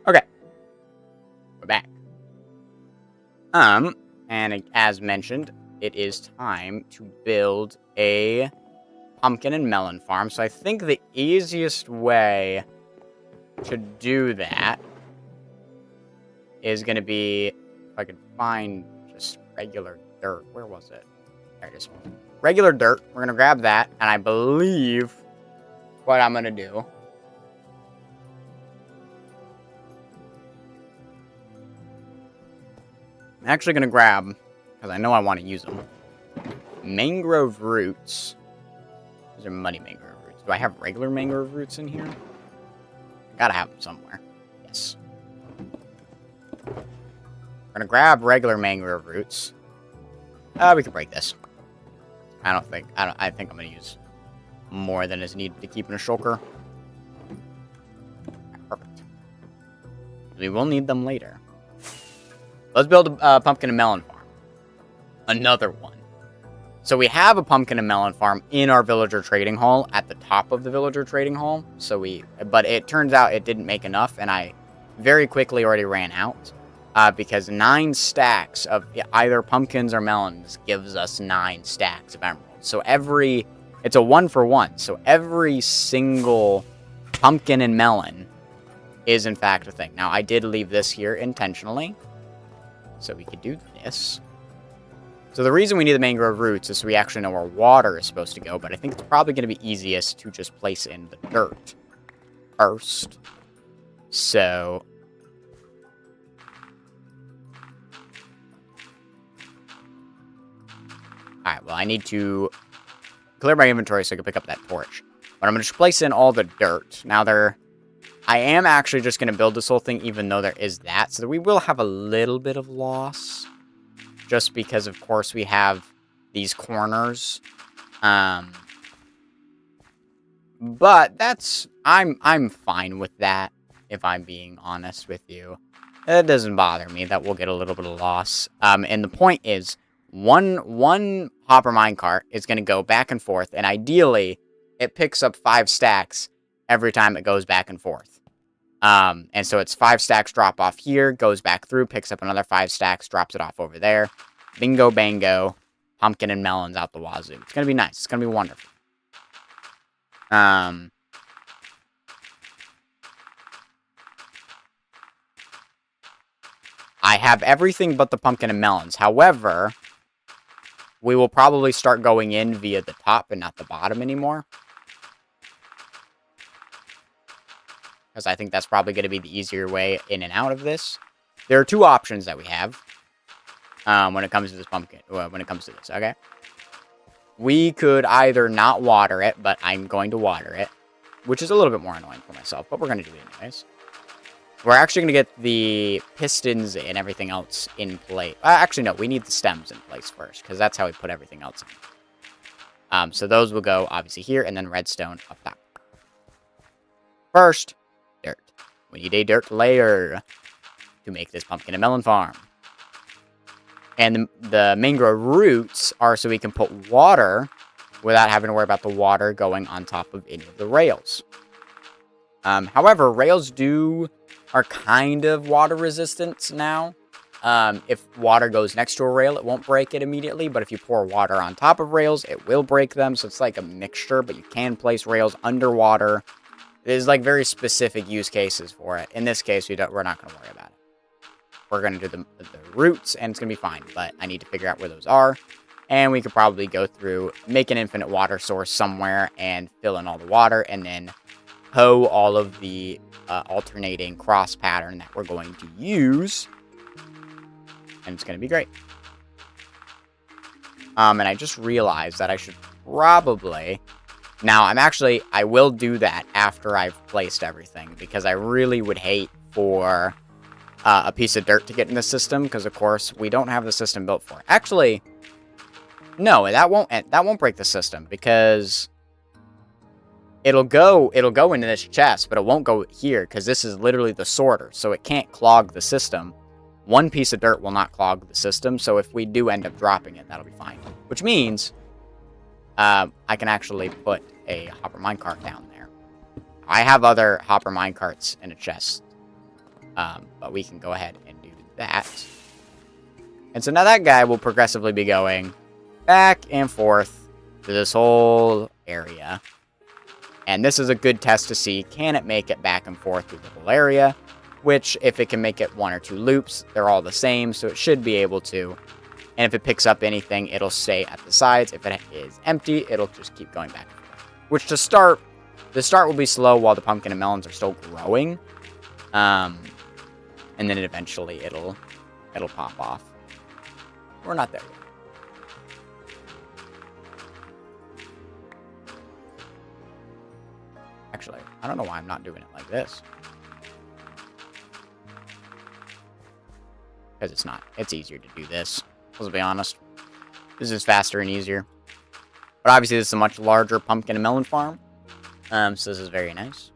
Okay. We're back. And as mentioned, it is time to build a pumpkin and melon farm. So I think the easiest way to do that is going to be, if I could find regular dirt. Where was it? There it is. Regular dirt. We're going to grab that. And I believe what I'm going to do. I'm actually going to grab, because I know I want to use them, mangrove roots. These are muddy mangrove roots. Do I have regular mangrove roots in here? Gotta have them somewhere. Yes. We're going to grab regular mangrove roots. We can break this. I think I'm going to use more than is needed to keep in a shulker. Perfect. We will need them later. Let's build a pumpkin and melon farm. Another one. So we have a pumpkin and melon farm in our villager trading hall at the top of the villager trading hall. But it turns out it didn't make enough, and I very quickly already ran out. Because 9 stacks of either pumpkins or melons gives us 9 stacks of emeralds. So it's a 1-for-1. So every single pumpkin and melon is in fact a thing. Now I did leave this here intentionally. So we could do this. So the reason we need the mangrove roots is so we actually know where water is supposed to go. But I think it's probably going to be easiest to just place in the dirt first. So alright, well, I need to clear my inventory so I can pick up that torch. But I'm going to just place in all the dirt. Now, I am actually just going to build this whole thing, even though there is that. So that we will have a little bit of loss. Just because, of course, we have these corners. But I'm fine with that, if I'm being honest with you. It doesn't bother me that we'll get a little bit of loss. And the point is, one hopper minecart is going to go back and forth, and ideally, it picks up 5 stacks every time it goes back and forth. And so it's 5 stacks drop off here, goes back through, picks up another 5 stacks, drops it off over there. Bingo, bango, pumpkin and melons out the wazoo. It's going to be nice. It's going to be wonderful. I have everything but the pumpkin and melons. However, we will probably start going in via the top and not the bottom anymore. Because I think that's probably going to be the easier way in and out of this. There are 2 options that we have. When it comes to this pumpkin. When it comes to this, okay? We could either not water it, but I'm going to water it. Which is a little bit more annoying for myself, but we're going to do it anyways. We're actually going to get the pistons and everything else in place. Actually, no, we need the stems in place first, because that's how we put everything else in. So those will go, obviously, here, and then redstone up top. First, dirt. We need a dirt layer to make this pumpkin and melon farm. And the mangrove roots are so we can put water without having to worry about the water going on top of any of the rails. However, rails are kind of water resistant now. If water goes next to a rail, it won't break it immediately. But if you pour water on top of rails, it will break them. So it's like a mixture, but you can place rails underwater. There's like very specific use cases for it. In this case, we're not going to worry about it. We're going to do the roots, and it's going to be fine. But I need to figure out where those are. And we could probably go through, make an infinite water source somewhere, and fill in all the water, and then hoe all of the alternating cross pattern that we're going to use. And it's going to be great. And I just realized that I should probably... Now, I will do that after I've placed everything, because I really would hate for a piece of dirt to get in the system, because, of course, we don't have the system built for it. Actually, no, that won't break the system, because it'll go into this chest, but it won't go here, because this is literally the sorter, so it can't clog the system. One piece of dirt will not clog the system, so if we do end up dropping it, that'll be fine. Which means I can actually put a hopper minecart down there. I have other hopper minecarts in a chest, but we can go ahead and do that. And so now that guy will progressively be going back and forth to this whole area. And this is a good test to see, can it make it back and forth through the whole area? Which, if it can make it 1 or 2 loops, they're all the same, so it should be able to. And if it picks up anything, it'll stay at the sides. If it is empty, it'll just keep going back. Which to start, the start will be slow while the pumpkin and melons are still growing. And then eventually it'll pop off. We're not there yet. Actually, I don't know why I'm not doing it like this. Because it's not. It's easier to do this. Let's be honest. This is faster and easier. But obviously this is a much larger pumpkin and melon farm. So this is very nice.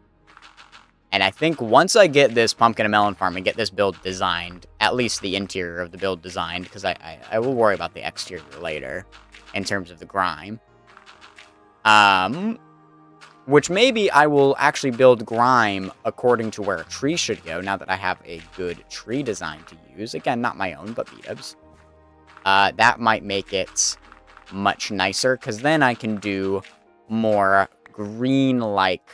And I think once I get this pumpkin and melon farm and get this build designed, at least the interior of the build designed, because I will worry about the exterior later in terms of the grime. Which maybe I will actually build grime according to where a tree should go, now that I have a good tree design to use. Again, not my own, but B-Dub's. That might make it much nicer, because then I can do more green-like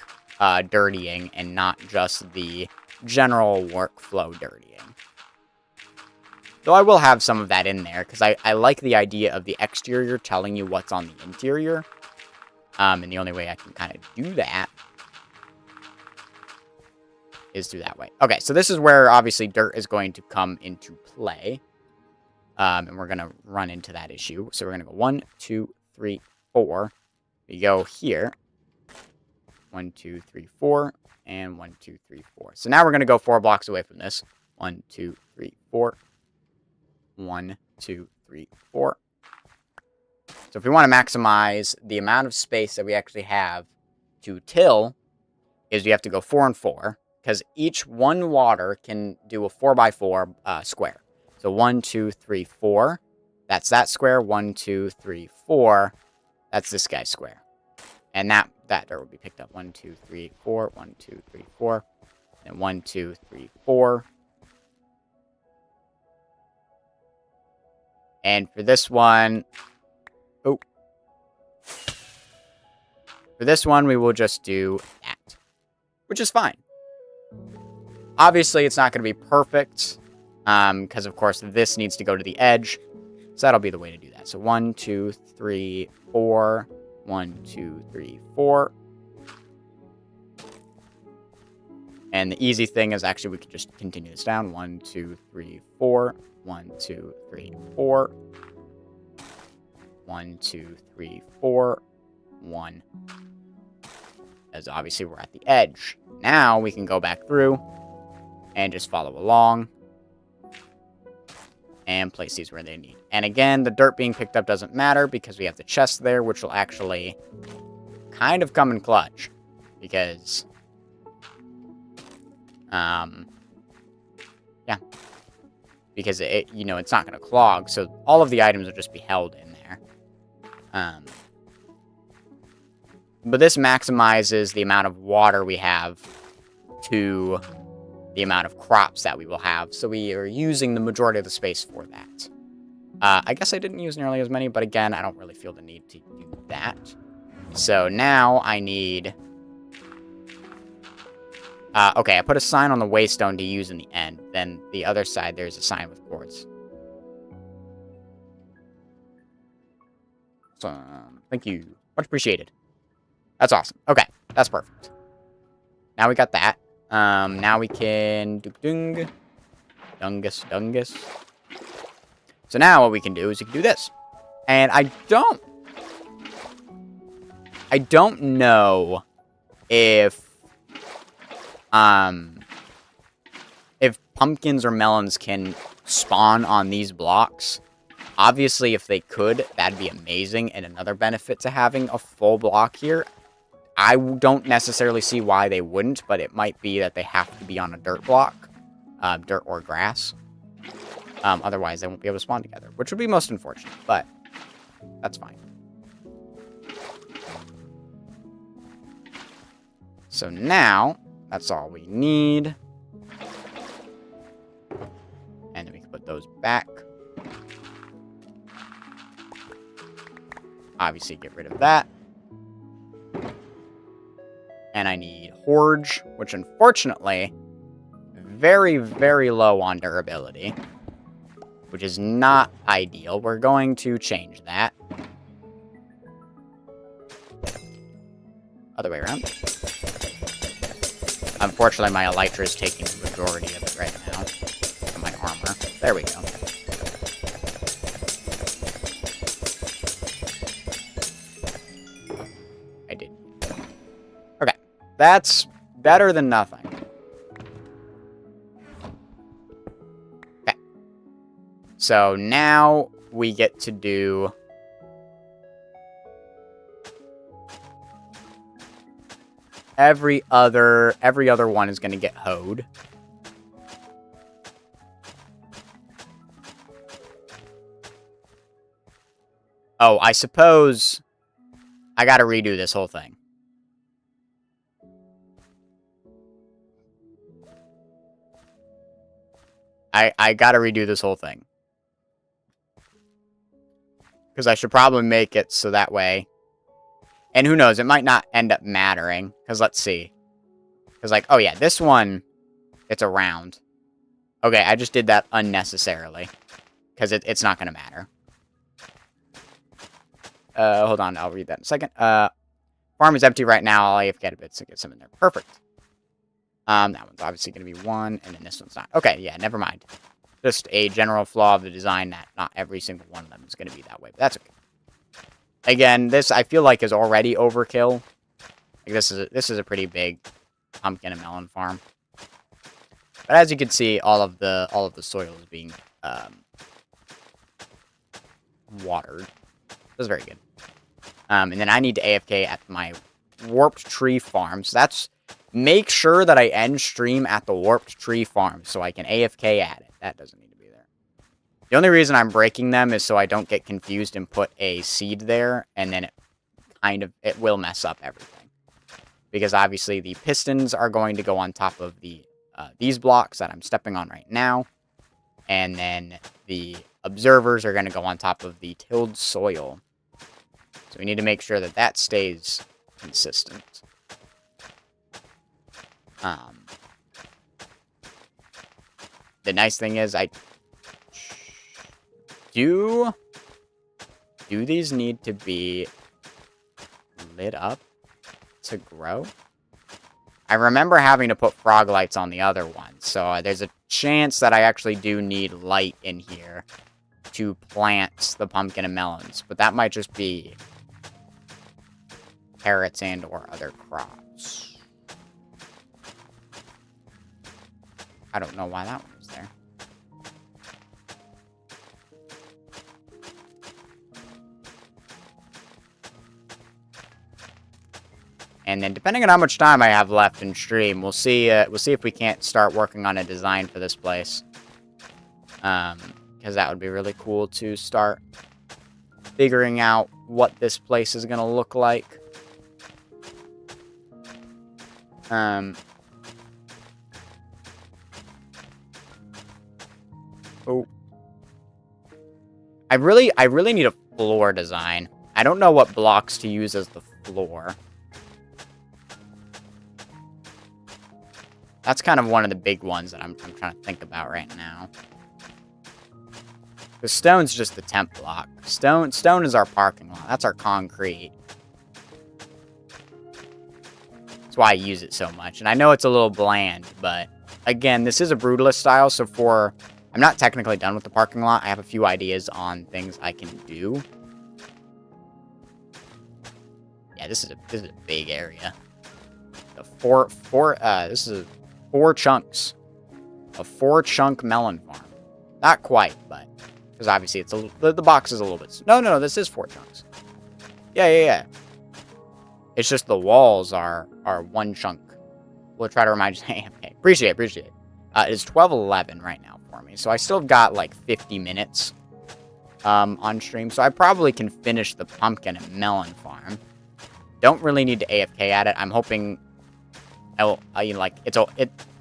dirtying and not just the general workflow dirtying. Though I will have some of that in there, because I like the idea of the exterior telling you what's on the interior. And the only way I can kind of do that is through that way. Okay, so this is where, obviously, dirt is going to come into play. And we're going to run into that issue. So we're going to go 1, 2, 3, 4. We go here. 1, 2, 3, 4. And 1, 2, 3, 4. So now we're going to go 4 blocks away from this. 1, 2, 3, 4. 1, 2, 3, 4. So if we want to maximize the amount of space that we actually have to till, is we have to go 4 and 4, because each one water can do a 4x4 square. So 1, 2, 3, 4. That's that square. 1, 2, 3, 4. That's this guy's square. And that dirt will be picked up. 1, 2, 3, 4. 1, 2, 3, 4. And 1, 2, 3, 4. And for this one... Oh. For this one, we will just do that. Which is fine. Obviously, it's not going to be perfect. Because, of course, this needs to go to the edge. So that'll be the way to do that. So 1, 2, 3, 4. 1, 2, 3, 4. And the easy thing is actually we could just continue this down. 1, 2, 3, 4. 1, 2, 3, 4. 1, 2, 3, 4. 1. As obviously we're at the edge. Now we can go back through and just follow along and place these where they need. And again, the dirt being picked up doesn't matter because we have the chest there, which will actually kind of come in clutch. Because, yeah. Because, it's not going to clog, so all of the items will just be held in there. But this maximizes the amount of water we have to the amount of crops that we will have. So we are using the majority of the space for that. I guess I didn't use nearly as many, but again, I don't really feel the need to do that. So now I need... okay, I put a sign on the waystone to use in the end. Then the other side, there's a sign with quartz. So, thank you. Much appreciated. That's awesome. Okay, that's perfect. Now we got that. Now we can... Dungus. So now what we can do is we can do this. And I don't know if pumpkins or melons can spawn on these blocks. Obviously, if they could, that'd be amazing. And another benefit to having a full block here, I don't necessarily see why they wouldn't, but it might be that they have to be on a dirt block, dirt or grass. Otherwise, they won't be able to spawn together, which would be most unfortunate, but that's fine. So now, that's all we need. And then we can put those back. Obviously, get rid of that. And I need Horge, which unfortunately, very, very low on durability. which is not ideal. We're going to change that. Other way around. Unfortunately, my elytra is taking the majority of it right now. And my armor. There we go. I did. Okay. That's better than nothing. Okay. So now we get to do... Every other one is going to get hoed. Oh, I suppose I got to redo this whole thing. I got to redo this whole thing. Because I should probably make it so that way... And who knows, it might not end up mattering. Because let's see. Because, like, oh yeah, this one, it's a round. Okay, I just did that unnecessarily. Because it's not going to matter. Hold on, I'll read that in a second. Farm is empty right now. I'll AFK a bit to get some in there. Perfect. That one's obviously going to be 1, and then this one's not. Okay, yeah, never mind. Just a general flaw of the design that not every single one of them is going to be that way. But that's okay. Again, this I feel like is already overkill. Like this is a pretty big pumpkin and melon farm. But as you can see, all of the soil is being watered. That's very good. And then I need to AFK at my warped tree farm. So that's make sure that I end stream at the warped tree farm so I can AFK at it. That doesn't need to be there. The only reason I'm breaking them is so I don't get confused and put a seed there, and then it will mess up everything. Because obviously the pistons are going to go on top of the these blocks that I'm stepping on right now, and then the observers are going to go on top of the tilled soil. So we need to make sure that that stays consistent. The nice thing is do these need to be lit up to grow? I remember having to put frog lights on the other ones, so there's a chance that I actually do need light in here to plant the pumpkin and melons, but that might just be carrots and or other crops. I don't know why that one was there. And then, depending on how much time I have left in stream, we'll see if we can't start working on a design for this place. Because that would be really cool to start figuring out what this place is going to look like. Oh. I really need a floor design. I don't know what blocks to use as the floor. That's kind of one of the big ones that I'm trying to think about right now. The stone's just the temp block. Stone is our parking lot. That's our concrete. That's why I use it so much. And I know it's a little bland, but again, this is a brutalist style, so I'm not technically done with the parking lot. I have a few ideas on things I can do. Yeah, this is a big area. This is 4 chunks. A 4-chunk melon farm. Not quite, but because obviously it's the box is a little bit. No, this is 4 chunks. Yeah. It's just the walls are 1 chunk. We'll try to remind you. Hey, okay. Appreciate it. It's 12:11 right now for me, so I still got like 50 minutes on stream, so I probably can finish the pumpkin and melon farm. Don't really need to AFK at it. I'm hoping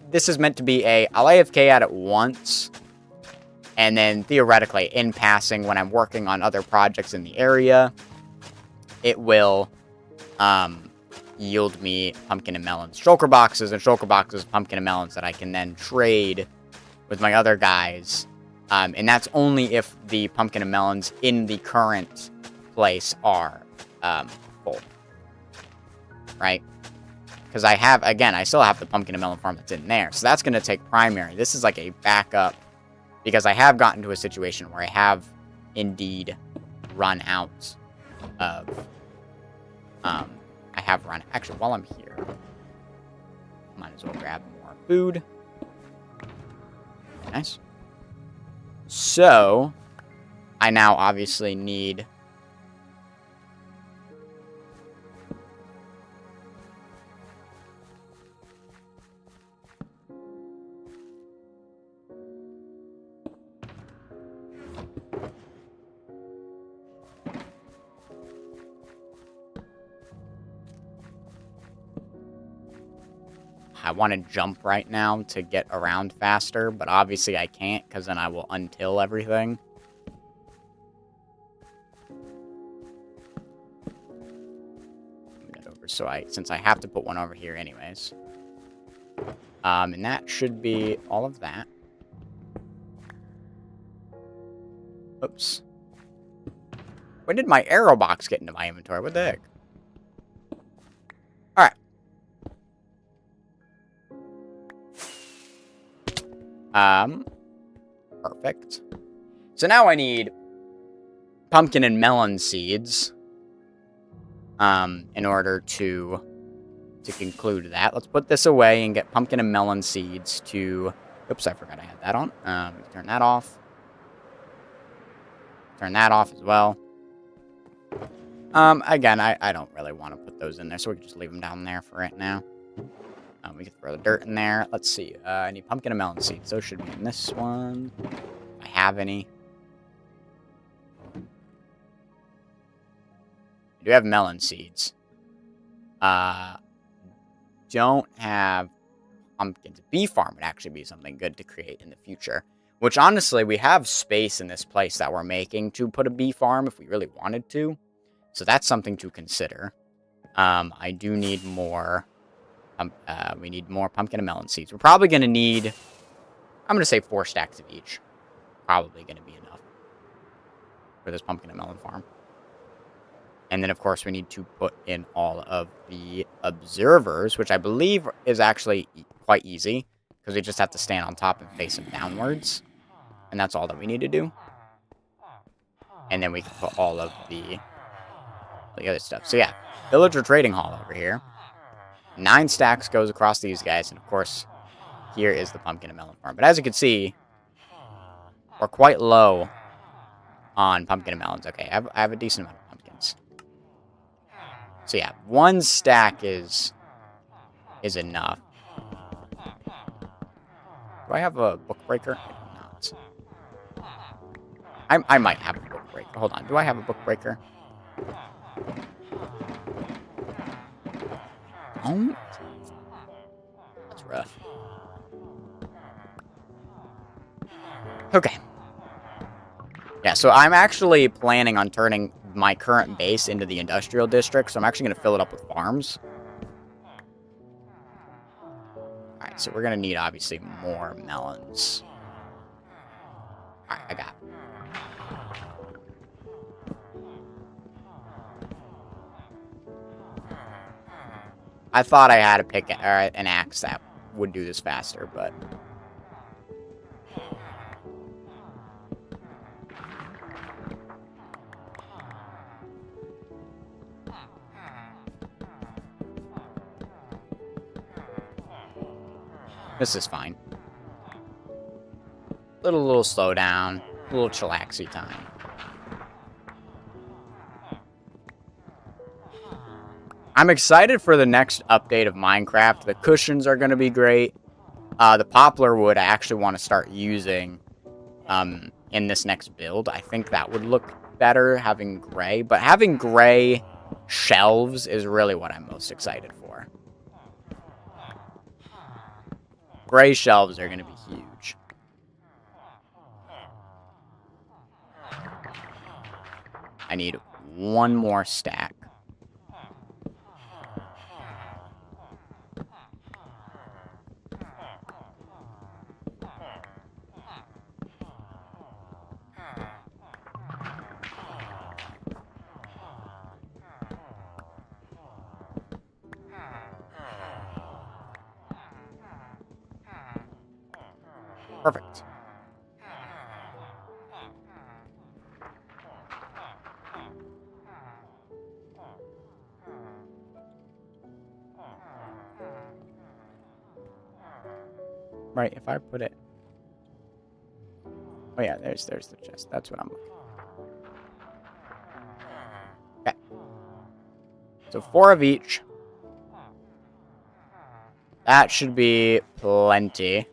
this is meant to be I'll AFK at it once, and then theoretically, in passing, when I'm working on other projects in the area, it will yield me pumpkin and melons. Shulker boxes, pumpkin and melons that I can then trade with my other guys And that's only if the pumpkin and melons in the current place are full. Right? Because I still have the pumpkin and melon farm that's in there. So that's going to take primary. This is like a backup. Because I have gotten to a situation where I have indeed run out of... Actually, while I'm here, might as well grab more food. Nice. So, I now obviously need... I want to jump right now to get around faster, but obviously I can't, because then I will untill everything. Move that over, since I have to put one over here anyways. And that should be all of that. Oops. When did my arrow box get into my inventory? What the heck? Alright. Perfect. So now I need pumpkin and melon seeds. In order to conclude that. Let's put this away and get pumpkin and melon seeds to... Oops, I forgot I had that on. Turn that off. Turn that off as well. Again, I don't really want to put those in there, so we can just leave them down there for right now. We can throw the dirt in there. Let's see. I need pumpkin and melon seeds. Those should be in this one. If I have any. I do have melon seeds. Don't have pumpkins. Bee farm would actually be something good to create in the future. Which, honestly, we have space in this place that we're making to put a bee farm if we really wanted to. So that's something to consider. I do need more... we need more pumpkin and melon seeds. We're probably going to need... I'm going to say 4 stacks of each. Probably going to be enough for this pumpkin and melon farm. And then, of course, we need to put in all of the observers, which I believe is actually quite easy, because we just have to stand on top and face them downwards. And that's all that we need to do. And then we can put all of the other stuff. So, yeah, villager trading hall over here. 9 stacks goes across these guys, and, of course, here is the pumpkin and melon farm. But as you can see, we're quite low on pumpkin and melons. Okay, I have a decent amount of pumpkins. So yeah, 1 stack is enough. Do I have a book breaker? I do not. I might have a book breaker. Hold on. Do I have a book breaker? Oh. That's rough. Okay. Yeah, so I'm actually planning on turning my current base into the industrial district, so I'm actually going to fill it up with farms. Alright, so we're going to need, obviously, more melons. Alright, I got it. I thought I had an axe that would do this faster, but... This is fine. Little slow down. A little chillaxy time. I'm excited for the next update of Minecraft. The cushions are going to be great. The poplar wood I actually want to start using in this next build. I think that would look better having gray. But having gray shelves is really what I'm most excited for. Gray shelves are going to be huge. I need 1 more stack. Perfect. Right, if I put it... Oh yeah, there's the chest. That's what I'm looking for. Okay. So 4 of each. That should be plenty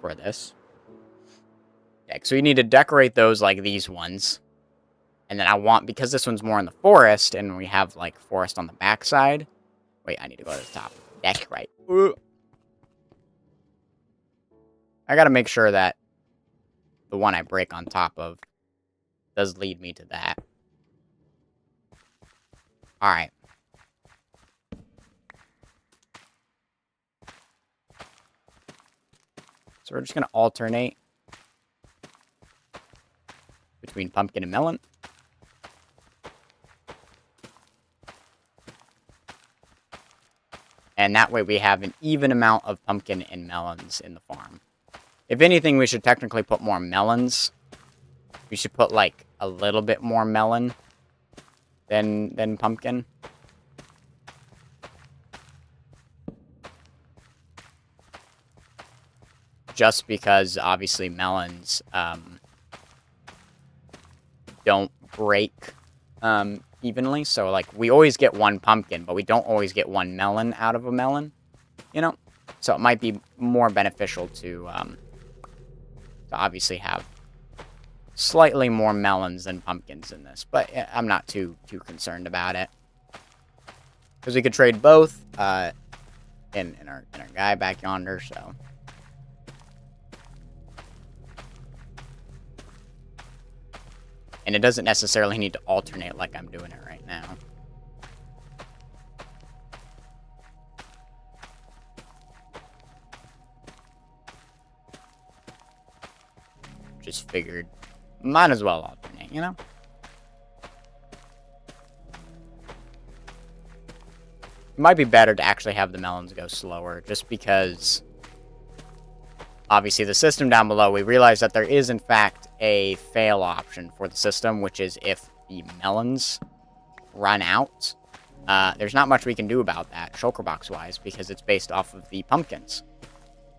for this. Okay, so we need to decorate those like these ones. And then I want, because this one's more in the forest, and we have, like, forest on the backside. Wait, I need to go to the top. That's right. Ooh. I gotta make sure that the one I break on top of does lead me to that. Alright. So we're just gonna alternate between pumpkin and melon. And that way we have an even amount of pumpkin and melons in the farm. If anything, we should technically put more melons. We should put, like, a little bit more melon than pumpkin. Just because, obviously, melons don't break evenly. So, like, we always get one pumpkin, but we don't always get one melon out of a melon. You know? So it might be more beneficial to obviously have slightly more melons than pumpkins in this. But I'm not too concerned about it. Because we could trade both in our guy back yonder, so... And it doesn't necessarily need to alternate like I'm doing it right now. Just figured, might as well alternate, you know? It might be better to actually have the melons go slower, just because... Obviously, the system down below, we realize that there is, in fact, a fail option for the system, which is if the melons run out. There's not much we can do about that, shulker box-wise, because it's based off of the pumpkins.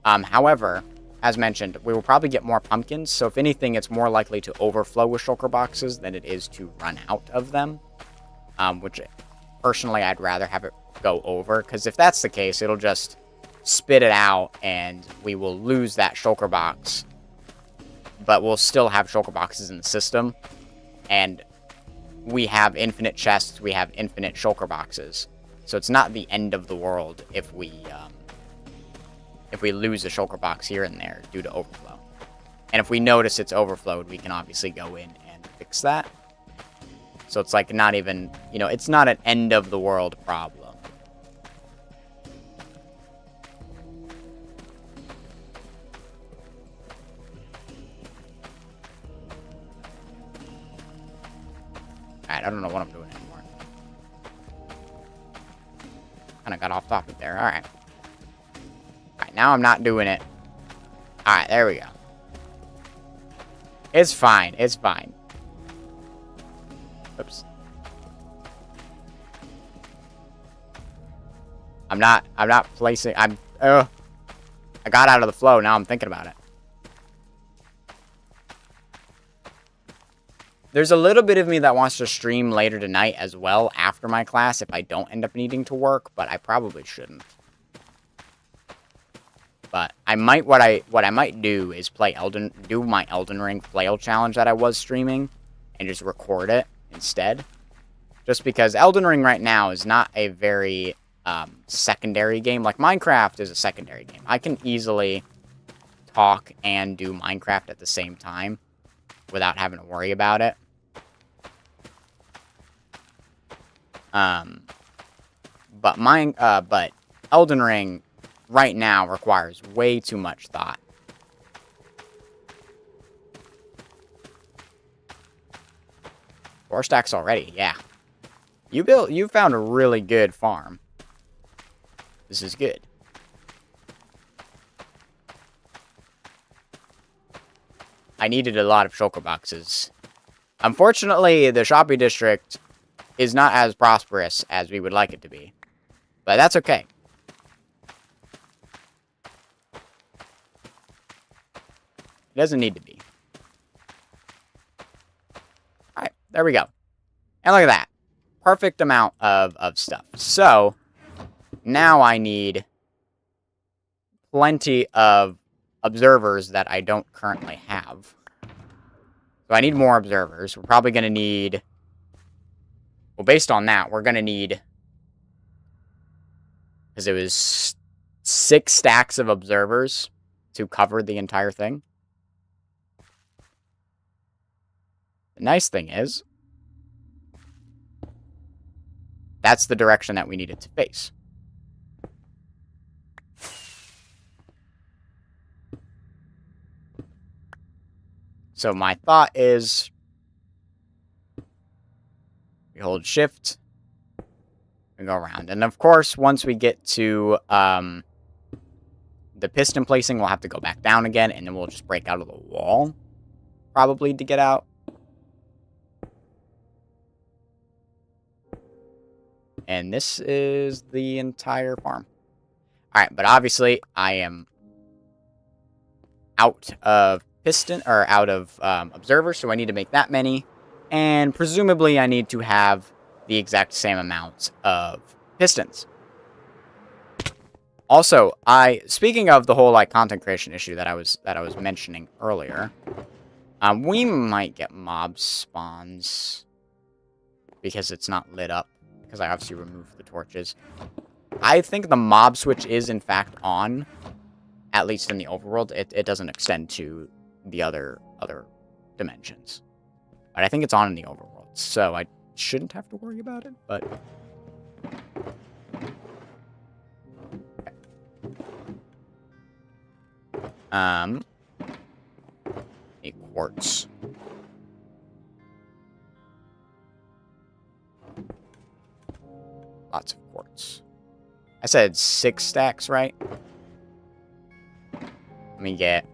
However, as mentioned, we will probably get more pumpkins, so if anything, it's more likely to overflow with shulker boxes than it is to run out of them. Which, personally, I'd rather have it go over, because if that's the case, it'll just... spit it out, and we will lose that shulker box. But we'll still have shulker boxes in the system. And we have infinite chests, we have infinite shulker boxes. So it's not the end of the world if we lose a shulker box here and there due to overflow. And if we notice it's overflowed, we can obviously go in and fix that. So it's like not even, you know, it's not an end of the world problem. Alright, I don't know what I'm doing anymore. Kind of got off topic there. Alright. Alright, now I'm not doing it. Alright, there we go. It's fine. It's fine. Oops. I'm not placing... I got out of the flow. Now I'm thinking about it. There's a little bit of me that wants to stream later tonight as well after my class if I don't end up needing to work, but I probably shouldn't. But I might, what I might do is do my Elden Ring flail challenge that I was streaming and just record it instead. Just because Elden Ring right now is not a very secondary game. Like Minecraft is a secondary game. I can easily talk and do Minecraft at the same time without having to worry about it. But Elden Ring right now requires way too much thought. 4 stacks already, yeah. You found a really good farm. This is good. I needed a lot of shulker boxes. Unfortunately, the shopping district is not as prosperous as we would like it to be. But that's okay. It doesn't need to be. Alright, there we go. And look at that. Perfect amount of stuff. So, now I need plenty of observers that I don't currently have. So I need more observers. We're probably going to need... Well, based on that, we're going to need... Because it was 6 stacks of observers to cover the entire thing. The nice thing is, that's the direction that we need it to face. So my thought is, we hold shift and go around. And of course, once we get to the piston placing, we'll have to go back down again, and then we'll just break out of the wall, probably, to get out. And this is the entire farm. Alright, but obviously, I am out of piston, or out of observers, so I need to make that many. And presumably, I need to have the exact same amount of pistons. Also, speaking of the whole like content creation issue that I was mentioning earlier, we might get mob spawns because it's not lit up, because I obviously removed the torches. I think the mob switch is in fact on, at least in the overworld. It doesn't extend to the other dimensions, but I think it's on in the overworld, so I shouldn't have to worry about it. But a quartz. Lots of quartz. I said 6 stacks, right? Let me get...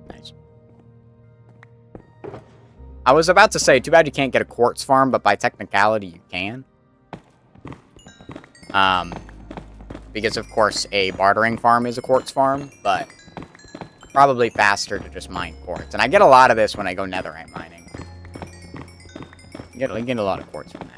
Nice. I was about to say, too bad you can't get a quartz farm, but by technicality you can. Because of course a bartering farm is a quartz farm, but probably faster to just mine quartz. And I get a lot of this when I go netherite mining. I get a lot of quartz from that.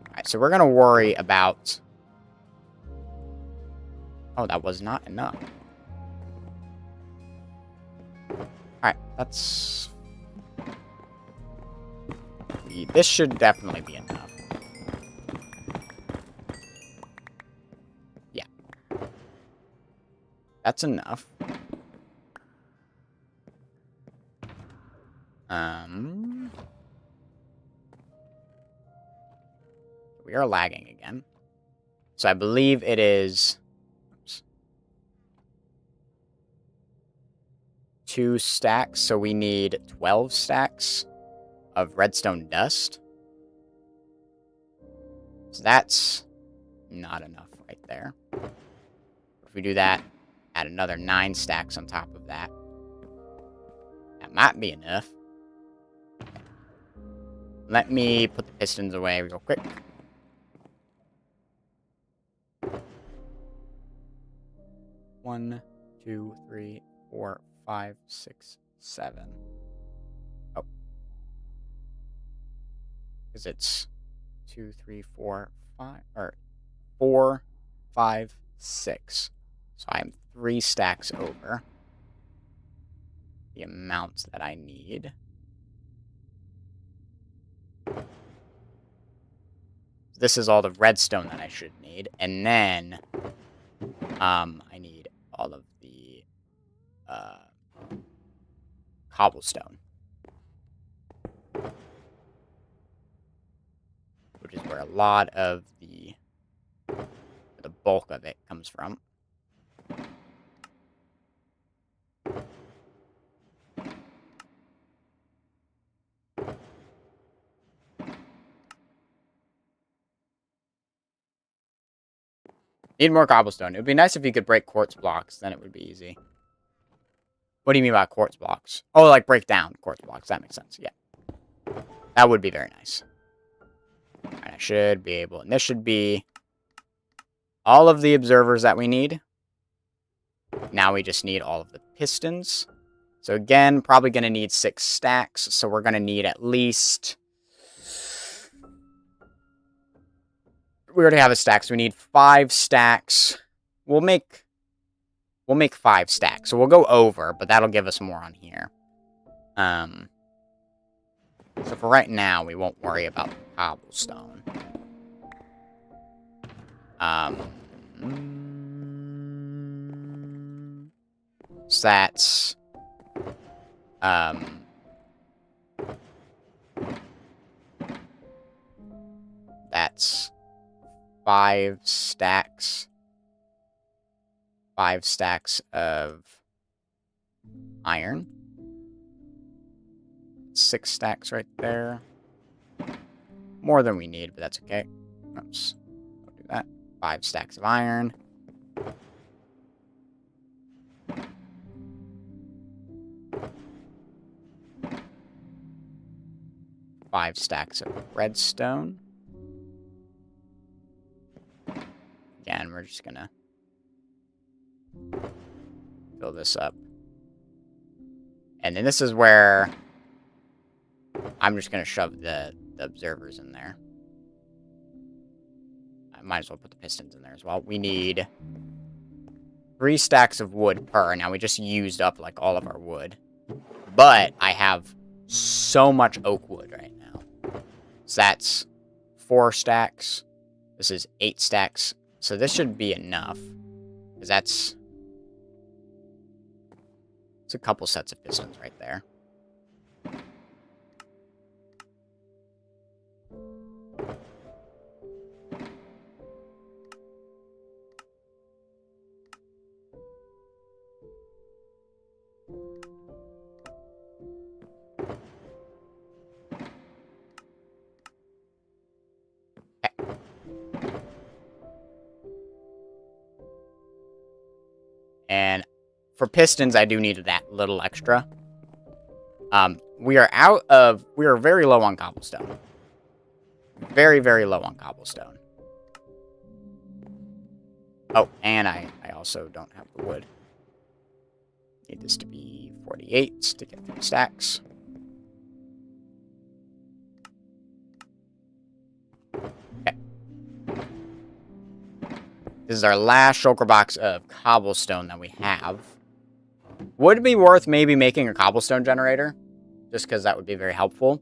Alright, so we're gonna worry about... Oh, that was not enough. Alright, that's... This should definitely be enough. Yeah. That's enough. We are lagging again. So I believe it is... 2 stacks, so we need 12 stacks of redstone dust. So that's not enough right there. If we do that, add another 9 stacks on top of that. That might be enough. Let me put the pistons away real quick. One, 2, 3, 4, 5, 6, 7. Oh. Because it's 2, 3, 4, 5, or 4, 5, 6. So I'm 3 stacks over the amount that I need. This is all the redstone that I should need. And then I need all of the cobblestone, which is where a lot of the bulk of it comes from. Need more cobblestone. It would be nice if you could break quartz blocks. Then it would be easy. What do you mean by quartz blocks? Oh, like break down quartz blocks. That makes sense. Yeah. That would be very nice. And I should be able... And this should be all of the observers that we need. Now we just need all of the pistons. So again, probably going to need 6 stacks. So we're going to need at least... We already have a stack, so we need 5 stacks. We'll make 5 stacks. So we'll go over, but that'll give us more on here. So for right now, we won't worry about cobblestone. So that's 5 stacks. 5 stacks of iron. 6 stacks right there. More than we need, but that's okay. Oops. Don't do that. 5 stacks of iron. Five stacks of redstone. Again, we're just gonna fill this up. And then this is where I'm just gonna shove the observers in there. I might as well put the pistons in there as well. We need 3 stacks of wood per. Now we just used up like all of our wood. But I have so much oak wood right now. So that's 4 stacks. This is 8 stacks. So this should be enough. Because that's... It's a couple sets of pistons right there. And for pistons, I do need that little extra. We are very low on cobblestone. Very, very low on cobblestone. Oh, and I also don't have the wood. Need this to be 48 to get 3 stacks. Okay. This is our last shulker box of cobblestone that we have. Would be worth maybe making a cobblestone generator, just because that would be very helpful.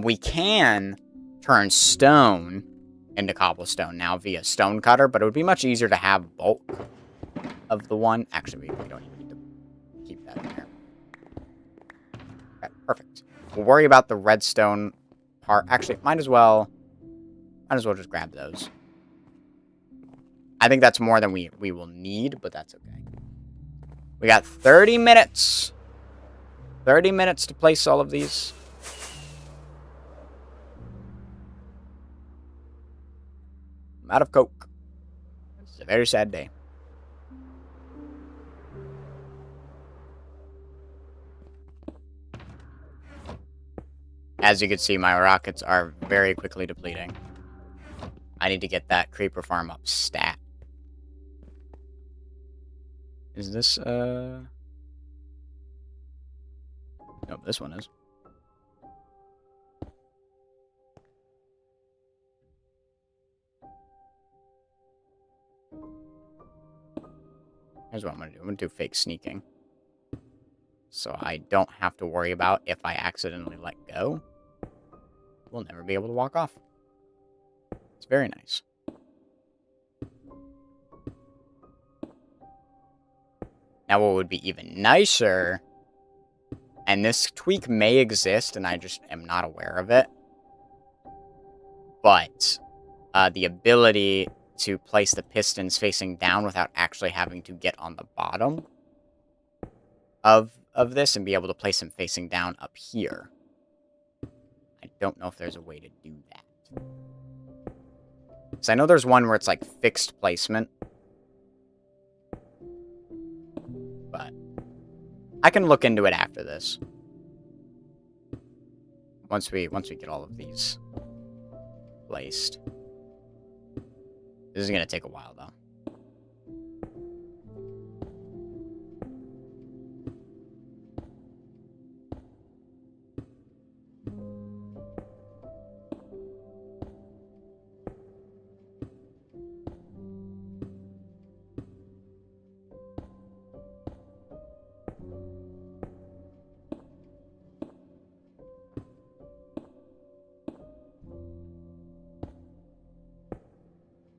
We can turn stone into cobblestone now via stone cutter, but it would be much easier to have bulk of the one. Actually, we don't even need to keep that in there. Okay, perfect. We'll worry about the redstone part. Actually, might as well just grab those. I think that's more than we will need, but that's okay. We got 30 minutes. 30 minutes to place all of these. I'm out of coke. It's a very sad day. As you can see, my rockets are very quickly depleting. I need to get that creeper farm up stat. Is this, Nope, this one is. Here's what I'm gonna do. I'm gonna do fake sneaking. So I don't have to worry about if I accidentally let go. We'll never be able to walk off. It's very nice. Now what would be even nicer, and this tweak may exist and I just am not aware of it, but the ability to place the pistons facing down without actually having to get on the bottom of this and be able to place them facing down up here. I don't know if there's a way to do that. So I know there's one where it's like fixed placement, But I can look into it after this. Once we get all of these placed. This is gonna take a while though.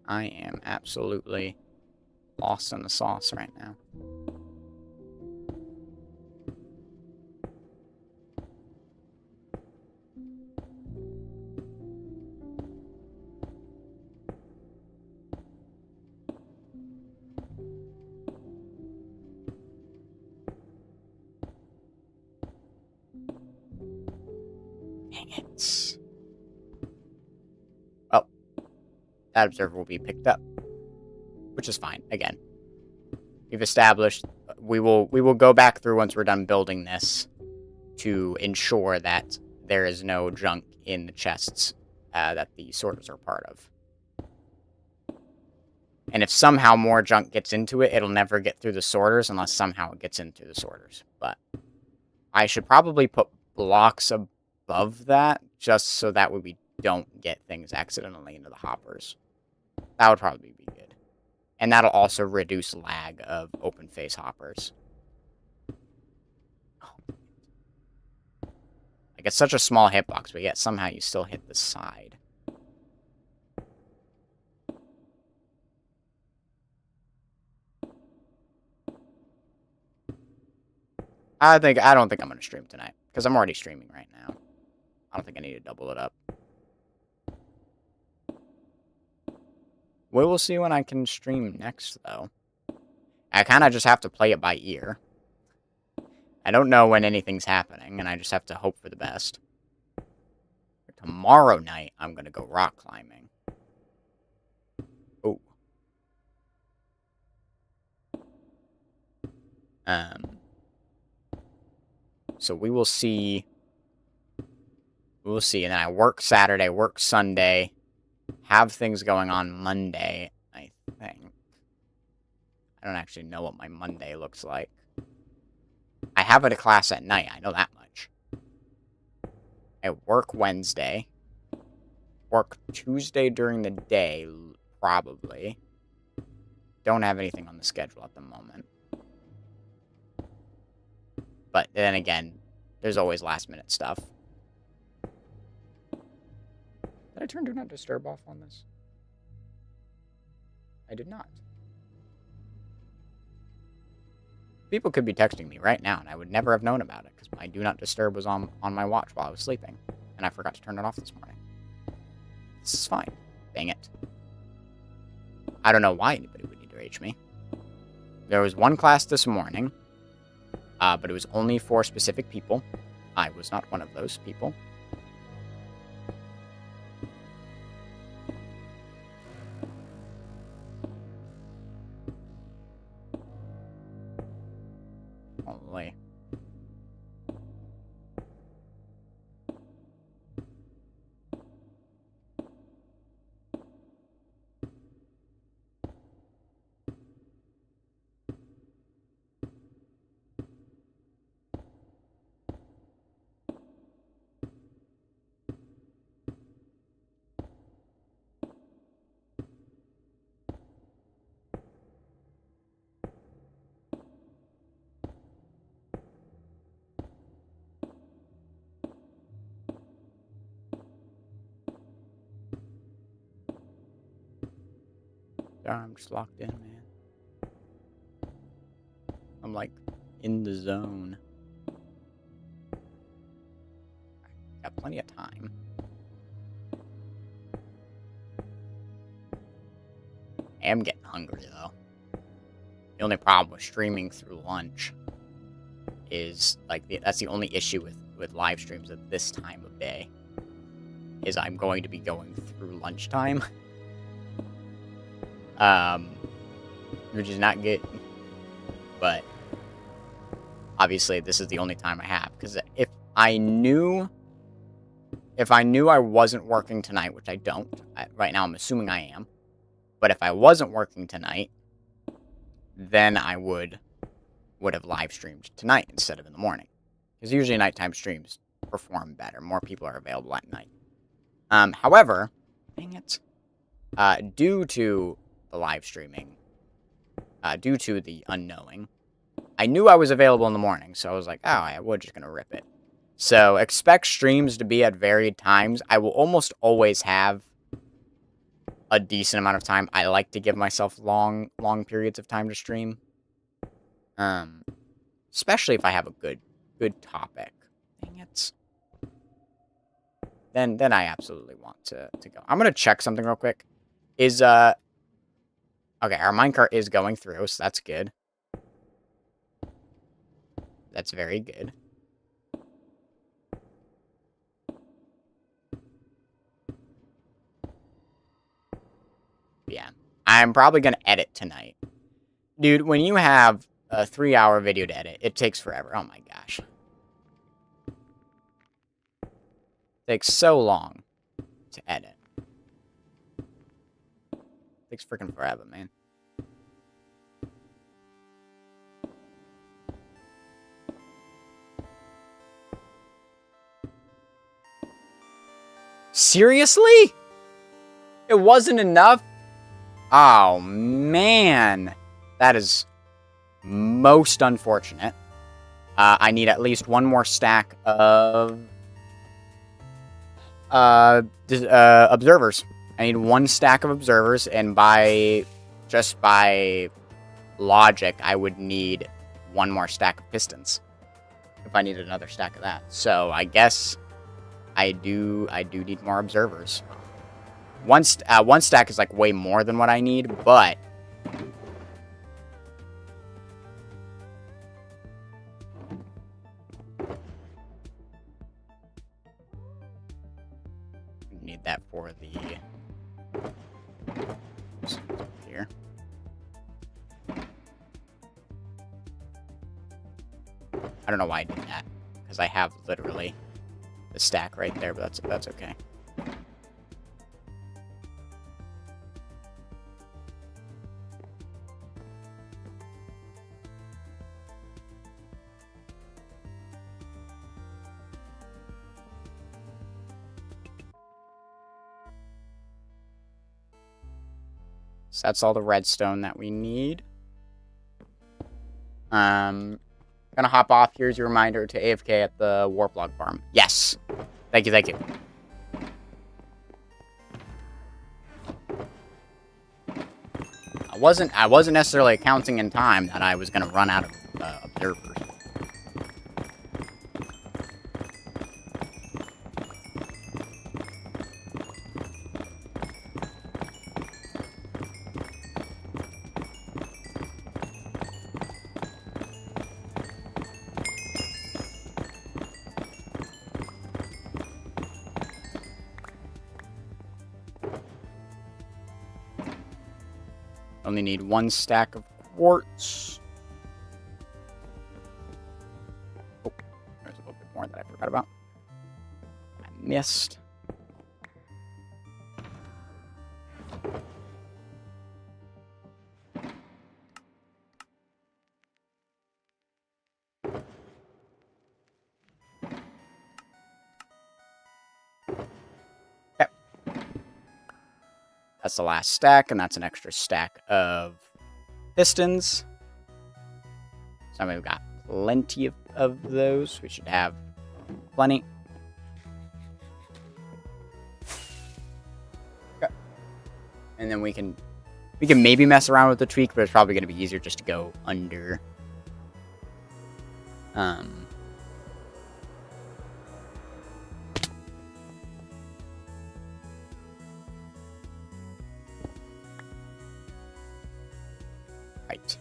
I am absolutely lost in the sauce right now. Dang it. Well, that observer will be picked up, which is fine. Again, we've established we will go back through once we're done building this to ensure that there is no junk in the chests that the sorters are part of. And if somehow more junk gets into it, it'll never get through the sorters unless somehow it gets into the sorters. But I should probably put blocks above that just so that way we don't get things accidentally into the hoppers. That would probably be good. And that'll also reduce lag of open face hoppers. Like, it's such a small hitbox, but yet somehow you still hit the side. I don't think I'm going to stream tonight, because I'm already streaming right now. I don't think I need to double it up. We will see when I can stream next, though. I kind of just have to play it by ear. I don't know when anything's happening, and I just have to hope for the best. Tomorrow night, I'm going to go rock climbing. Oh. So we will see. We will see. And then I work Saturday, work Sunday, have things going on Monday, I think. I don't actually know what my Monday looks like. I have a class at night, I know that much. I work Wednesday. Work Tuesday during the day, probably. Don't have anything on the schedule at the moment. But then again, there's always last minute stuff. Did I turn Do Not Disturb off on this? I did not. People could be texting me right now, and I would never have known about it, because my Do Not Disturb was on my watch while I was sleeping, and I forgot to turn it off this morning. This is fine. Dang it. I don't know why anybody would need to rage me. There was one class this morning, but it was only for specific people. I was not one of those people. Holy. I'm just locked in, man. I'm like in the zone. Got plenty of time. I am getting hungry though. The only problem with streaming through lunch is like that's the only issue with live streams at this time of day. Is I'm going to be going through lunchtime. Which is not good. but obviously this is the only time I have, because if I knew I wasn't working tonight, which I don't, right now I'm assuming I am, but if I wasn't working tonight, then I would have live streamed tonight instead of in the morning, because usually nighttime streams perform better. More people are available at night. However, dang it, due to the live streaming, due to the unknowing, I knew I was available in the morning, so I was like, oh, yeah, we're just gonna rip it. So expect streams to be at varied times. I will almost always have a decent amount of time. I like to give myself long periods of time to stream. Especially if I have a good topic. Dang it. Then I absolutely want to go. I'm gonna check something real quick. Okay, our minecart is going through, so that's good. That's very good. Yeah. I'm probably gonna edit tonight. Dude, when you have a 3-hour video to edit, it takes forever. Oh my gosh. It takes so long to edit. It takes freaking forever, man. Seriously? It wasn't enough? Oh, man. That is most unfortunate. I need at least one more stack of observers. I need one stack of observers, and by logic, I would need one more stack of pistons if I needed another stack of that. So I guess I do need more observers. One stack is like way more than what I need, but need that for the here. I don't know why I did that, because I have literally the stack right there, but that's okay. So that's all the redstone that we need. Gonna hop off. Here's your reminder to AFK at the warp log farm. Yes. Thank you, thank you. I wasn't necessarily counting in time that I was gonna run out of observers. Only need one stack of quartz. Oh, there's a little bit more that I forgot about. I missed. Okay. That's the last stack, and that's an extra stack of pistons. So we've got plenty of those. We should have plenty. Okay. And then we can maybe mess around with the tweak, but it's probably going to be easier just to go under. Right.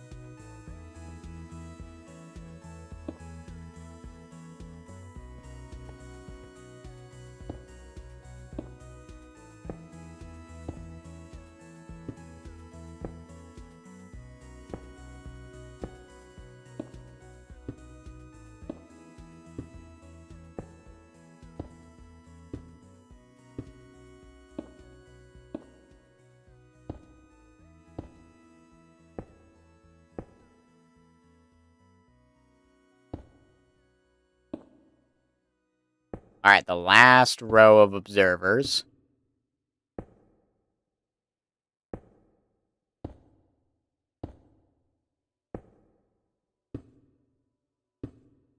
Alright, the last row of observers.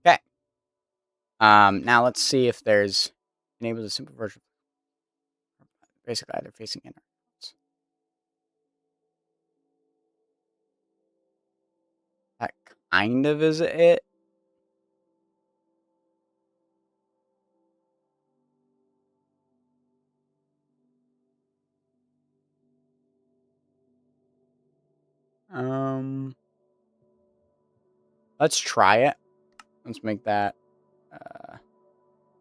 Okay. Now let's see if there's enable a simple version. Basically, either facing in or out. That kind of is it. Let's try it. Let's make that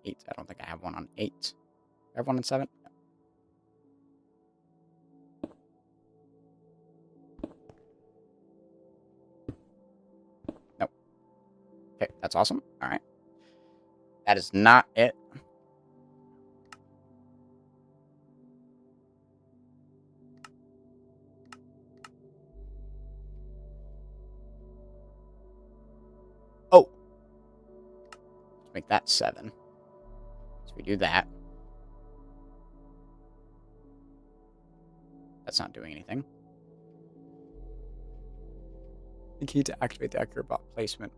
8. I don't think I have one on 8. I have one on 7. Nope. Okay, that's awesome. All right. That is not it. Oh. Let's make that 7. So we do that. That's not doing anything. The key to activate the accurate block placement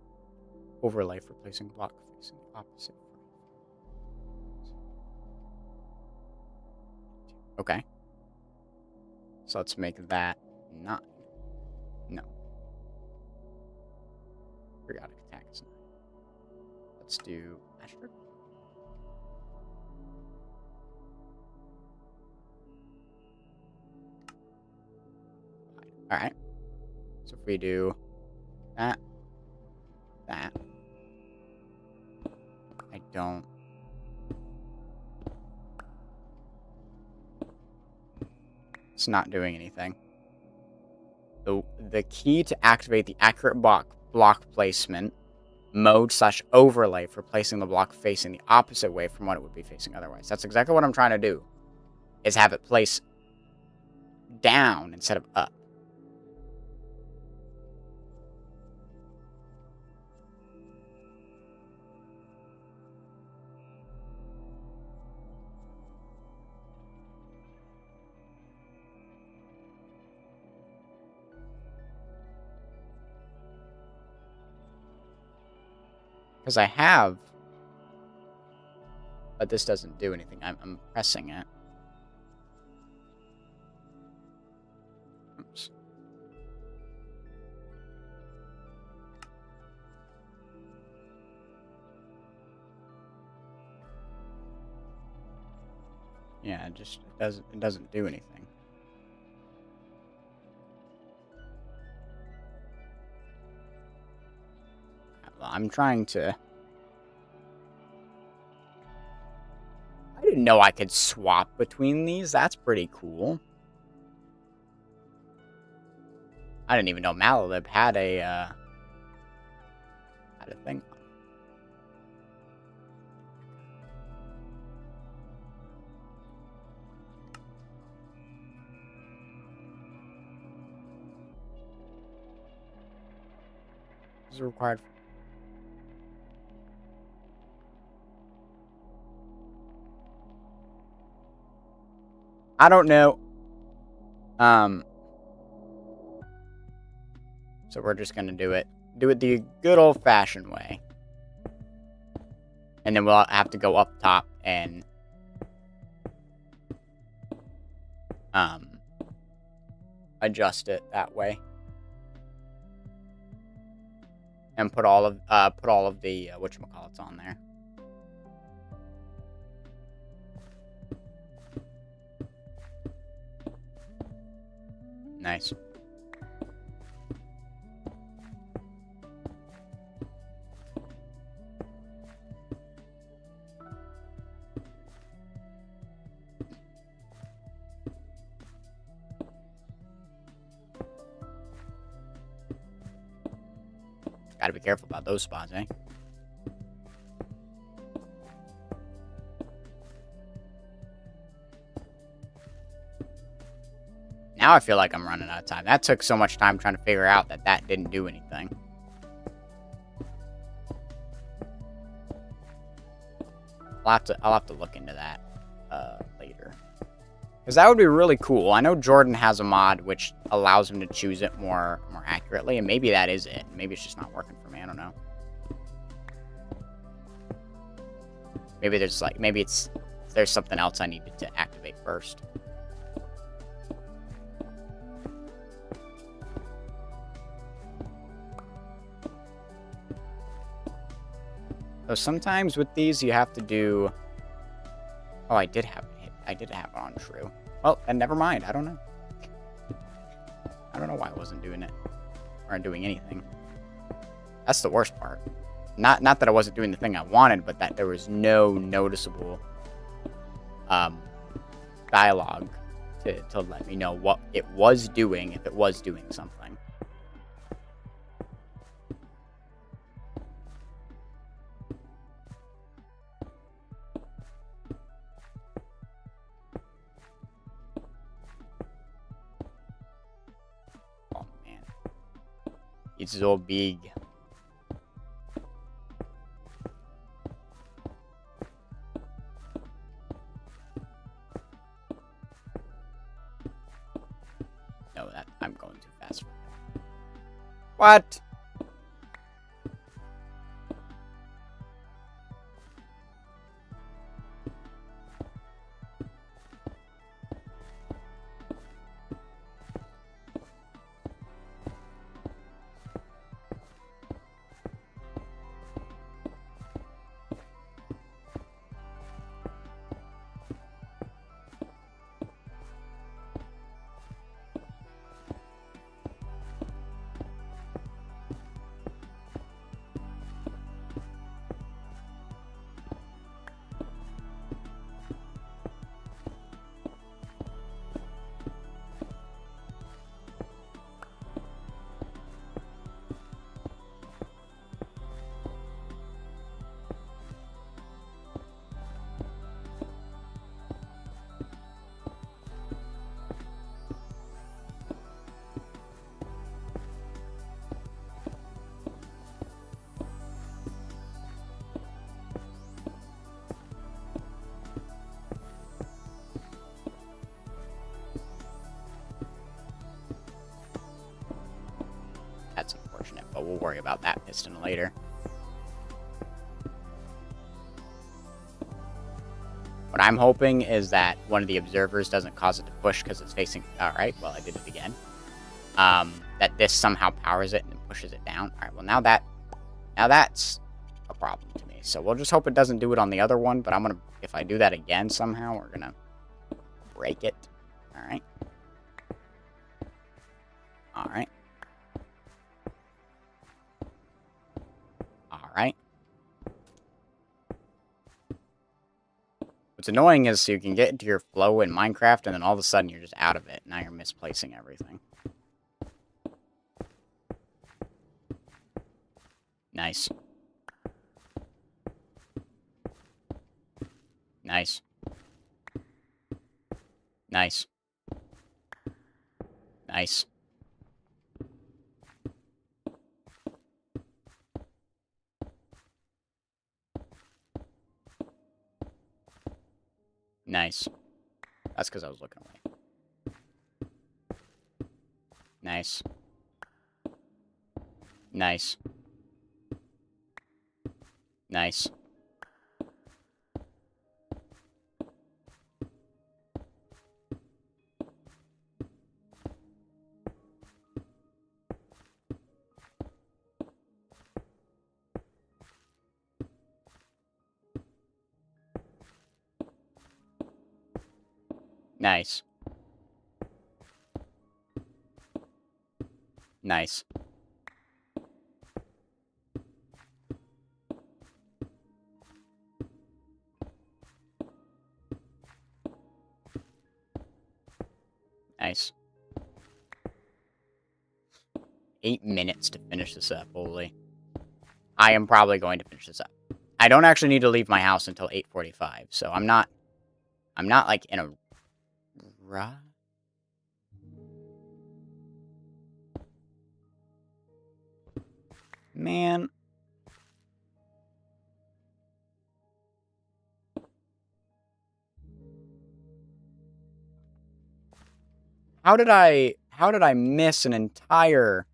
overlay for placing block facing opposite. Okay. So let's make that 9. No. Periodic attack is 9. Let's do asterisk. Alright. So if we do that, I don't. It's not doing anything. The key to activate the accurate block placement mode / overlay for placing the block facing the opposite way from what it would be facing otherwise. That's exactly what I'm trying to do, is have it place down instead of up. Because I have, but this doesn't do anything. I'm pressing it. Oops. Yeah, it doesn't do anything. Well, I'm trying to. I didn't know I could swap between these. That's pretty cool. I didn't even know Malolib had a thing. This is required. I don't know. So we're just gonna do it the good old-fashioned way, and then we'll have to go up top and adjust it that way, and put all of the whatchamacallits on there. Nice. Gotta be careful about those spots, eh? Now I feel like I'm running out of time. That took so much time trying to figure out that didn't do anything. I'll have to look into that later. Because that would be really cool. I know Jordan has a mod which allows him to choose it more accurately, and maybe that is it. Maybe it's just not working for me. I don't know. Maybe there's like there's something else I needed to activate first. So sometimes with these you have to do. Oh, I did have it on true. Well, then never mind. I don't know. I don't know why I wasn't doing it or doing anything. That's the worst part. Not that I wasn't doing the thing I wanted, but that there was no noticeable dialogue to let me know what it was doing, if it was doing something. Oh man, it's so big. No, that I'm going too fast. What? That's unfortunate, but we'll worry about that piston later. What I'm hoping is that one of the observers doesn't cause it to push because it's facing... Alright, well, I did it again. That this somehow powers it and then pushes it down. Alright, well, now that's a problem to me. So we'll just hope it doesn't do it on the other one, but I'm gonna... If I do that again somehow, we're gonna break it. Alright. Alright. Alright. What's annoying is you can get into your flow in Minecraft, and then all of a sudden you're just out of it. Now you're misplacing everything. Nice. Nice. Nice. Nice. Nice. That's because I was looking away. Nice. Nice. Nice. Nice. Nice. Nice. 8 minutes to finish this up, holy. I am probably going to finish this up. I don't actually need to leave my house until 8:45, so I'm not like in a rush. Man. How did I miss an entire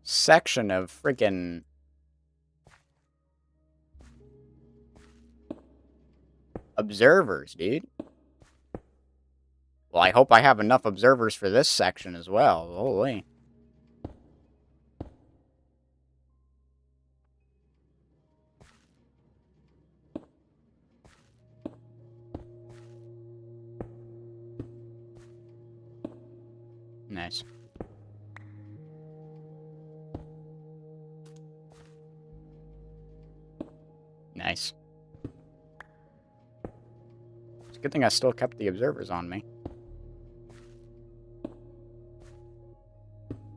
section of freaking observers, dude? Well, I hope I have enough observers for this section as well. Holy. Nice. Nice. It's a good thing I still kept the observers on me.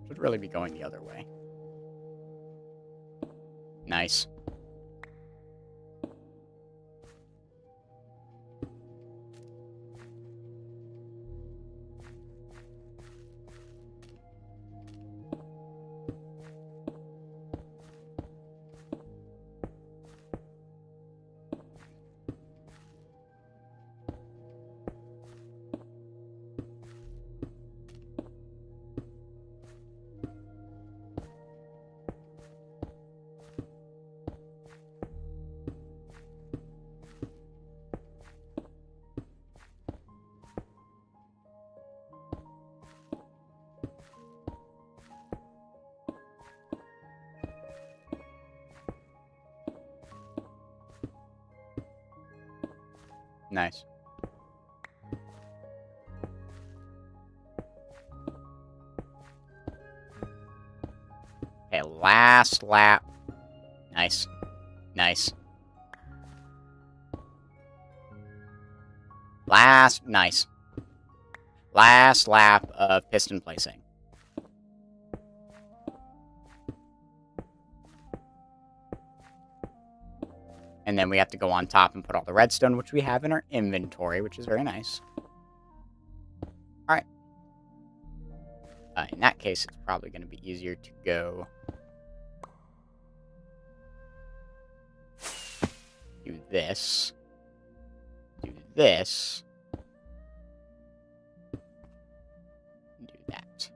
Should really be going the other way. Nice. Nice. Okay, last lap. Nice. Nice. Nice. Last lap of piston placing. And then we have to go on top and put all the redstone, which we have in our inventory, which is very nice. Alright. In that case, it's probably going to be easier to go do this. Do this. Do that.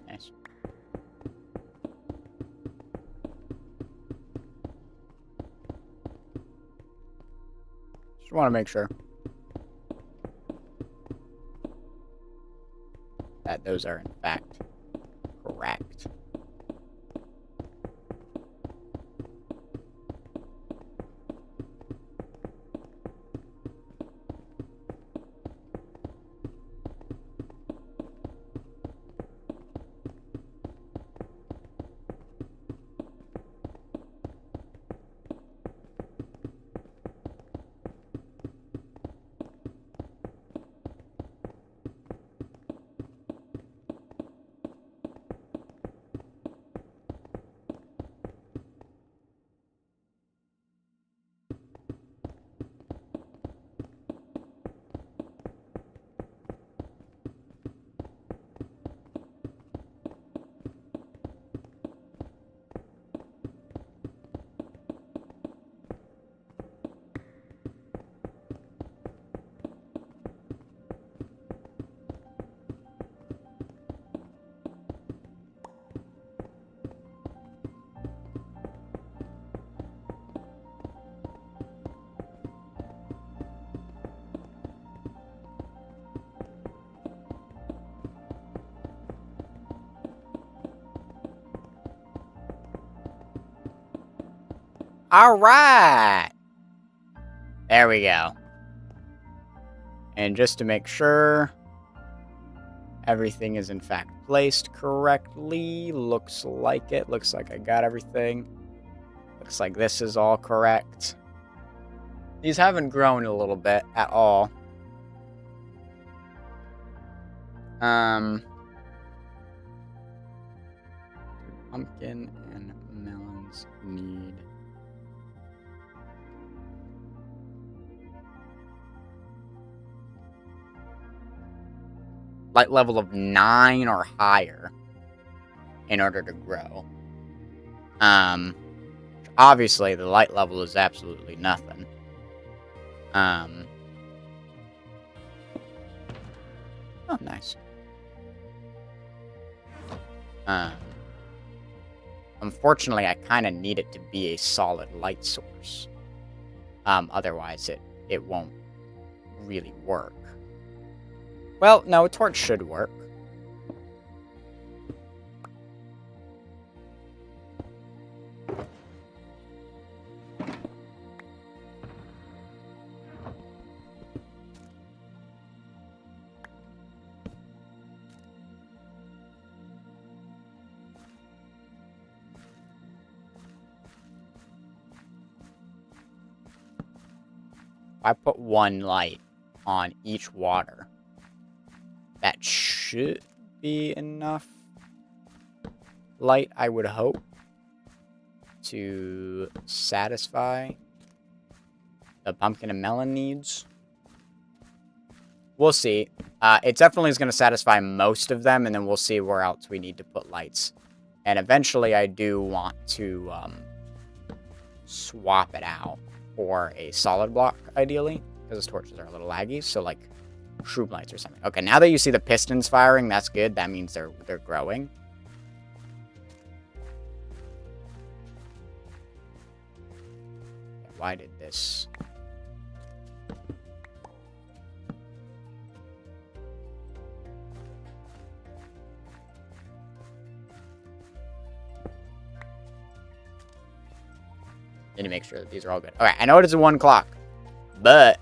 Nice. Just want to make sure that those are in fact correct. Alright! There we go. And just to make sure everything is in fact placed correctly, looks like it. Looks like I got everything. Looks like this is all correct. These haven't grown a little bit at all. Pumpkin and melons need light level of 9 or higher in order to grow. Obviously the light level is absolutely nothing. Oh, nice. Unfortunately, I kind of need it to be a solid light source. Otherwise, it won't really work. Well, no, a torch should work. I put one light on each water. That should be enough light, I would hope, to satisfy the pumpkin and melon needs. We'll see. It definitely is going to satisfy most of them, and then we'll see where else we need to put lights. And eventually I do want to swap it out for a solid block, ideally, because those torches are a little laggy, so like shroom lights or something. Okay, now that you see the pistons firing, that's good. That means they're growing. Why did this... Need to make sure that these are all good. Okay, I know it is 1 o'clock, but...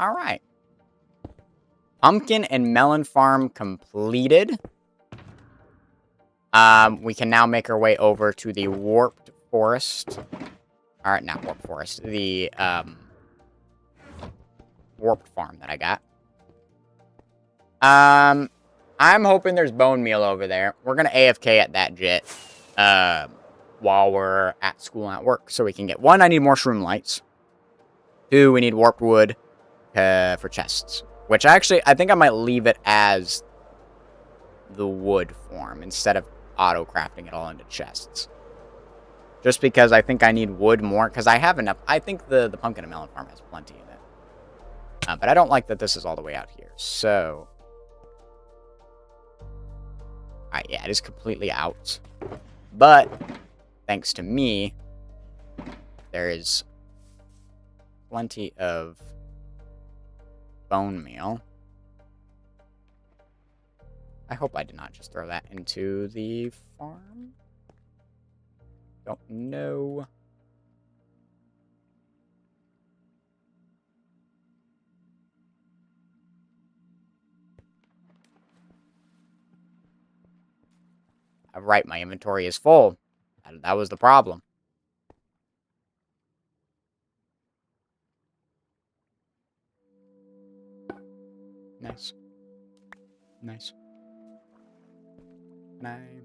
Alright. Pumpkin and melon farm completed. We can now make our way over to the warped forest. Alright, not warped forest. The, warped farm that I got. I'm hoping there's bone meal over there. We're gonna AFK at that jet, while we're at school and at work, so we can get... 1, I need more shroom lights. 2, we need warped wood. For chests, which I think I might leave it as the wood form instead of auto crafting it all into chests. Just because I think I need wood more, because I have enough. I think the pumpkin and melon farm has plenty in it, but I don't like that this is all the way out here. So, alright, yeah, it is completely out. But thanks to me, there is plenty of bone meal. I hope I did not just throw that into the farm. Don't know. Right, my inventory is full. That was the problem. Nice. Nice. Can I...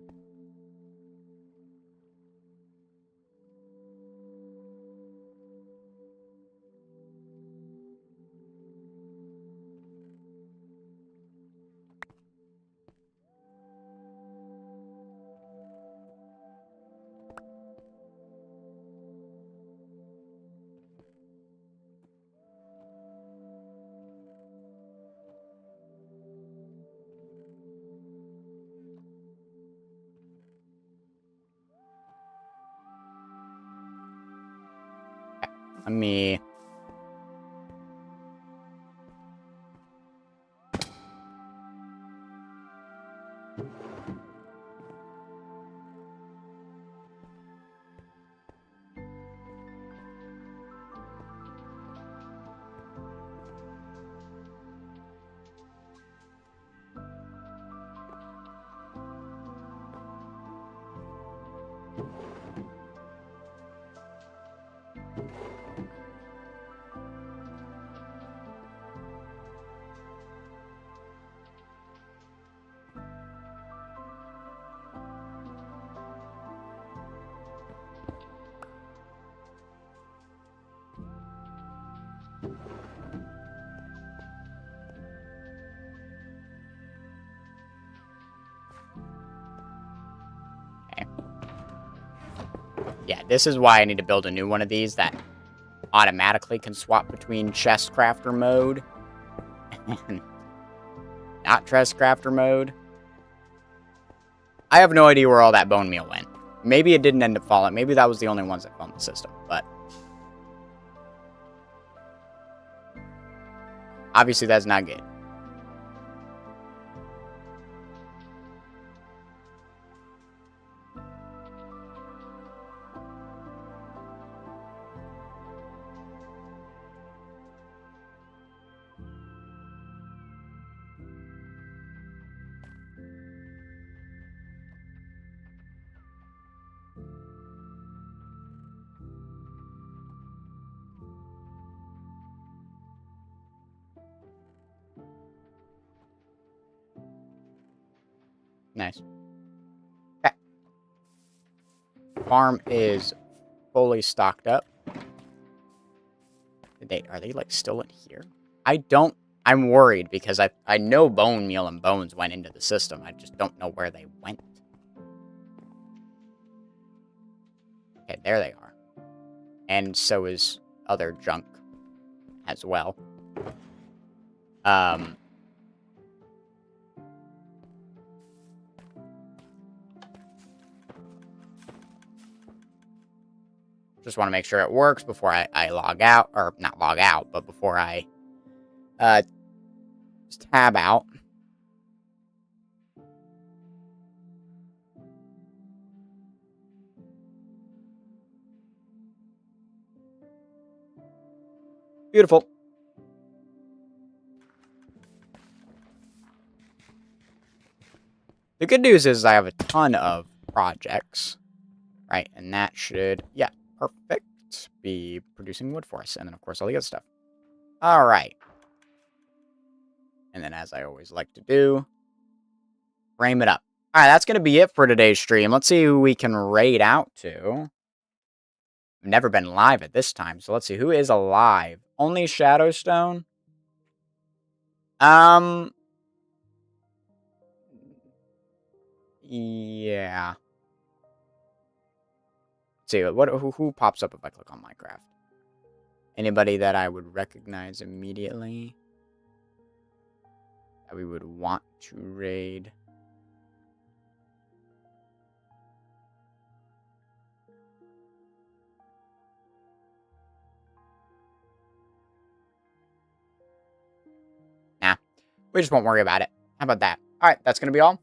Let me... Yeah, this is why I need to build a new one of these that automatically can swap between chest crafter mode and not chest crafter mode. I have no idea where all that bone meal went. Maybe it didn't end up falling. Maybe that was the only ones that fell in the system, but obviously that's not good. Nice. Okay. Farm is fully stocked up. Are they like still in here? I'm worried because I know bone meal and bones went into the system. I just don't know where they went. Okay, there they are. And so is other junk as well. Just want to make sure it works before I log out. Or, not log out, but before I tab out. Beautiful. The good news is I have a ton of projects. Right, and that should, yeah, perfect, be producing wood for us. And then, of course, all the other stuff. All right. And then, as I always like to do, frame it up. All right, that's going to be it for today's stream. Let's see who we can raid out to. I've never been live at this time, so let's see. Who is alive? Only Shadowstone? Yeah. Let's see, who pops up if I click on Minecraft? Anybody that I would recognize immediately? That we would want to raid? Nah, we just won't worry about it. How about that? All right, that's going to be all.